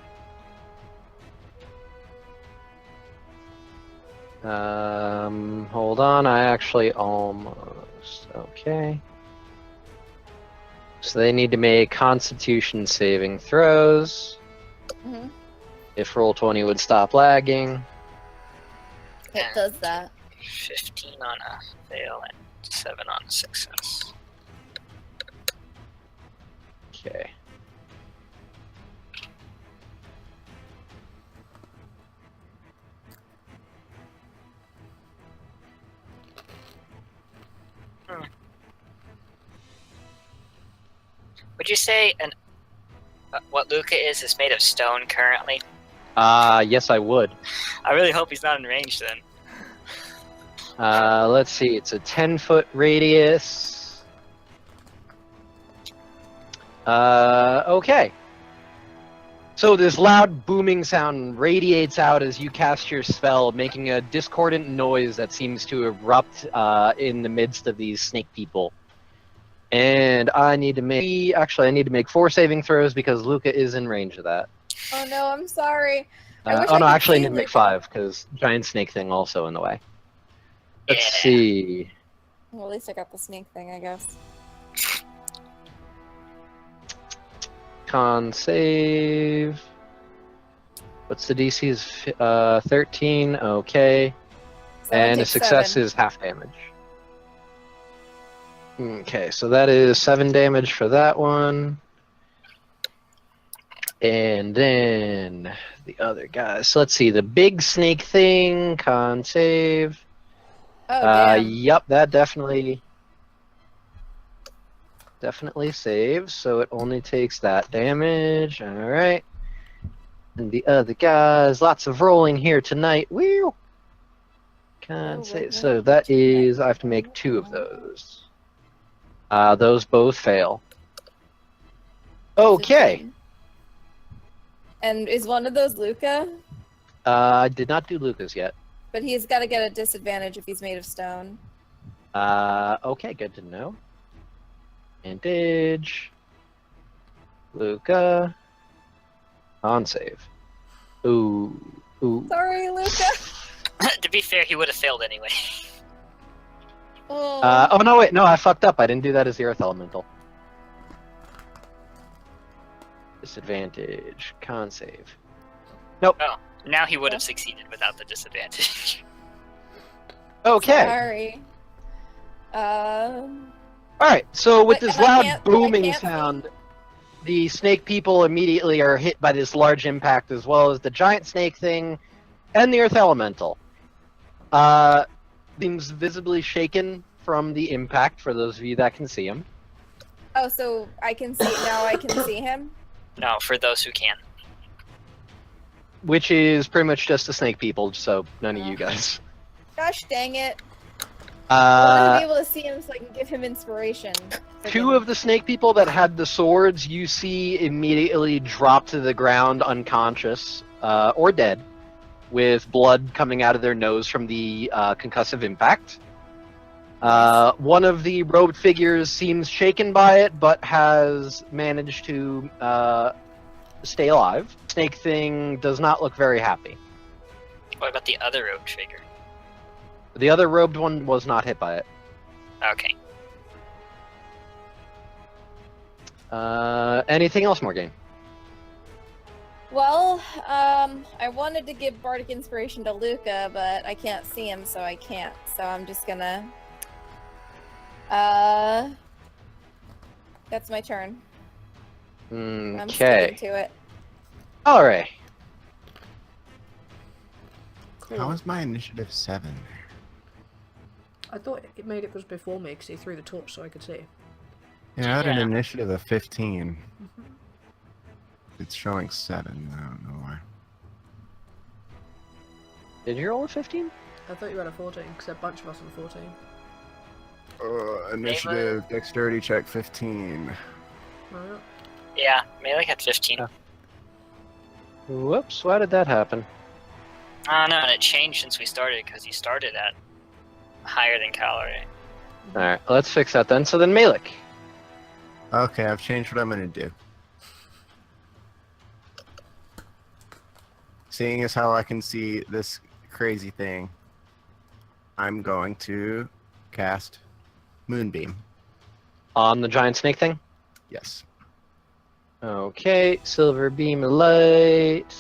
Hold on, I actually almost... Okay. So they need to make Constitution saving throws. Mhm. If Roll20 would stop lagging. It does that. 15 on a fail and 7 on a success. Okay. Would you say what Luca is made of stone currently? Yes, I would. I really hope he's not in range then. Let's see, it's a 10-foot radius. Okay. So this loud booming sound radiates out as you cast your spell, making a discordant noise that seems to erupt in the midst of these snake people. And I need to make 4 saving throws because Luca is in range of that. Oh no, I'm sorry. I wish Oh I no, could actually I see need to make Luca. 5 because giant snake thing also in the way. Let's Yeah. see. Well, at least I got the snake thing, I guess. Con save. What's the DC? Is 13. Okay. So I'll And a take success 7. is half damage. Okay, so that is 7 damage for that one. And then the other guys. So let's see. The big snake thing. Con save. Oh damn. Yep, that definitely saves. So it only takes that damage. All right. And the other guys, lots of rolling here tonight. Woo! Con save. So that is, I have to make 2 of those. Those both fail. Okay. And is one of those Luca? I did not do Lucas yet. But he's got to get a disadvantage if he's made of stone. Okay, good to know. Advantage. Luca. On save. Ooh. Sorry, Luca. To be fair, he would have failed anyway. Oh. No, wait, no, I fucked up. I didn't do that as the Earth Elemental. Disadvantage. Con save. Nope. Oh, now he would have succeeded without the disadvantage. Okay. Sorry. Alright, so with But- this and I loud can't- booming I can't sound, the snake people immediately are hit by this large impact, as well as the giant snake thing and the Earth Elemental. Seems visibly shaken from the impact, for those of you that can see him. Oh, so I can see now. I can see him. No, for those who can. Which is pretty much just the snake people, so none of you guys. Gosh dang it! I want to Uh, be able to see him so I can give him inspiration. two of the snake people that had the swords, you see immediately drop to the ground unconscious, or dead, with blood coming out of their nose from the concussive impact. One of the robed figures seems shaken by it, but has managed to stay alive. Snake thing does not look very happy. What about the other robed figure? The other robed one was not hit by it. Okay. Anything else, Morgane? Well, I wanted to give bardic inspiration to Luca, but I can't see him, so I can't. So I'm just gonna. That's my turn. I'm Okay. sticking to it. Alright. How is my initiative 7? I thought it made it was before me because he threw the torch so I could see. Yeah, I had an Yeah. initiative of 15. It's showing 7. I don't know why. Did you roll a 15? I thought you had a 14 because a bunch of us on 14. Initiative, dexterity check 15. Right. Yeah, Melee had 15. Oh. Whoops, why did that happen? I don't know, and it changed since we started, because you started at higher than Calare. Alright, let's fix that then. So then Malik. Okay, I've changed what I'm gonna do. Seeing as how I can see this crazy thing, I'm going to cast Moonbeam. On the giant snake thing? Yes. Okay, silver beam of light.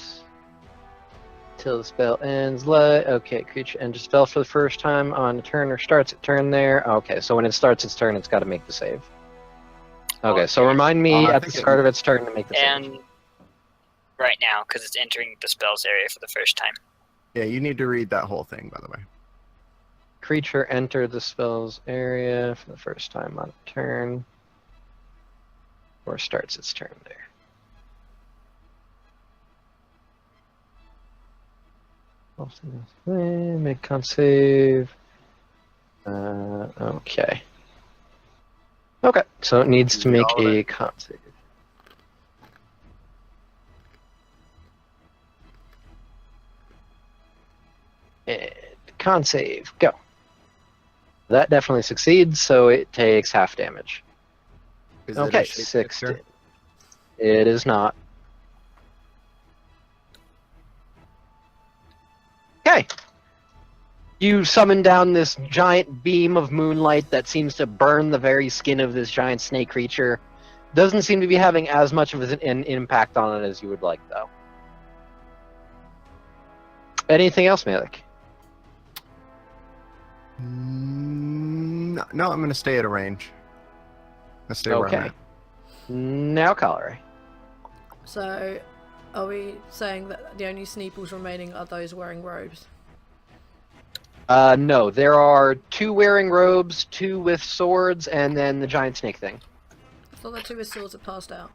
Till the spell ends. Light. Okay, creature enters spell for the first time on a turn or starts its turn there. Okay, so when it starts its turn, it's got to make the save. Okay, Well, so remind me I at the think start of its turn to make the save. And right now, because it's entering the spells area for the first time. Yeah, you need to read that whole thing, by the way. Creature entered the spell's area for the first time on a turn. Or starts its turn there. Make con save. Okay. Okay, so it needs to make All a that. con save. And con save, go. That definitely succeeds, so it takes half damage. Is it a Okay, shapeshifter? 60. It is not. Okay. You summon down this giant beam of moonlight that seems to burn the very skin of this giant snake creature. Doesn't seem to be having as much of an impact on it as you would like, though. Anything else, Malik? No, I'm gonna stay at a range. Let's stay where I'm Okay. at. Now, Calare. So, are we saying that the only Sneeples remaining are those wearing robes? No, there are 2 wearing robes, 2 with swords, and then the giant snake thing. I thought the two with swords had passed out.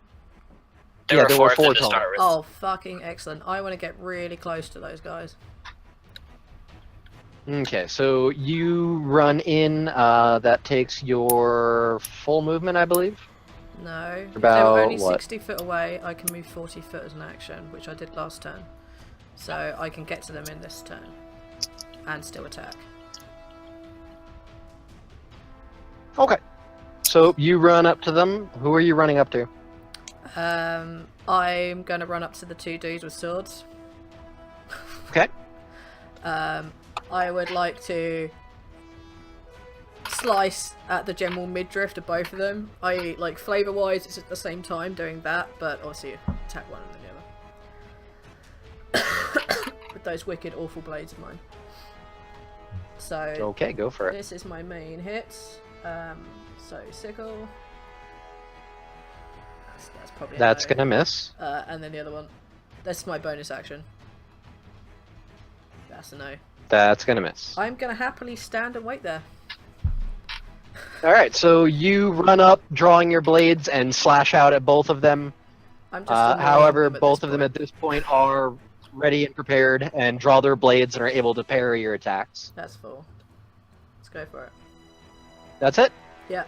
There Yeah, were there four were of them 4 to total. start with. Oh, fucking excellent. I want to get really close to those guys. Okay, so you run in, that takes your full movement, I believe? No. If they About were only what? 60 foot away, I can move 40 foot as an action, which I did last turn. So I can get to them in this turn. and still attack. Okay. So you run up to them. Who are you running up to? I'm gonna run up to the two dudes with swords. Okay. I would like to slice at the general midriff of both of them. Like flavor wise, it's at the same time doing that, but obviously attack one and then the other with those wicked, awful blades of mine. So Okay, go for it. this is my main hit. So sickle. That's probably a That's no. gonna miss. And then the other one. That's my bonus action. That's a no. That's gonna miss. I'm gonna happily stand and wait there. All right. So you run up, drawing your blades, and slash out at both of them. I'm just annoying However, them at both this of them point. at this point are ready and prepared, and draw their blades and are able to parry your attacks. That's full. Let's go for it. That's it. Yeah.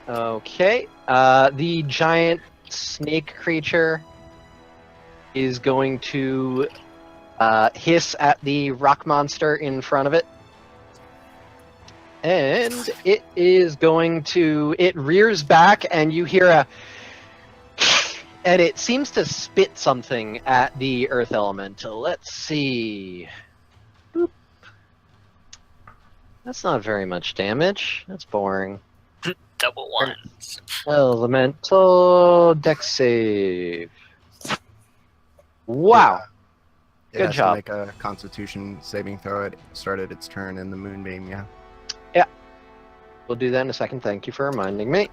Okay. The giant snake creature is going to hiss at the rock monster in front of it. And it is going to... It rears back, and you hear a... And it seems to spit something at the earth elemental. Let's see... Boop. That's not very much damage. That's boring. Double ones. Elemental dex save. Wow. It Good has job. to make a Constitution saving throw. It started its turn in the moonbeam. Yeah. We'll do that in a second. Thank you for reminding me.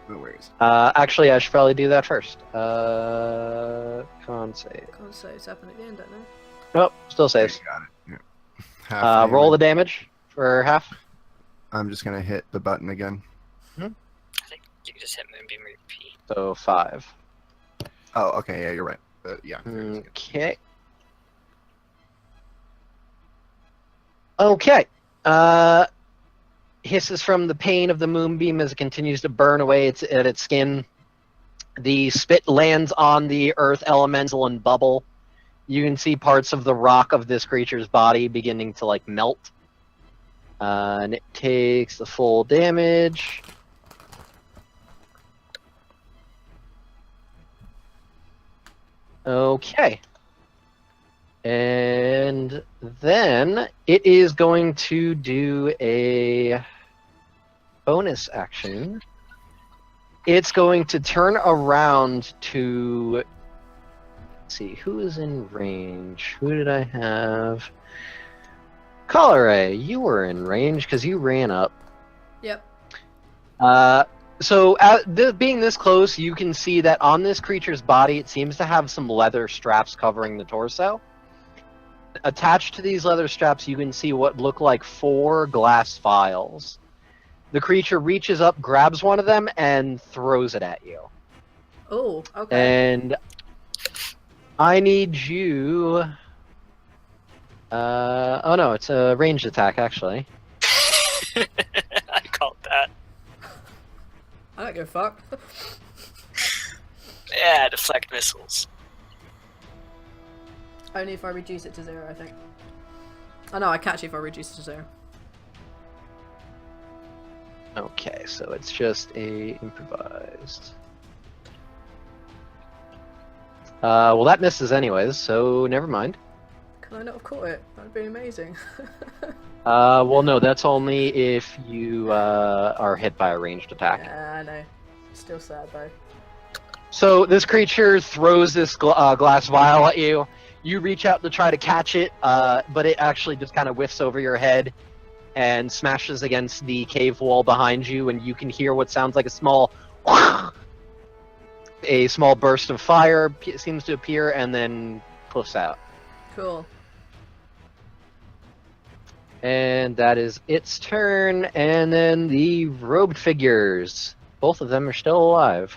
No worries. Actually, I should probably do that first. Con save. Can't say it's happened at the end, don't know. Nope, still saves. You got it. Yeah. Half Roll the damage. damage for half. I'm just gonna hit the button again. I think you can just hit Moonbeam repeat. So 5. Oh, okay. Yeah, you're right. Yeah. Okay. Okay. Hisses from the pain of the moonbeam as it continues to burn away at its skin. The spit lands on the earth elemental and bubble. You can see parts of the rock of this creature's body beginning to like melt. And it takes the full damage. Okay. And then it is going to do a bonus action. It's going to turn around to... Let's see, who is in range? Who did I have? Calare, you were in range because you ran up. Yep. So, being this close, you can see that on this creature's body, it seems to have some leather straps covering the torso. Attached to these leather straps, you can see what look like 4 glass vials. The creature reaches up, grabs one of them, and throws it at you. Oh, okay. And I need you... oh no, it's a ranged attack, actually. I called that. I don't give a fuck. Yeah, deflect missiles. Only if I reduce it to 0, I think. Oh no, I catch it if I reduce it to 0. Okay, so it's just a improvised. Well, that misses anyways, so never mind. Can I not have caught it? That'd be amazing. Well, no, that's only if you are hit by a ranged attack. Yeah, I know. Still sad though. So this creature throws this glass vial at you. You reach out to try to catch it, but it actually just kind of whiffs over your head and smashes against the cave wall behind you, and you can hear what sounds like a small burst of fire seems to appear and then puffs out. Cool. And that is its turn, and then the robed figures. Both of them are still alive.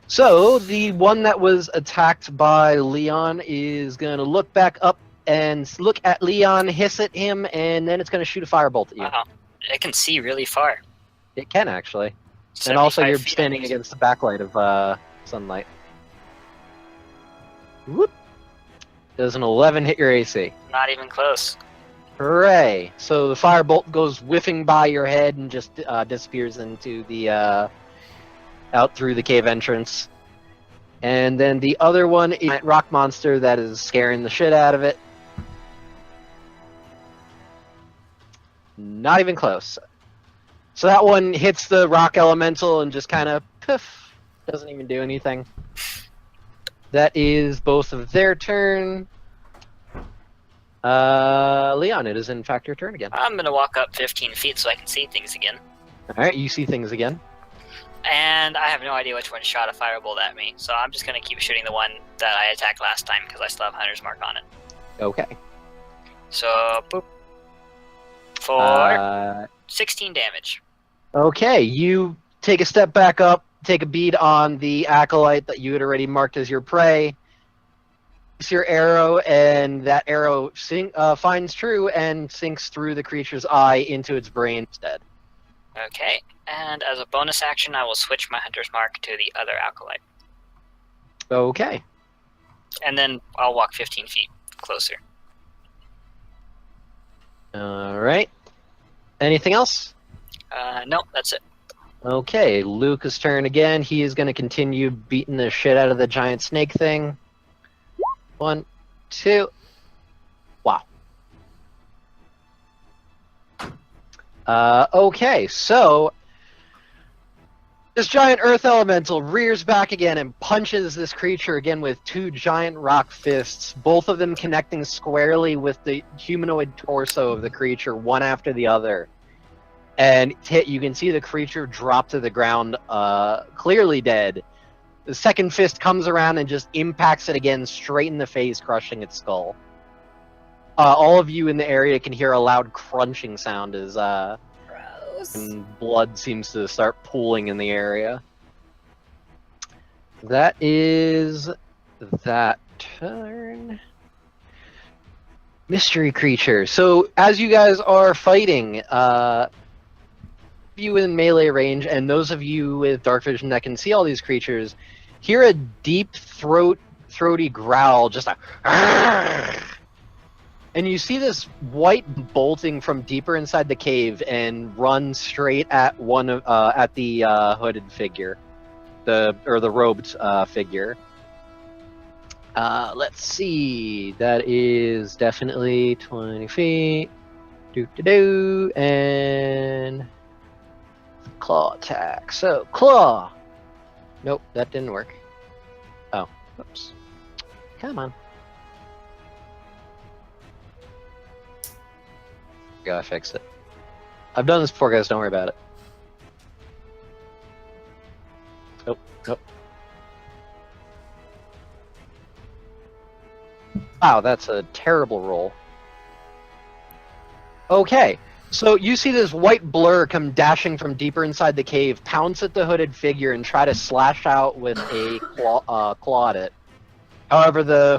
So, the one that was attacked by Leon is going to look back up and look at Leon, hiss at him, and then it's going to shoot a firebolt at you. Wow. It can see really far. It can, actually. And also, 75 you're feet. standing against the backlight of sunlight. Whoop. Does an 11 hit your AC? Not even close. Hooray! So the firebolt goes whiffing by your head and just disappears into the out through the cave entrance. And then the other one is a rock monster that is scaring the shit out of it. Not even close. So that one hits the rock elemental and just kind of poof, doesn't even do anything. That is both of their turn. Leon, it is in fact your turn again. I'm gonna walk up 15 feet so I can see things again. Alright, you see things again. And I have no idea which one shot a firebolt at me, so I'm just gonna keep shooting the one that I attacked last time because I still have Hunter's Mark on it. Okay. So, boop. For 16 damage. Okay, you take a step back up, take a bead on the acolyte that you had already marked as your prey. It's your arrow, and that arrow finds true and sinks through the creature's eye into its brain instead. Okay, and as a bonus action, I will switch my Hunter's Mark to the other acolyte. Okay. And then I'll walk 15 feet closer. Alright. Anything else? No, that's it. Okay, Luke's turn again. He is going to continue beating the shit out of the giant snake thing. 1, 2. Wow. Okay, so this giant earth elemental rears back again and punches this creature again with 2 giant rock fists, both of them connecting squarely with the humanoid torso of the creature, one after the other. And you can see the creature drop to the ground, clearly dead. The second fist comes around and just impacts it again straight in the face, crushing its skull. All of you in the area can hear a loud crunching sound as Gross. and blood seems to start pooling in the area. That is that turn. Mystery creature. So as you guys are fighting, you in melee range and those of you with dark vision that can see all these creatures hear a deep throaty growl, just a and you see this white bolting from deeper inside the cave and run straight at one of at the hooded figure, the robed figure. Let's see, that is definitely 20 feet. And claw attack. So, claw! Nope, that didn't work. Oh, whoops. Come on. Gotta fix it. I've done this before, guys, don't worry about it. Nope, nope. Wow, that's a terrible roll. Okay. So you see this white blur come dashing from deeper inside the cave, pounce at the hooded figure, and try to slash out with a claw at it. However, the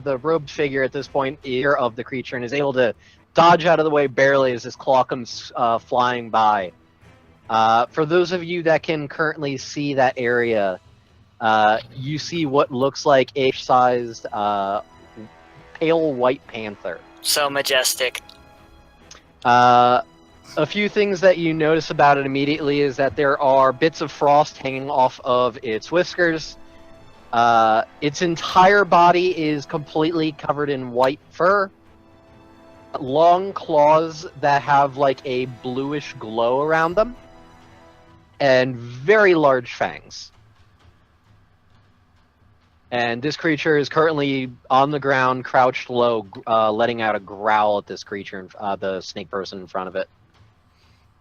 the robed figure at this point is ear of the creature and is able to dodge out of the way barely as this claw comes flying by. For those of you that can currently see that area, you see what looks like a sized pale white panther. So majestic. A few things that you notice about it immediately is that there are bits of frost hanging off of its whiskers. Its entire body is completely covered in white fur. Long claws that have like a bluish glow around them. And very large fangs. And this creature is currently on the ground, crouched low, letting out a growl at this creature, the snake person in front of it.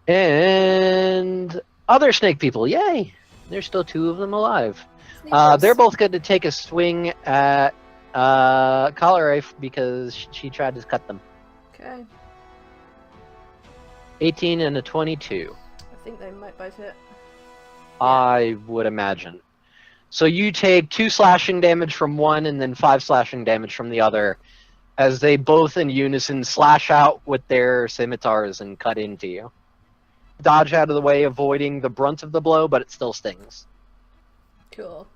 And other snake people, yay! There's still 2 of them alive. They're both going to take a swing at Calare because she tried to cut them. Okay. 18 and a 22. I think they might both hit. I would imagine. So you take 2 slashing damage from one and then 5 slashing damage from the other as they both in unison slash out with their scimitars and cut into you. Dodge out of the way, avoiding the brunt of the blow, but it still stings. Cool.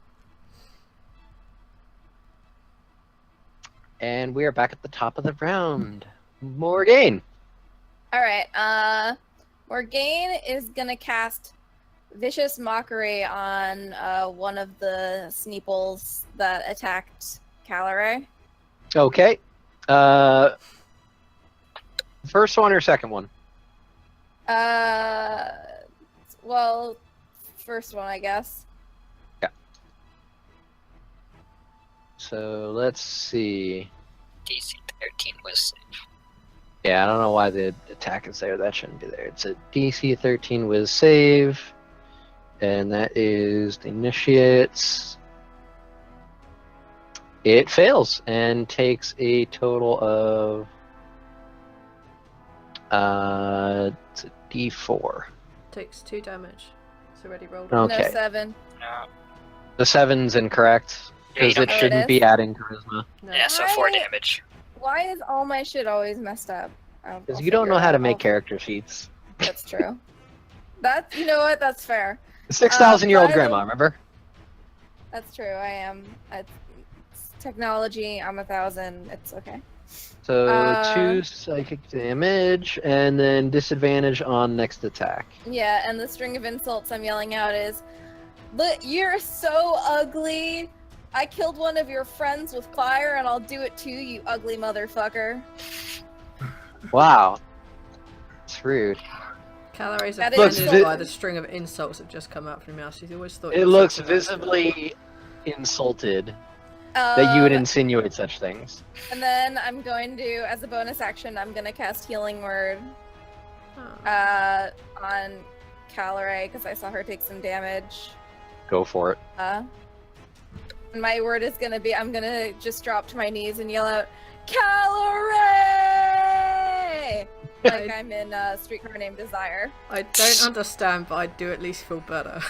And we are back at the top of the round. Morgane. All right. Morgane is gonna cast Vicious Mockery on one of the Sneeples that attacked Calare. Okay. First one or second one? Well, first one, I guess. So let's see. DC 13 was Yeah, I don't know why the attack is there. That shouldn't be there. It's a DC 13 Wiz save. And that is the initiates. It fails and takes a total of it's a D4. Takes 2 damage. It's already rolled. Okay. No 7. no. The 7's incorrect because Yeah, it Oh, it shouldn't is? be adding charisma. No. Yeah, so 4 damage. Why is all my shit always messed up? Because you don't know how to make character sheets. That's true. That's, you know what? That's fair. The 6,000-year-old by the- grandma, remember? That's true. I am. It's technology. I'm 1,000. It's okay. So 2 psychic damage and then disadvantage on next attack. Yeah, and the string of insults I'm yelling out is, "Look, you're so ugly. I killed one of your friends with fire, and I'll do it too, you ugly motherfucker." Wow. It's rude. Calare's That offended is- by the string of insults that just come out from your mouth. She's always thought It you looks such a bastard. visibly insulted that you would Um, insinuate such things. And then I'm going to, as a bonus action, I'm going to cast Healing Word Oh. on Calare because I saw her take some damage. Go for it. And my word is going to be, I'm going to just drop to my knees and yell out, "Calare!" Like I'm in Streetcar Named Desire. I don't understand, but I do at least feel better.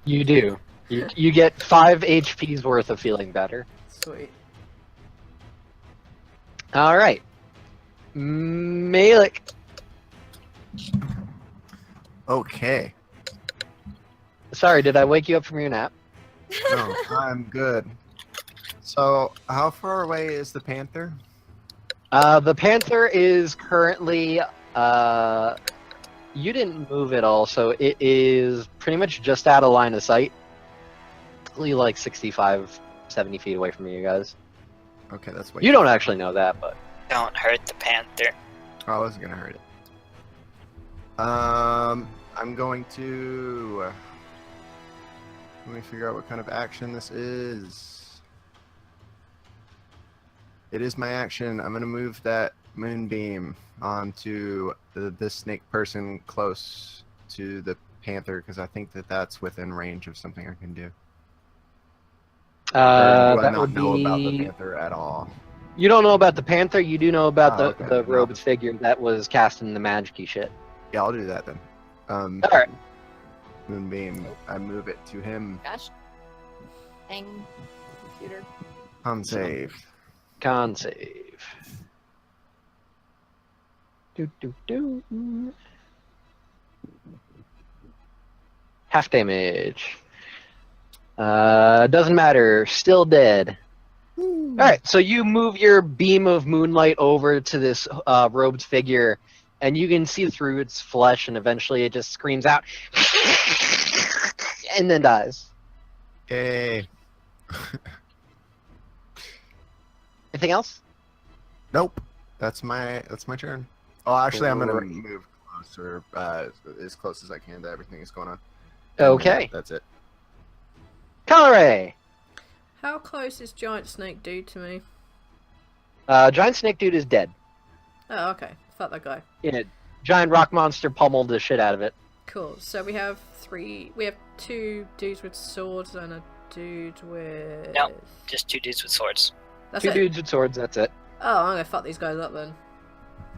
You do. You get 5 HP's worth of feeling better. Sweet. Alright. Malik. Okay. Sorry, did I wake you up from your nap? No, I'm good. So, how far away is the panther? The panther is currently you didn't move at all, so it is pretty much just out of line of sight. Only like 65, 70 feet away from you guys. Okay, that's way. You don't actually know that, but Don't hurt the panther. Oh, I wasn't gonna hurt it. I'm going to. Let me figure out what kind of action this is. It is my action. I'm gonna move that moonbeam onto the snake person close to the panther because I think that that's within range of something I can do. Or do I that not would know about the be. panther at all? You don't know about the panther. You do know about Oh, okay. the robed figure that was casting the magic-y shit. Yeah, I'll do that then. All right. Moonbeam. I move it to him. Gosh. Dang. Computer. On save. Con save. Do. Half damage. Doesn't matter. Still dead. Alright, so you move your beam of moonlight over to this robed figure, and you can see through its flesh, and eventually it just screams out, and then dies. Yay. Anything else? Nope. That's my turn. Oh, actually, I'm gonna Great. move closer, as close as I can to everything that's going on. Okay. That's it. Calare! How close is Giant Snake Dude to me? Giant Snake Dude is dead. Oh, okay. Fuck that guy. Yeah, giant rock monster pummeled the shit out of it. Cool. So we have 2 dudes with swords and a dude with. No. Just 2 dudes with swords. That's Two it. dudes with swords, that's it. Oh, I'm gonna fuck these guys up then.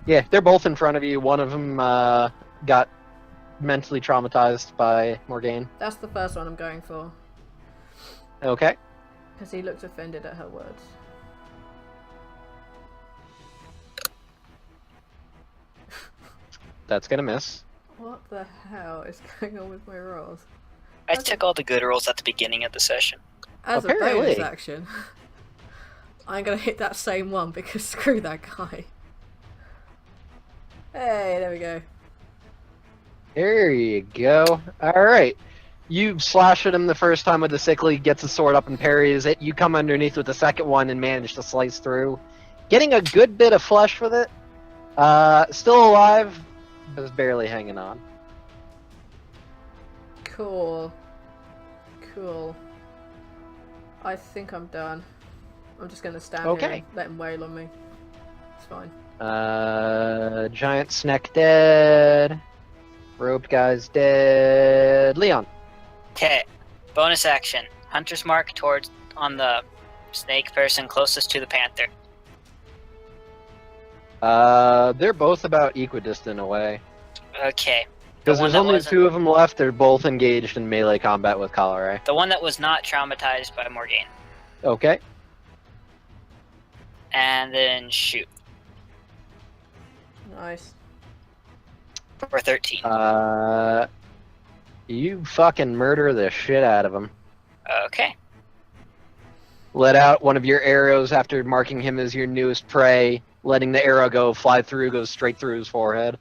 Yeah, they're both in front of you. One of them got mentally traumatized by Morgane. That's the first one I'm going for. Okay. Because he looked offended at her words. That's gonna miss. What the hell is going on with my rolls? I Okay. took all the good rolls at the beginning of the session. As a bonus Apparently. action, I'm gonna hit that same one because screw that guy. Hey, there we go. There you go. Alright. You slash at him the first time with the sickle, he gets his sword up and parries it. You come underneath with the second one and manage to slice through. Getting a good bit of flesh with it. Still alive, but is barely hanging on. Cool. Cool. I think I'm done. I'm just gonna stand here Okay. and let him wail on me. It's fine. Giant snack dead. Robed guy's dead. Leon. Okay. Bonus action. Hunter's mark towards on the snake person closest to the panther. They're both about equidistant away. Okay. Because one there's that only wasn't- two of them left. They're both engaged in melee combat with Calare. The one that was not traumatized by Morgane. Okay. And then shoot Nice. for 13. You fucking murder the shit out of him. Okay. Let out one of your arrows after marking him as your newest prey. Letting the arrow go, fly through, goes straight through his forehead.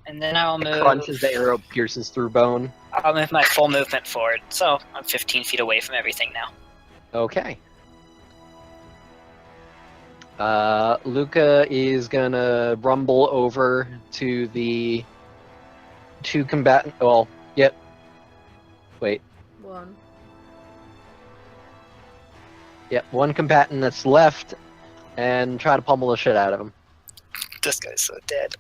And then I will move. Crunch as the arrow pierces through bone. I'll move my full movement forward. So I'm 15 feet away from everything now. Okay. Luca is gonna rumble over to the two combatant. Well, yep. Wait. One. Yep, one combatant that's left, and try to pummel the shit out of him. This guy's so dead.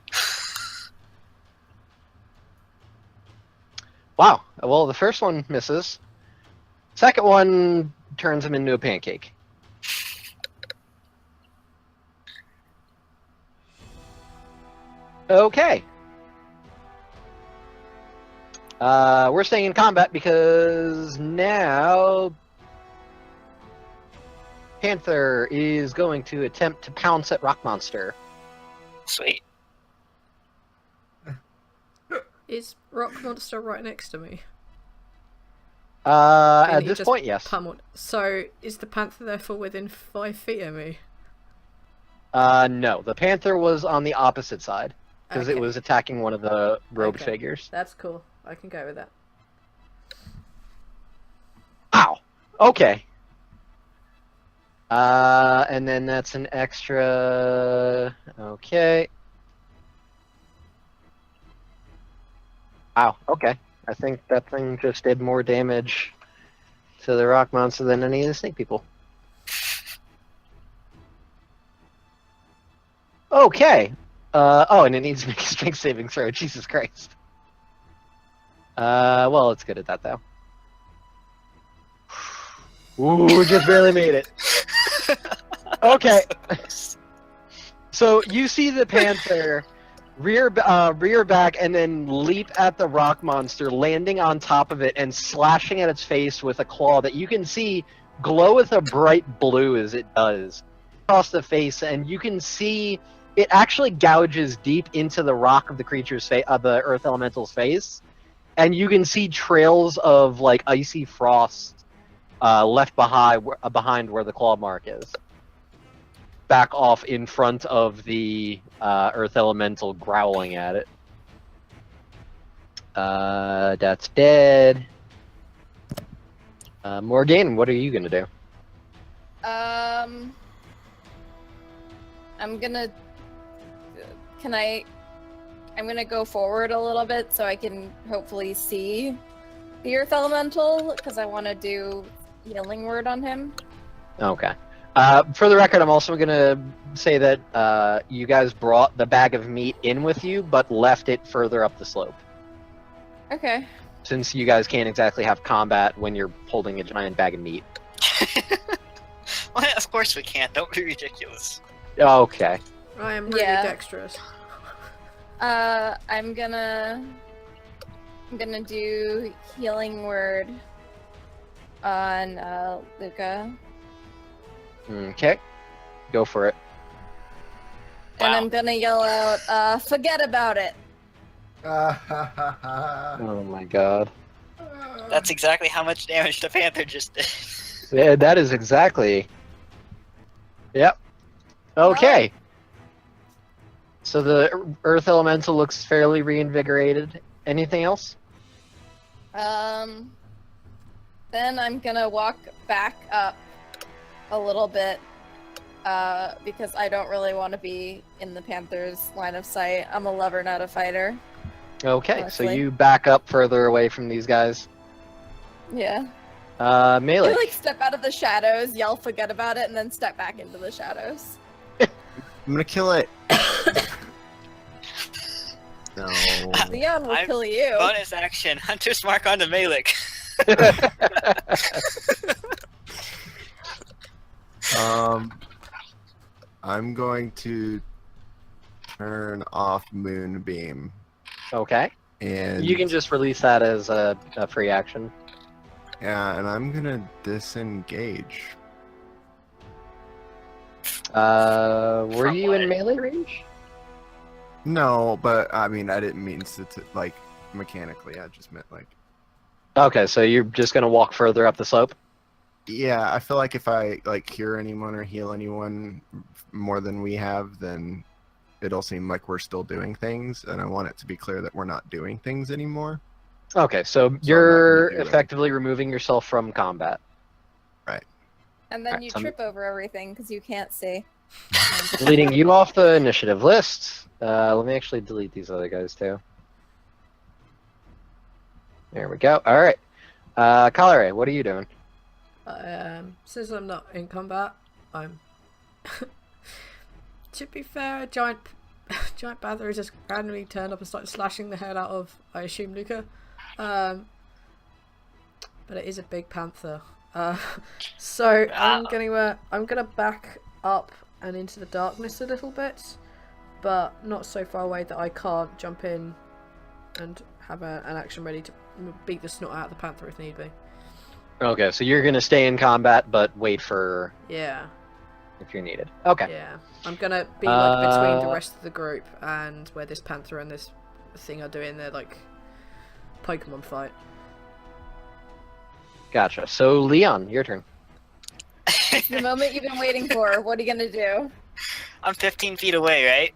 Wow. Well, the first one misses. Second one turns him into a pancake. Okay. We're staying in combat because now Panther is going to attempt to pounce at Rock Monster. Sweet. Is Rock Monster right next to me? At He this just point, yes. Pummeled. So, is the Panther therefore within 5 feet of me? No. The Panther was on the opposite side because it Okay. was attacking one of the robed Okay. figures. That's cool. I can go with that. Ow. Okay. And then that's an extra. Okay. Wow. Okay. I think that thing just did more damage to the rock monster than any of the snake people. Okay. Oh, and it needs to make a strength saving throw. Jesus Christ. Well, it's good at that though. Ooh, just barely made it. Okay. So you see the panther rear back and then leap at the rock monster, landing on top of it and slashing at its face with a claw that you can see glow with a bright blue as it does across the face, and you can see it actually gouges deep into the rock of the creature's face, the earth elemental's face, and you can see trails of like icy frost left behind where the claw mark is. Back off in front of the earth elemental growling at it. That's dead. Morgane, what are you gonna do? I'm gonna. I'm gonna go forward a little bit so I can hopefully see the earth elemental because I want to do healing word on him. Okay. For the record, I'm also gonna say that you guys brought the bag of meat in with you, but left it further up the slope. Okay. Since you guys can't exactly have combat when you're holding a giant bag of meat. Well, of course we can't. Don't be ridiculous. Okay. I am really Yeah. dexterous. I'm gonna do healing word on Luca, Okay. Go for it. and Wow. I'm gonna yell out, "Forget about it." Oh my god. That's exactly how much damage the panther just did. Yeah, that is exactly. Yep. Okay. So the earth elemental looks fairly reinvigorated. Anything else? Then I'm gonna walk back up a little bit, because I don't really want to be in the Panther's line of sight. I'm a lover, not a fighter. Okay, so Honestly. you back up further away from these guys. Yeah. Melee. I step out of the shadows, yell, forget about it, and then step back into the shadows. I'm gonna kill it. No. Leon will I'm- kill you. Bonus action, Hunter's Mark on the Malik. I'm going to turn off Moonbeam, Okay. and You can just release that as a free action. yeah, and I'm gonna disengage. Were From you what? in melee range? No, but I mean, I didn't mean to like mechanically. I just meant like, Okay, so you're just gonna walk further up the slope? yeah. I feel like if I like cure anyone or heal anyone more than we have, then it'll seem like we're still doing things, and I want it to be clear that we're not doing things anymore. Okay, so gonna you're do it. effectively removing yourself from combat. And then Alright, you so I'm- trip over everything because you can't see. Deleting you off the initiative list. Let me actually delete these other guys too. There we go. Alright. Calare, what are you doing? Since I'm not in combat, I'm. To be fair, a giant panther has just randomly turned up and started slashing the head out of, I assume, Luca. But it is a big panther. So I'm gonna back up and into the darkness a little bit, but not so far away that I can't jump in and have an action ready to beat the snot out of the panther if need be. Okay, so you're gonna stay in combat, but wait for Yeah. if you're needed. Okay. Yeah, I'm gonna be like between the Uh, rest of the group and where this panther and this thing are doing their like Pokemon fight. Gotcha. So Leon, your turn. The moment you've been waiting for. What are you gonna do? I'm 15 feet away,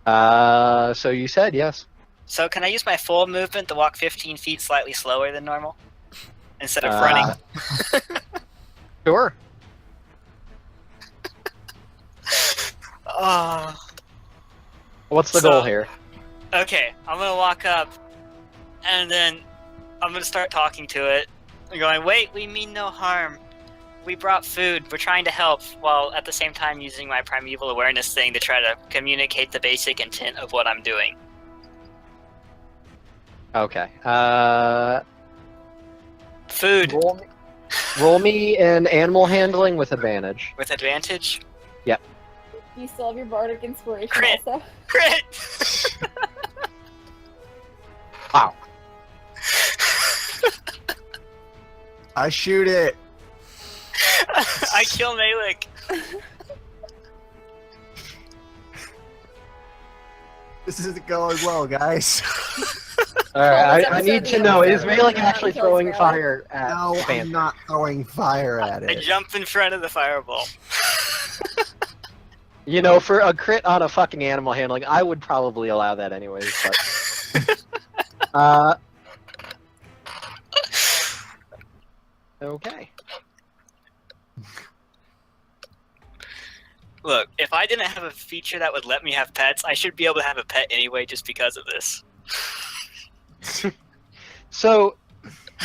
right? So you said yes. So can I use my full movement to walk 15 feet slightly slower than normal? Instead of Uh, running? Sure. Oh. What's the So- goal here? Okay, I'm gonna walk up, and then I'm gonna start talking to it. I'm going, wait, we mean no harm. We brought food, we're trying to help, while at the same time using my primeval awareness thing to try to communicate the basic intent of what I'm doing. Okay. Food Roll me an animal handling with advantage. with advantage. You still have your bardic inspiration Crit. also. Crit! Wow. I shoot it. I kill Malik. This isn't going well, guys. Alright, Oh, I it's need episode to know, the is episode Malik where actually Leon throwing kills fire at No, the I'm panther? not throwing fire at I it. jump in front of the fireball. You know, for a crit on a fucking animal handling, I would probably allow that anyways, but... Okay. Look, if I didn't have a feature that would let me have pets, I should be able to have a pet anyway just because of this. So,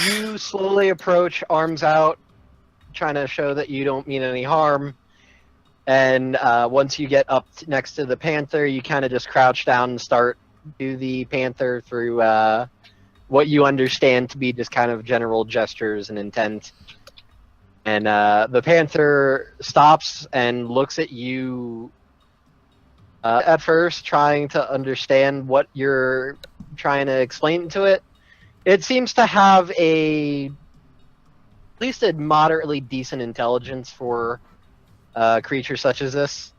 you slowly approach, arms out, trying to show that you don't mean any harm. And once you get up next to the panther, you kind of just crouch down and start do the panther through what you understand to be just kind of general gestures and intent. And the panther stops and looks at you at first, trying to understand what you're trying to explain to it. It seems to have at least a moderately decent intelligence for a creature such as this.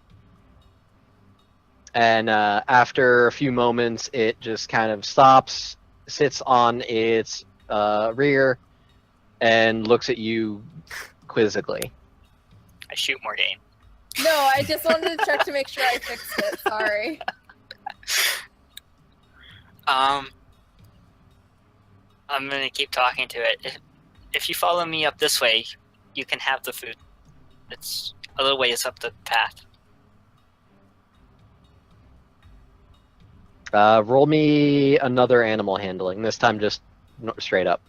And after a few moments, it just kind of stops, sits on its rear, and looks at you quizzically. I shoot Morgane. No, I just wanted to check to make sure I fixed it. Sorry. I'm gonna keep talking to it. If you follow me up this way, you can have the food. It's a little ways up the path. Roll me another animal handling. This time just straight up.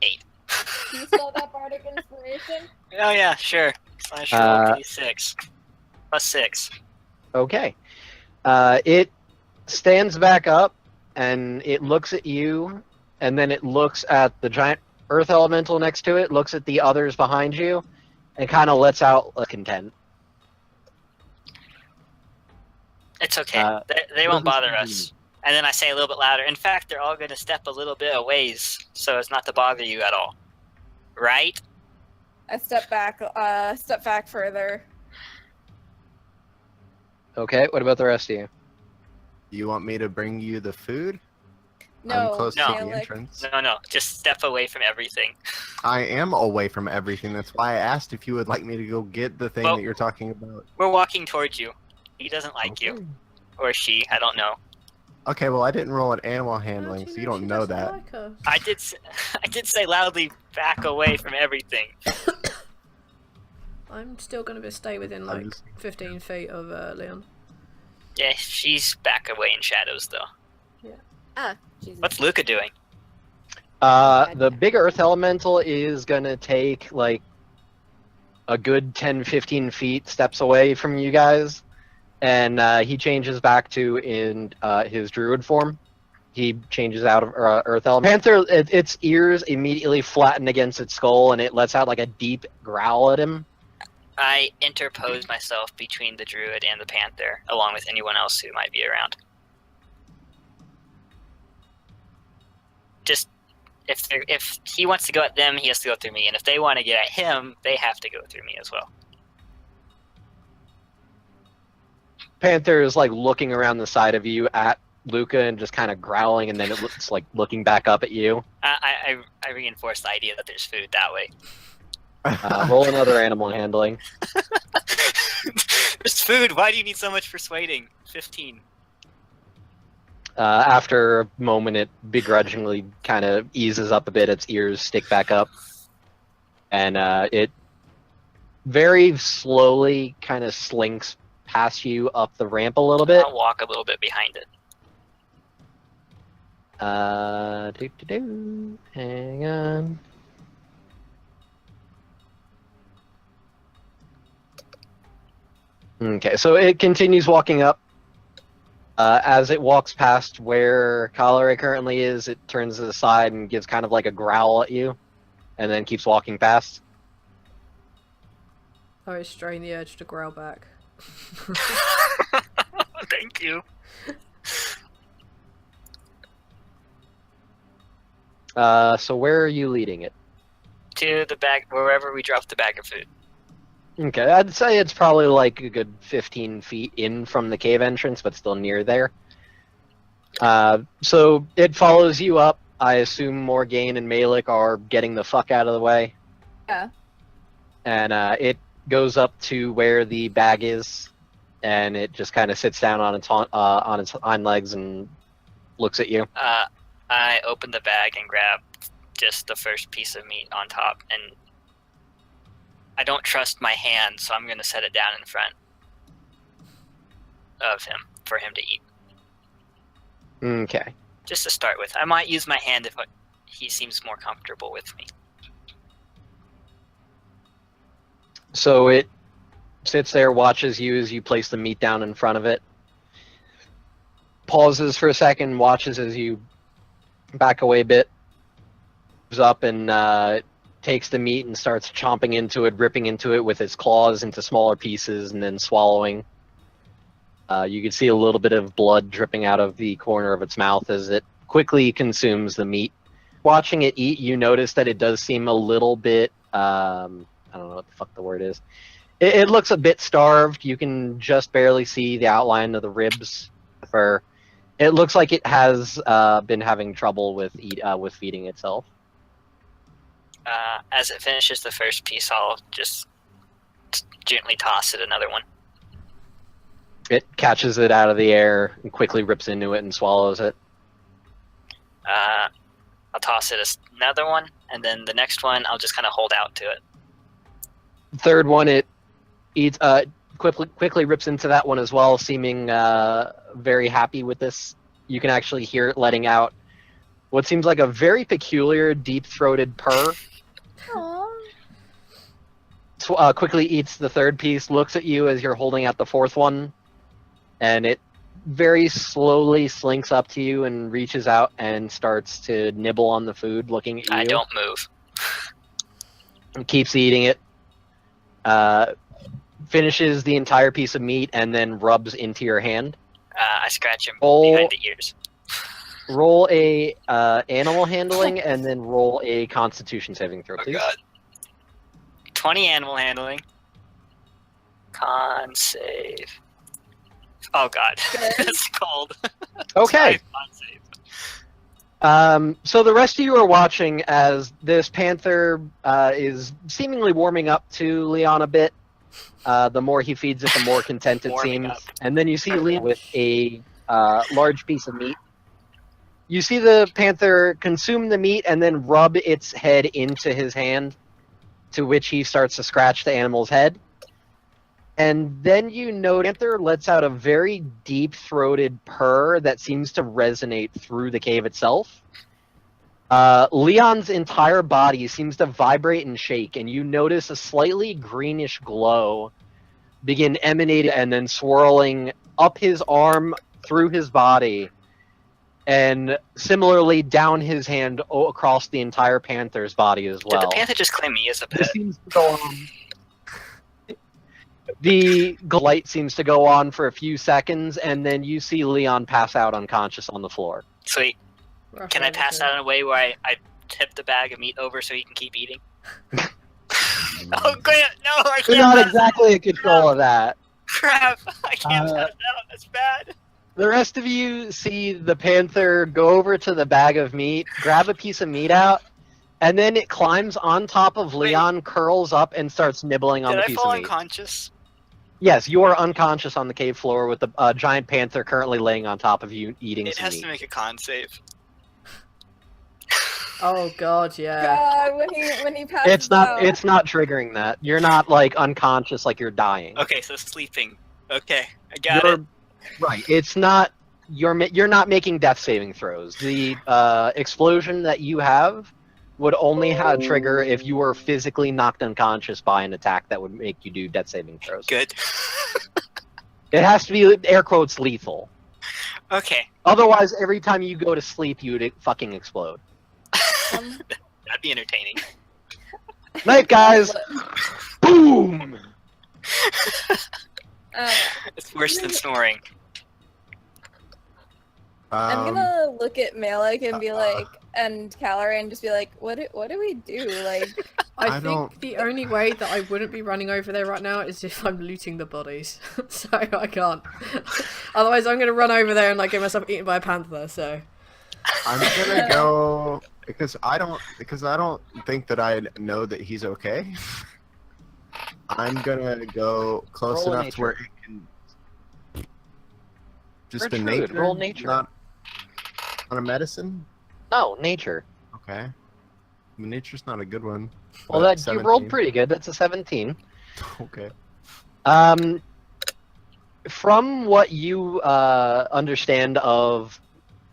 Do you still got bardic inspiration? Oh yeah, sure. Slash roll d6. Plus 6. Okay. It stands back up, and it looks at you, and then it looks at the giant earth elemental next to it, looks at the others behind you, and kind of lets out a content. It's okay. They won't bother us. And then I say a little bit louder. In fact, they're all going to step a little bit a ways so as not to bother you at all. Right? I step back further. Okay, what about the rest of you? Do you want me to bring you the food? No, I'm close No. to the Gaelic. entrance. No. Just step away from everything. I am away from everything. That's why I asked if you would like me to go get the thing Well- that you're talking about. We're walking towards you. He doesn't like you. Or she. I don't know. Okay, well, I didn't roll an animal How handling, do so you don't she know doesn't that. like us? I did say loudly, back away from everything. I'm still going to stay within like 15 feet of Leon. Yeah, she's back away in shadows, though. Ah, Jesus. What's Luca doing? The big earth elemental is gonna take like a good 10-15 feet steps away from you guys, and he changes back to in his druid form. He changes out of earth element. Panther, its ears immediately flatten against its skull, and it lets out like a deep growl at him. I interpose myself between the druid and the panther, along with anyone else who might be around. Just if he wants to go at them, he has to go through me, and if they want to get at him, they have to go through me as well. Panther is like looking around the side of you at Luca and just kind of growling, and then it looks like looking back up at you. I reinforce the idea that there's food that way. Roll another animal handling. There's food. Why do you need so much persuading? 15. After a moment, it begrudgingly kind of eases up a bit. Its ears stick back up, and it very slowly kind of slinks past you up the ramp a little bit. I'll walk a little bit behind it. Hang on. Okay, so it continues walking up. As it walks past where Calare currently is, it turns to the side and gives kind of like a growl at you, and then keeps walking past. I restrain the urge to growl back. Thank you. So where are you leading it? To the bag, wherever we dropped the bag of food. Okay, I'd say it's probably like a good 15 feet in from the cave entrance, but still near there. So it follows you up. I assume Morgane and Malik are getting the fuck out of the way. Yeah. And it goes up to where the bag is, and it just kind of sits down on its hind legs and looks at you. I open the bag and grab just the first piece of meat on top, and I don't trust my hand, so I'm going to set it down in front of him for him to eat. Okay. Just to start with. I might use my hand if he seems more comfortable with me. So it sits there, watches you as you place the meat down in front of it, pauses for a second, watches as you back away a bit, moves up and takes the meat and starts chomping into it, ripping into it with its claws into smaller pieces, and then swallowing. You can see a little bit of blood dripping out of the corner of its mouth as it quickly consumes the meat. Watching it eat, you notice that it does seem a little bit, I don't know what the fuck the word is. It looks a bit starved. You can just barely see the outline of the ribs. It looks like it has been having trouble with feeding itself. As it finishes the first piece, I'll just gently toss it another one. It catches it out of the air and quickly rips into it and swallows it. I'll toss it another one, and then the next one I'll just kind of hold out to it. Third one, it eats. Quickly rips into that one as well, seeming very happy with this. You can actually hear it letting out what seems like a very peculiar, deep-throated purr. Aww. Quickly eats the third piece, looks at you as you're holding out the fourth one, and it very slowly slinks up to you and reaches out and starts to nibble on the food, looking at you. I don't move. And keeps eating it. Finishes the entire piece of meat and then rubs into your hand. I scratch him Roll- behind the ears. Roll a animal handling and then roll a Constitution saving throw, Oh please. god. 20 animal handling. Con save. Oh god. That's cold. Okay. Con save. So the rest of you are watching as this panther is seemingly warming up to Leon a bit. The more he feeds it, the more content it Warming seems. up. And then you see Leon with a large piece of meat. You see the panther consume the meat and then rub its head into his hand, to which he starts to scratch the animal's head. And then you note Panther lets out a very deep-throated purr that seems to resonate through the cave itself. Leon's entire body seems to vibrate and shake, and you notice a slightly greenish glow begin emanating and then swirling up his arm, through his body, and similarly down his hand across the entire panther's body as well. Did the panther just claim me as a This pet? seems to go on. The light seems to go on for a few seconds, and then you see Leon pass out unconscious on the floor. Sweet. Can I pass out in a way where I tip the bag of meat over so he can keep eating? Oh, great! No, I You're can't not pass exactly in control of that. Crap! I can't pass out. That's bad. The rest of you see the panther go over to the bag of meat, grab a piece of meat out, and then it climbs on top of Leon, curls up, and starts nibbling on Did the I piece fall of meat. unconscious? Yes, you are unconscious on the cave floor with the giant panther currently laying on top of you, eating It some has meat. to make a con save. Oh god, yeah. God, when he passes It's not. out. It's not triggering that. You're not like unconscious, like you're dying. Okay, so sleeping. Okay, I got it. Right. It's not. You're not making death saving throws. The explosion that you have would only trigger if you were physically knocked unconscious by an attack that would make you do death saving throws. Good. It has to be air quotes lethal. Okay, Otherwise, every time you go to sleep, you would fucking explode. that'd be entertaining. Night, guys. Boom. It's worse than snoring. I'm gonna look at Malek and be like, and Calare and just be like, what do we do? Like, I I think don't- the only way that I wouldn't be running over there right now is if I'm looting the bodies. So I can't. Otherwise I'm gonna run over there and like get myself eaten by a panther, so. I'm gonna go because I don't think that I know that he's okay. I'm gonna go close Roll enough nature. to where it can just Or the druid, nature, roll nature. not a medicine. No, nature. Okay, nature's not a good one. Well, but that you rolled 17. pretty good. That's a 17. Okay. From what you understand of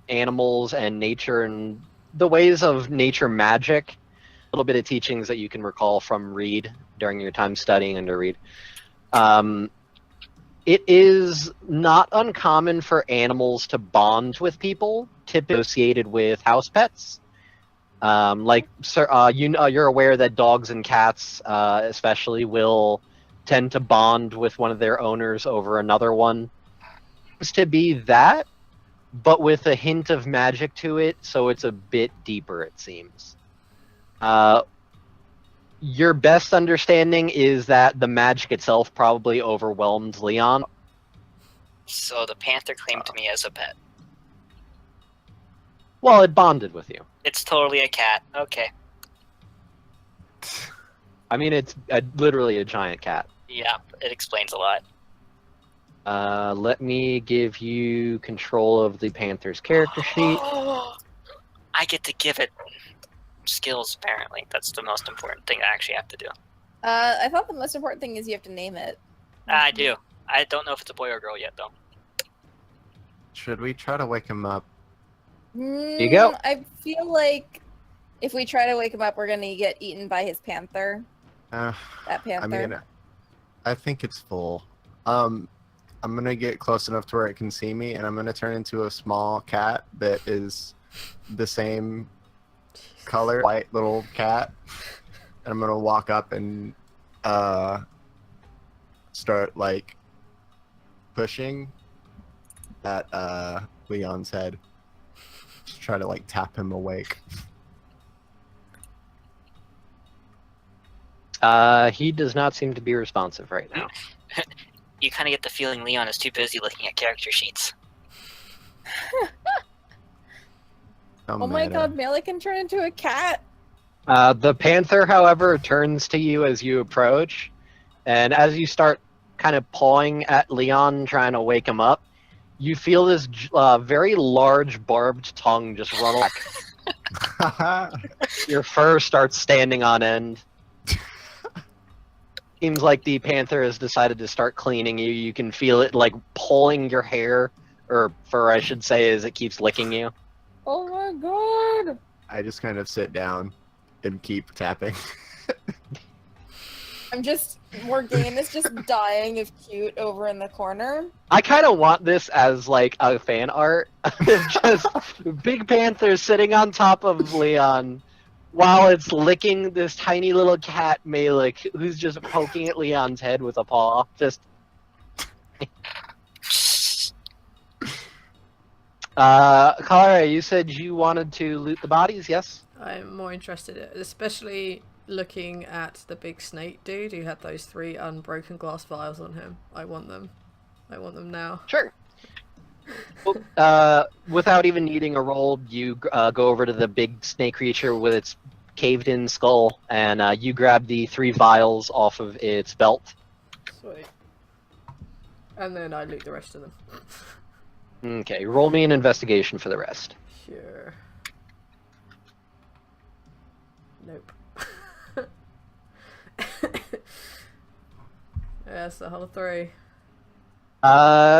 animals and nature and the ways of nature magic, a little bit of teachings that you can recall from Reed during your time studying under Reed. It is not uncommon for animals to bond with people, typically associated with house pets. You're aware that dogs and cats, especially, will tend to bond with one of their owners over another one. Seems to be that, but with a hint of magic to it, so it's a bit deeper, it seems. Your best understanding is that the magic itself probably overwhelmed Leon. So the panther claimed me as a pet. Well, it bonded with you. It's totally a cat. Okay. I mean, it's literally a giant cat. Yeah, it explains a lot. Let me give you control of the Panther's character sheet. I get to give it skills, apparently. That's the most important thing I actually have to do. I thought the most important thing is you have to name it. I do. I don't know if it's a boy or girl yet, though. Should we try to wake him up? you go. I feel like if we try to wake him up, we're gonna get eaten by his panther. That panther. I mean, I think it's full. I'm gonna get close enough to where it can see me, and I'm gonna turn into a small cat that is the same color, white little cat. And I'm gonna walk up and start like pushing at Leon's head. Just try to like tap him awake. He does not seem to be responsive right now. You kind of get the feeling Leon is too busy looking at character sheets. Oh my god, Melee can turn into a cat. The Panther, however, turns to you as you approach, and as you start kind of pawing at Leon, trying to wake him up, you feel this very large barbed tongue just run back. Your fur starts standing on end. Seems like the Panther has decided to start cleaning you. You can feel it like pulling your hair, or fur I should say, as it keeps licking you. Oh my god! I just kind of sit down and keep tapping. Morgane is just dying of cute over in the corner. I kind of want this as like a fan art. Just Big Panther sitting on top of Leon while it's licking this tiny little cat Malik who's just poking at Leon's head with a paw. Just Calare, you said you wanted to loot the bodies, yes? I'm more interested, especially looking at the big snake dude who had those 3 unbroken glass vials on him. I want them. I want them now. Sure. Well, without even needing a roll, you go over to the big snake creature with its caved-in skull, and you grab the 3 vials off of its belt. Sweet. And then I loot the rest of them. Okay, roll me an investigation for the rest. Sure. Nope. Yes, the whole 3.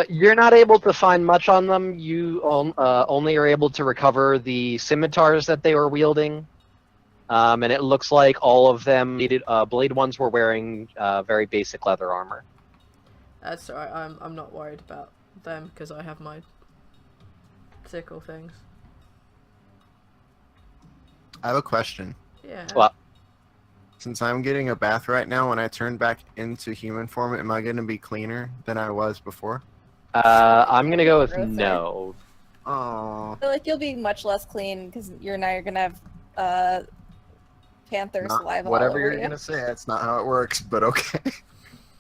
You're not able to find much on them. You only are able to recover the scimitars that they were wielding. And it looks like all of them needed blade ones were wearing very basic leather armor. That's alright, I'm not worried about them because I have my sickle things. I have a question. Yeah. Well, Since I'm getting a bath right now, when I turn back into human form, am I going to be cleaner than I was before? I'm gonna go with Grosser. no. Oh, I feel like you'll be much less clean because you're gonna have panther saliva. all whatever over you're you. going to say, that's not how it works, but okay.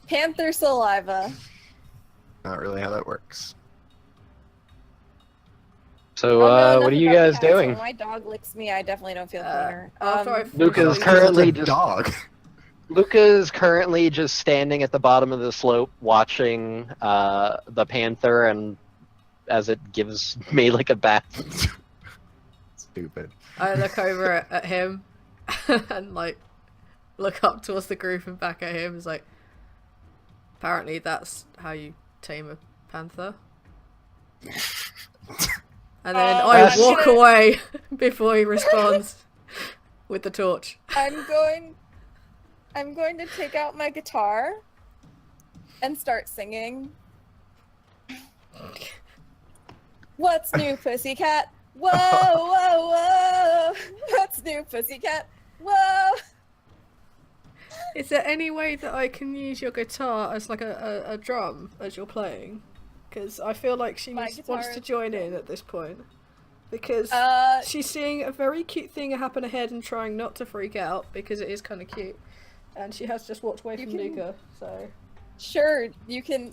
Panther saliva. Not really how that works. So, I don't know what are enough you about guys cats, so doing? when my dog licks me, I definitely don't feel cleaner. After I Luca's finish- currently It's a just dog. Luca's currently just standing at the bottom of the slope, watching the Panther, and as it gives me like a bath. Stupid. I look over at him and like look up towards the group and back at him. It's like, apparently that's how you tame a panther. And then I I'm walk gonna- away before he responds with the torch. I'm going to take out my guitar and start singing. What's new, pussycat? Whoa, whoa, whoa! What's new, pussycat? Whoa! Is there any way that I can use your guitar as like a drum as you're playing? Because I feel like she My wants guitar to is- join in at this point. Because she's seeing a very cute thing happen ahead and trying not to freak out because it is kind of cute. And she has just walked away You from can- Luca, so... Sure, you can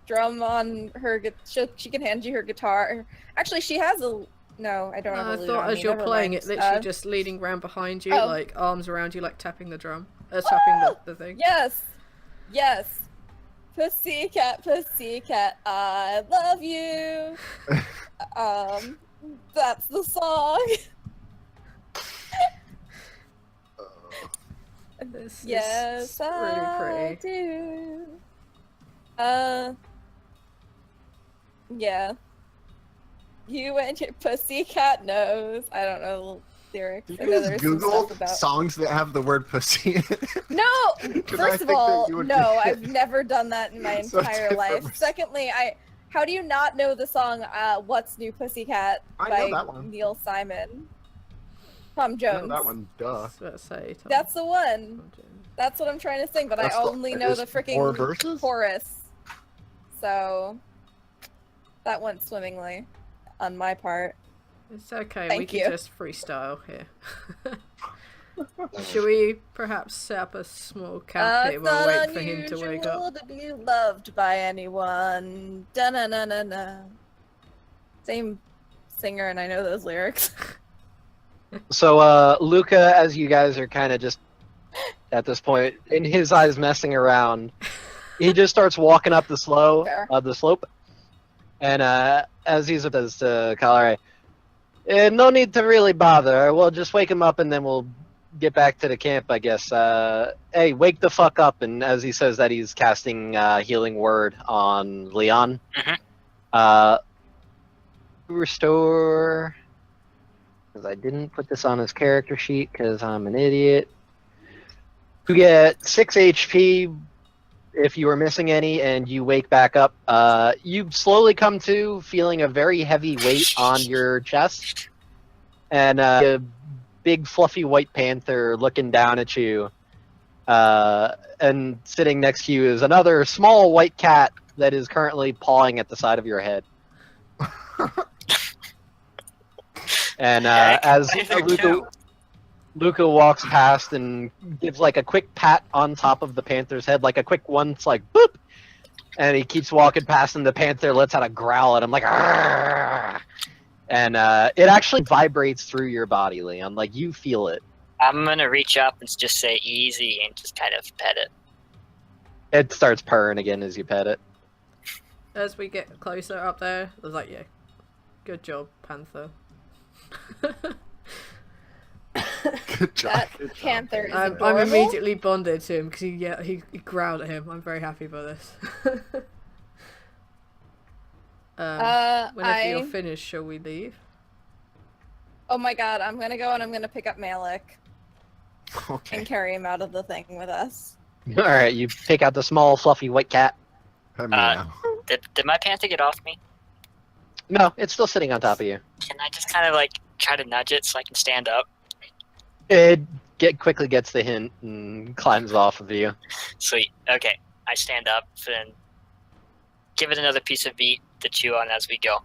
drum on her. She can hand you her guitar. Actually, she has a. No, I don't have a I lute thought on as me, you're never playing mind. it, literally just leading around behind you, oh. like arms around you, like tapping the drum. tapping the thing. Yes. Yes. Pussycat, pussycat, I love you. That's the song. This Yes, is really I pretty. do. Yeah. You and your pussycat nose. I don't know the lyrics. Did I you know just there's some Google stuff about. songs that have the word pussy in it? No. 'Cause I First of think that all, you would no. be- I've never done that in my So entire different life. versus- Secondly, How do you not know the song "What's New Pussycat" I by know that one. Neil Simon? Tom I Jones. know that one, duh. I was about to say, Tom. That's the one. That's what I'm trying to sing, but That's I the- only know is the four freaking verses? chorus. So that went swimmingly on my part. It's okay, Thank we can you. just freestyle here. Should we perhaps set up a small camp here It's while not we wait for him to wake unusual up? to be loved by anyone. Da-na-na-na-na. Same singer, and I know those lyrics. So, Luca, as you guys are kind of just at this point, in his eyes messing around, he just starts walking up the slope, Fair. and as he says to Calare, no need to really bother. We'll just wake him up and then we'll get back to the camp, I guess. Hey, wake the fuck up! And as he says that, he's casting Healing Word on Leon. Restore. Because I didn't put this on his character sheet because I'm an idiot. You get 6 HP if you were missing any, and you wake back up. You slowly come to, feeling a very heavy weight on your chest, and a big fluffy white panther looking down at you. And sitting next to you is another small white cat that is currently pawing at the side of your head. And as Luca walks past and gives like a quick pat on top of the panther's head, like a quick one, it's like boop, and he keeps walking past, and the panther lets out a growl at him, like, "Arrgh!" And it actually vibrates through your body, Leon. Like you feel it. I'm gonna reach up and just say easy and just kind of pet it. It starts purring again as you pet it. As we get closer up there, I was like, yeah, good job, Panther. Good job. That good job. panther is I'm adorable. immediately bonded to him because he growled at him. I'm very happy about this. Whenever you're finished, shall we leave? Oh my god, I'm gonna go and I'm gonna pick up Malik Okay. and carry him out of the thing with us. All right, you pick out the small fluffy white cat. Meow. Did my panther get off me? No, it's still sitting on top of you. Can I just kind of like try to nudge it so I can stand up? It quickly gets the hint and climbs off of you. Sweet. Okay. I stand up and give it another piece of meat to chew on as we go.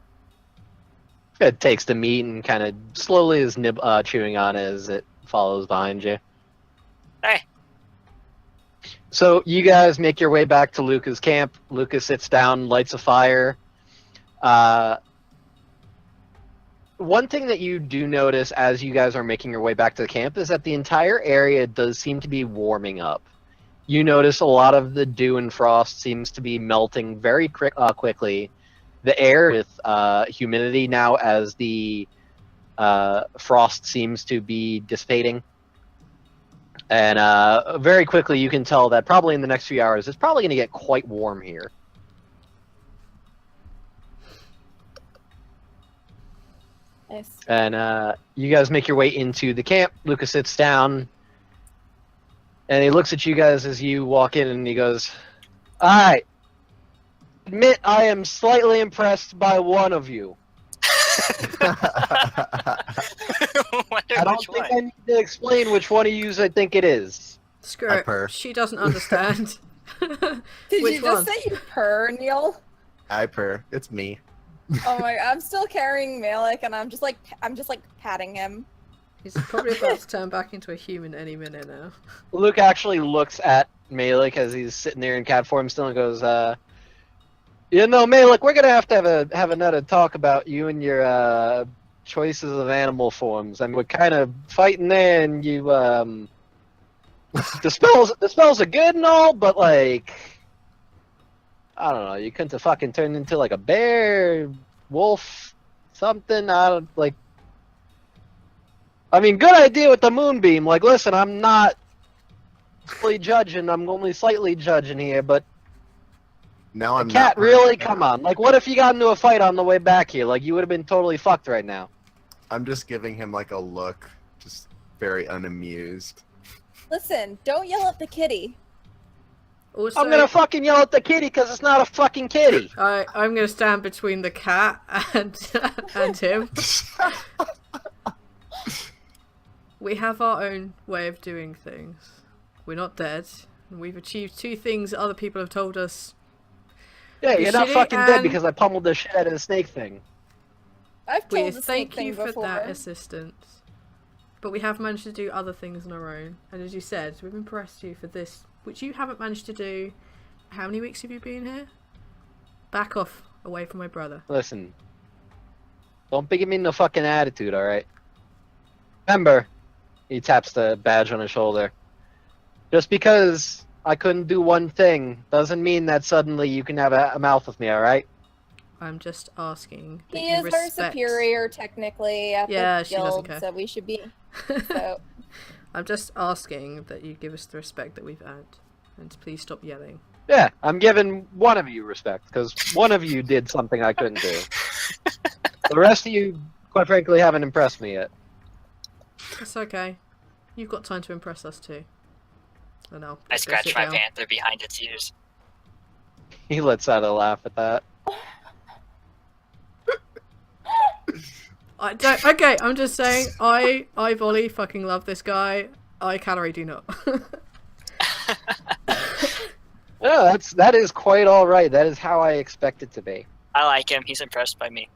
It takes the meat and kind of slowly is chewing on it as it follows behind you. Hey. So you guys make your way back to Luca's camp. Luca sits down, lights a fire. One thing that you do notice as you guys are making your way back to the camp is that the entire area does seem to be warming up. You notice a lot of the dew and frost seems to be melting very quickly. The air with humidity now as the frost seems to be dissipating. And very quickly you can tell that probably in the next few hours it's probably going to get quite warm here. Nice. And you guys make your way into the camp. Luca sits down, and he looks at you guys as you walk in, and he goes, "All right, admit I am slightly impressed by one of you. I don't think I need to explain which one of you I think it is." Screw I it. purr. She doesn't understand. Did Which you just one? say you purr, Neil? I purr. It's me. Oh my! I'm still carrying Malik, and I'm just like patting him. He's probably about to turn back into a human any minute now. Luke actually looks at Malik as he's sitting there in cat form still and goes, Malik, we're gonna have another talk about you and your choices of animal forms. I mean, we're kind of fighting there, and you The spells are good and all, but like, I don't know. You couldn't have fucking turned into like a bear, wolf, something. I don't like. I mean, good idea with the moonbeam. Like, listen, I'm not fully judging. I'm only slightly judging here, but Now I'm cat, not. really? Come on. Like, what if you got into a fight on the way back here? Like, you would have been totally fucked right now. I'm just giving him like a look, just very unamused. Listen, don't yell at the kitty. Also, I'm gonna fucking yell at the kitty because it's not a fucking kitty. I'm gonna stand between the cat and him. We have our own way of doing things. We're not dead. We've achieved 2 things that other people have told us. Yeah, you're not shitty fucking dead and- because I pummeled the shit out of the snake thing. I've We told the snake thank thing you for before. that assistance. But we have managed to do other things on our own. And as you said, we've impressed you for this, which you haven't managed to do. How many weeks have you been here? Back off away from my brother. Listen, don't give me no fucking attitude, alright? Remember, he taps the badge on his shoulder. Just because I couldn't do one thing doesn't mean that suddenly you can have a mouth with me, alright? I'm just asking that He you is our respect... superior, technically, at Yeah, the she doesn't guild, care. so we should be. So, I'm just asking that you give us the respect that we've earned. And please stop yelling. Yeah, I'm giving one of you respect, because one of you did something I couldn't do. The rest of you, quite frankly, haven't impressed me yet. It's okay. You've got time to impress us too. I know. I scratch my panther behind its ears. He lets out a laugh at that. I don't. Okay, I'm just saying. I Volley fucking love this guy. I Calare do not. Yeah, that is quite all right. That is how I expect it to be. I like him. He's impressed by me.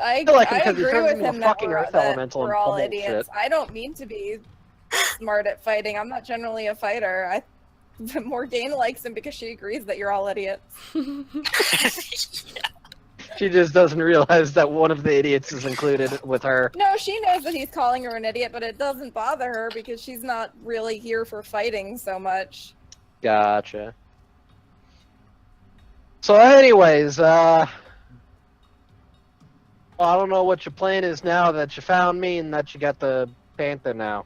I feel like him 'cause he agree turns with into a him that fucking earth that elemental and we're all pummels idiots. shit. I don't mean to be smart at fighting. I'm not generally a fighter. Morgane likes him because she agrees that you're all idiots. Yeah. She just doesn't realize that one of the idiots is included with her. No, she knows that he's calling her an idiot, but it doesn't bother her because she's not really here for fighting so much. Gotcha. So anyways, I don't know what your plan is now that you found me and that you got the panther now.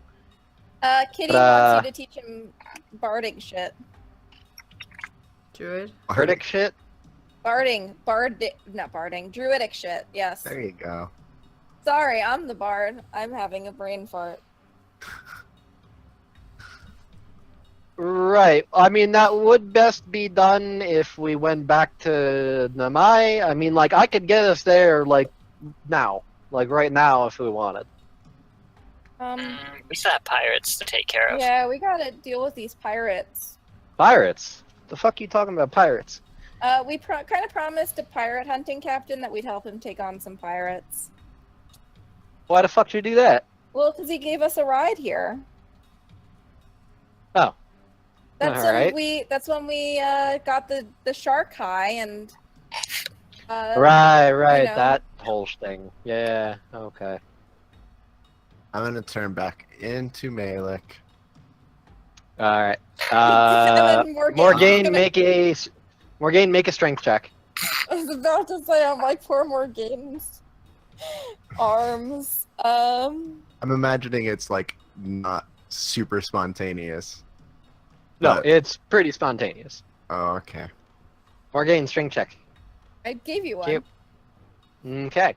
Kitty But, wants you to teach him barding shit. Druid. Critic shit? Not barding, druidic shit, yes. There you go. Sorry, I'm the bard. I'm having a brain fart. Right. I mean, that would best be done if we went back to Namai. I mean, like, I could get us there, like, now. Like, right now, if we wanted. We still have pirates to take care of. Yeah, we gotta deal with these pirates. Pirates? The fuck you talking about pirates? We kind of promised a pirate hunting captain that we'd help him take on some pirates. Why the fuck should you do that? Well, because he gave us a ride here. Oh. That's Alright. That's when we got the shark high and. Right, you know. that whole thing. Yeah, okay. I'm gonna turn back into Malik. Alright. And then Morgane, make a strength check. I was about to say, I'm like, poor Morgane's arms. I'm imagining it's like not super spontaneous. No, But- it's pretty spontaneous. Oh, okay. Morgane, strength check. I gave you one. Cute. Okay.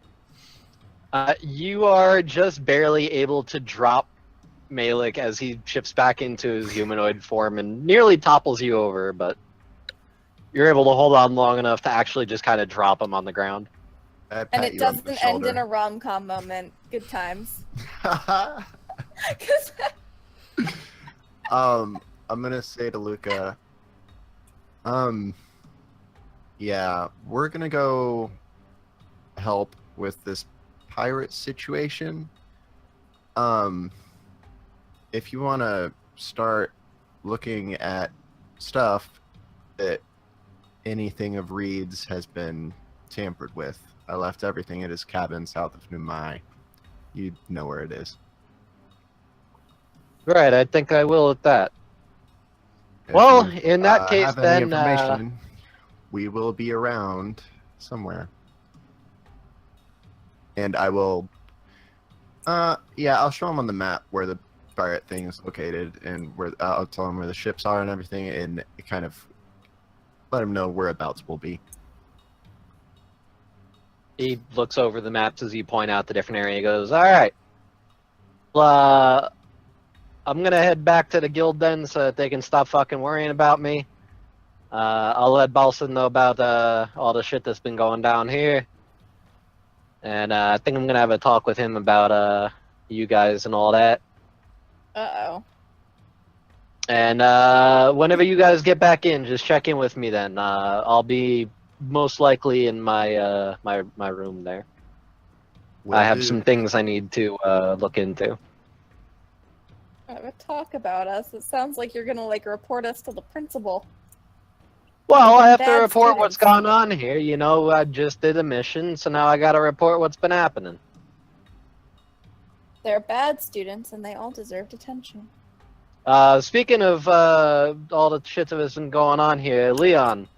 You are just barely able to drop Malik as he shifts back into his humanoid form and nearly topples you over, but you're able to hold on long enough to actually just kind of drop him on the ground. I pat And it you on the doesn't end in shoulder. a rom-com moment. Good times. I'm gonna say to Luca, yeah, we're gonna go help with this pirate situation. If you want to start looking at stuff that anything of Reed's has been tampered with, I left everything at his cabin south of Numai. You know where it is. Right, I think I will at that. If Well, you, in that case, have any then, information, we will be around somewhere. And I will. Yeah, I'll show him on the map where the pirate thing is located, and where I'll tell him where the ships are and everything, and kind of let him know whereabouts we'll be. he looks over the maps as you point out the different area. He goes, all right. Well, I'm going to head back to the guild then so that they can stop fucking worrying about me. I'll let Balsa know about all the shit that's been going down here. And I think I'm going to have a talk with him about you guys and all that. Uh-oh. And whenever you guys get back in, just check in with me then. I'll be most likely in my my room there. Will I have do. some things I need to look into. Have a talk about us. It sounds like you're gonna like report us to the principal. Well, I have to Bad report what's students. going on here. You know, I just did a mission, so now I gotta report what's been happening. They're bad students and they all deserve detention. Speaking of all the shit that has been going on here, Leon,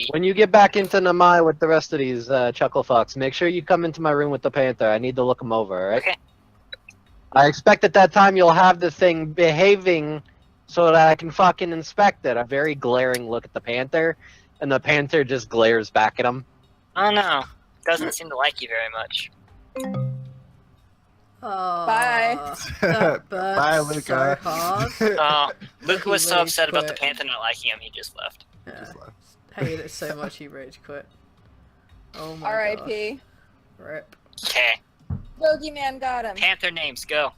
when you get back into Namai with the rest of these chuckle fucks, make sure you come into my room with the panther. I need to look him over, alright? Okay. I expect at that time you'll have the thing behaving so that I can fucking inspect it. A very glaring look at the panther, and the panther just glares back at him. Oh no, doesn't seem to like you very much. Bye. That burnt Bye, so Luca. hard. Oh, Luca was so Rage upset about the quit. panther not liking him, he just left. Yeah. Just left. Hated it so much he rage quit. Oh my god. R.I.P. Rip. Okay, Bogeyman got him. panther names, go.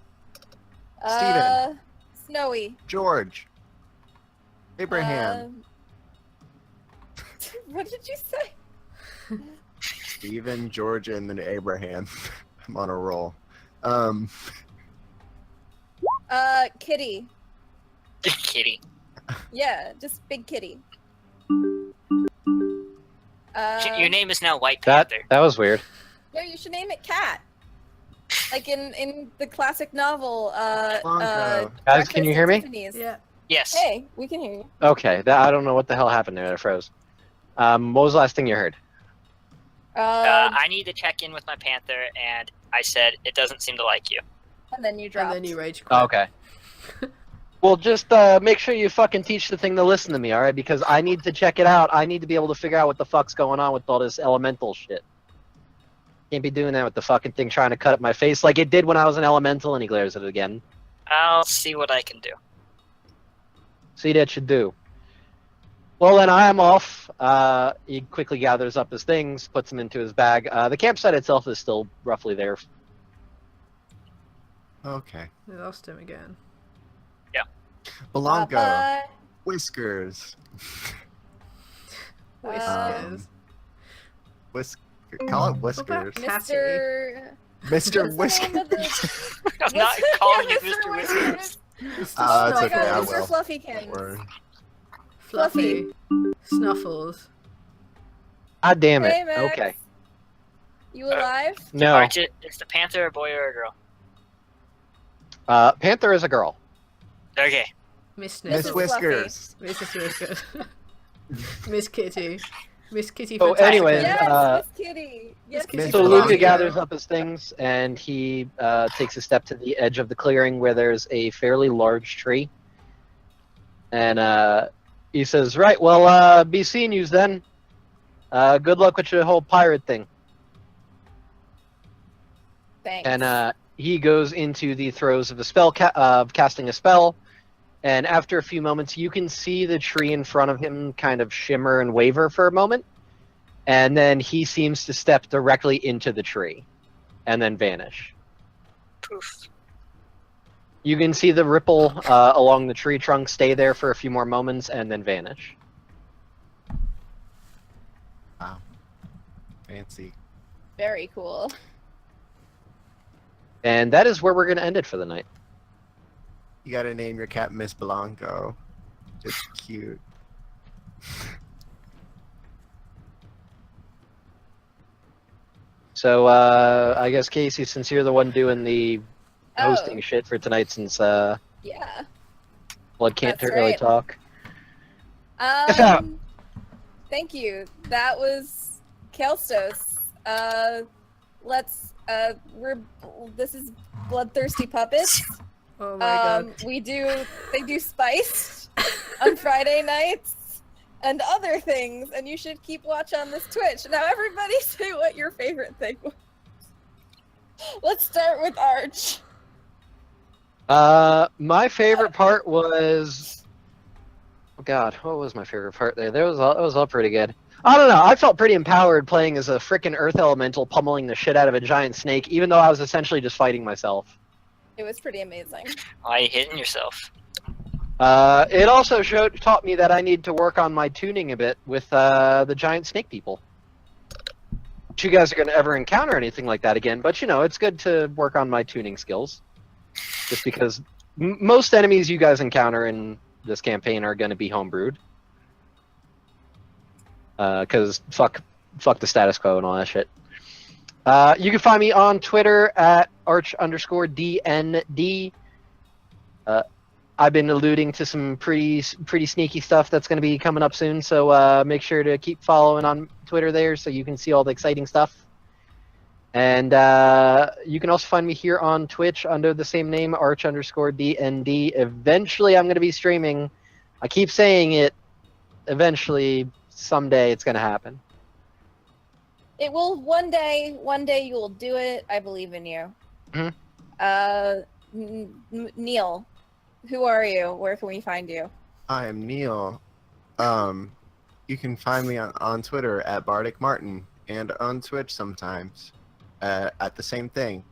Snowy. George. Abraham. What did you say? Steven, George, and then Abraham. I'm on a roll. Kitty. Kitty. Yeah, just big kitty. Your name is now White That Panther. was weird. No, you should name it Cat. Like in the classic novel, Blanco. Guys, can you hear me? Tiffany's. Yeah. Yes. Hey, we can hear you. Okay, I don't know what the hell happened there. I froze. What was the last thing you heard? I need to check in with my panther, and I said it doesn't seem to like you. And then you dropped. And then you rage quit. Okay. Well, just make sure you fucking teach the thing to listen to me, alright? Because I need to check it out. I need to be able to figure out what the fuck's going on with all this elemental shit. Can't be doing that with the fucking thing trying to cut up my face like it did when I was an elemental, and he glares at it again. I'll see what I can do. See, that should do. Well, then I am off. He quickly gathers up his things, puts them into his bag. The campsite itself is still roughly there. Okay. We lost him again. Blanco. Bye. Whiskers. Whiskers. Call it What Whiskers. about Catty? Mr. Mr. What's the name Whiskers. of the... I'm not What's- calling yeah, you Mr. Whiskers. Mr. Oh That's my okay, god, I Mr. will. Fluffykins. Or- Fluffy. Snuffles. Ah, damn it. Hey, Max. Okay. You alive? No. Aren't you, is the panther a boy or a girl? Panther is a girl. Okay. Miss Miss Mrs. Whiskers. Mrs. Whiskers. Miss Kitty. Miss Kitty Oh, Fantastica. anyways, Yes, Miss Kitty. Yes, Kitty Miss So Blanco. Luca Kitty. gathers up his things, and he takes a step to the edge of the clearing where there's a fairly large tree. And he says, right, well, be seeing yous then. Good luck with your whole pirate thing. Thanks. And he goes into the throes of a spell of casting a spell. And after a few moments, you can see the tree in front of him kind of shimmer and waver for a moment. And then he seems to step directly into the tree and then vanish. Poof. You can see the ripple along the tree trunk stay there for a few more moments and then vanish. Wow. Fancy. Very cool. And that is where we're going to end it for the night. You gotta name your cat Miss Blanco. It's cute. So I guess, Casey, since you're the one doing the hosting Oh, shit for tonight, since Yeah. Blood can't That's really right. talk. out. Thank you. That was Kealstos. This is Bloodthirsty Puppets. Oh my god. They do spiced on Friday nights and other things, and you should keep watch on this Twitch. Now everybody say what your favorite thing was. Let's start with Arch. My favorite part was... Oh god, what was my favorite part there? It was all pretty good. I don't know, I felt pretty empowered playing as a frickin' earth elemental pummeling the shit out of a giant snake, even though I was essentially just fighting myself. It was pretty amazing. Why are you hitting yourself? It also taught me that I need to work on my tuning a bit with the giant snake people. If you guys are going to ever encounter anything like that again, but you know, it's good to work on my tuning skills. Just because most enemies you guys encounter in this campaign are going to be homebrewed. Because fuck the status quo and all that shit. You can find me on Twitter at arch_DND. I've been alluding to some pretty sneaky stuff that's going to be coming up soon, so make sure to keep following on Twitter there so you can see all the exciting stuff. And you can also find me here on Twitch under the same name, arch_DND. Eventually, I'm going to be streaming. I keep saying it. Eventually, someday, it's going to happen. It will one day you will do it. I believe in you. Neil, who are you? Where can we find you? I am Neil. You can find me on Twitter at Bardic Martin and on Twitch sometimes at the same thing.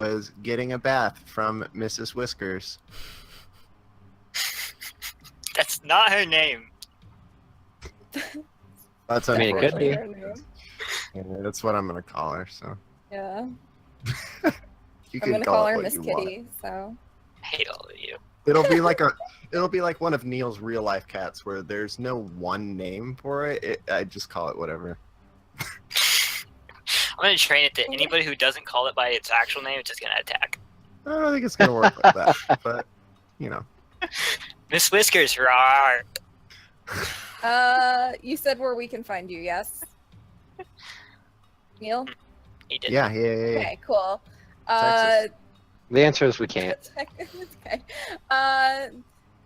Was getting a bath from Mrs. Whiskers. That's not her name. That's I mean, it could be. unfortunate. Yeah, that's what I'm gonna call her. So Yeah. you I'm can gonna call call it her what Miss you Kitty, want. so. I hate all of you. It'll be like one of Neil's real life cats where there's no one name for it. I just call it whatever. I'm gonna train it that anybody who doesn't call it by its actual name is just gonna attack. I don't think it's gonna work like that, but you know. Miss Whiskers, rawr! You said where we can find you, yes? Neil? He did. Yeah. Okay, cool. Texas. The answer is we can't. Okay.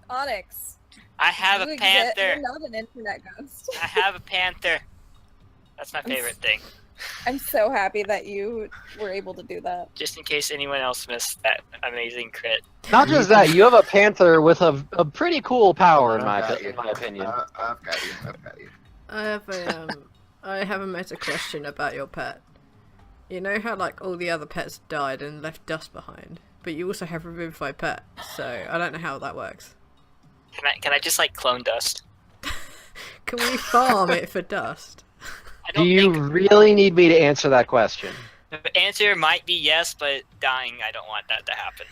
Onyx. I have you a exist- panther. You're not an internet ghost. I have a panther. That's my I'm favorite thing. I'm so happy that you were able to do that. Just in case anyone else missed that amazing crit. Not just that, you have a panther with a pretty cool power, in my I've got you. opinion. I've got you. I have a meta question about your pet. You know how like all the other pets died and left dust behind, but you also have revivified pet, so I don't know how that works. Can I just like clone dust? Can we farm it for dust? I Do don't you think really need me to answer that question? the answer might be yes, but dying, I don't want that to happen.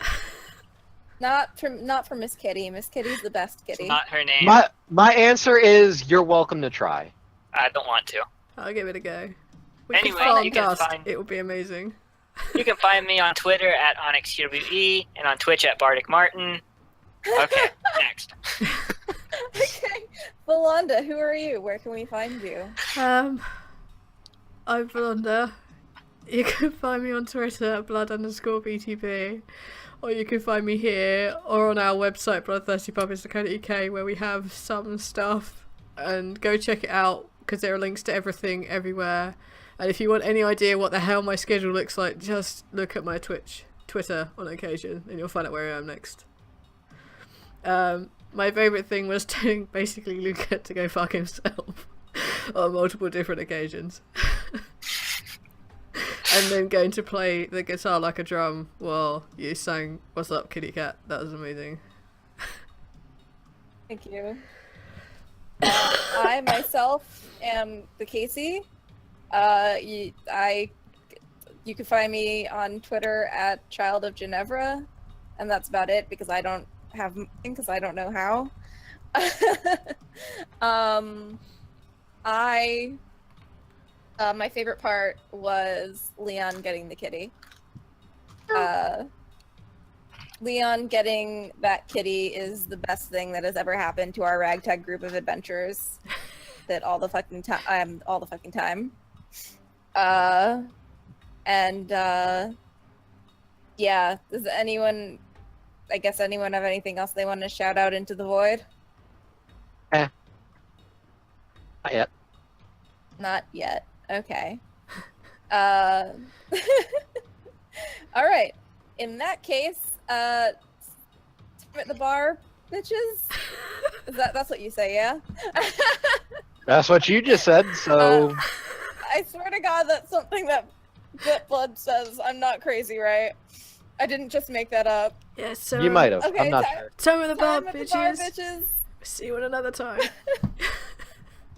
Not for Miss Kitty. Miss Kitty's the best It's kitty. not her name. My answer is you're welcome to try. I don't want to. I'll give it a go. We Anyway, can farm you can dust. find- It would be amazing. You can find me on Twitter at OnyxQWE and on Twitch at Bardic Martin. Okay, next. Okay. Belonda, who are you? Where can we find you? I'm Belinda. You can find me on Twitter at blood_BTB, or you can find me here or on our website bloodthirstypuppets.co.uk where we have some stuff, and go check it out because there are links to everything everywhere. And if you want any idea what the hell my schedule looks like, just look at my Twitter on occasion and you'll find out where I am next. My favourite thing was telling basically Luca to go fuck himself on multiple different occasions. And then going to play the guitar like a drum while you sang "What's Up, Kitty Cat." That was amazing. Thank you. I myself am the Casey. You can find me on Twitter at Child of Ginevra, and that's about it because I don't have because I don't know how. My favorite part was Leon getting the kitty. Leon getting that kitty is the best thing that has ever happened to our ragtag group of adventurers. That all the fucking time, yeah. Does anyone have anything else they want to shout out into the void? Not yet. Not yet. Okay. All right. In that case, time at the bar, bitches. That's what you say, yeah? That's what you just said, so... I swear to God, that's something that Blood says. I'm not crazy, right? I didn't just make that up. Yes, You might have. Okay, I'm not sure. Time at the bar, Time at the bar, bitches. bitches. See you at another time.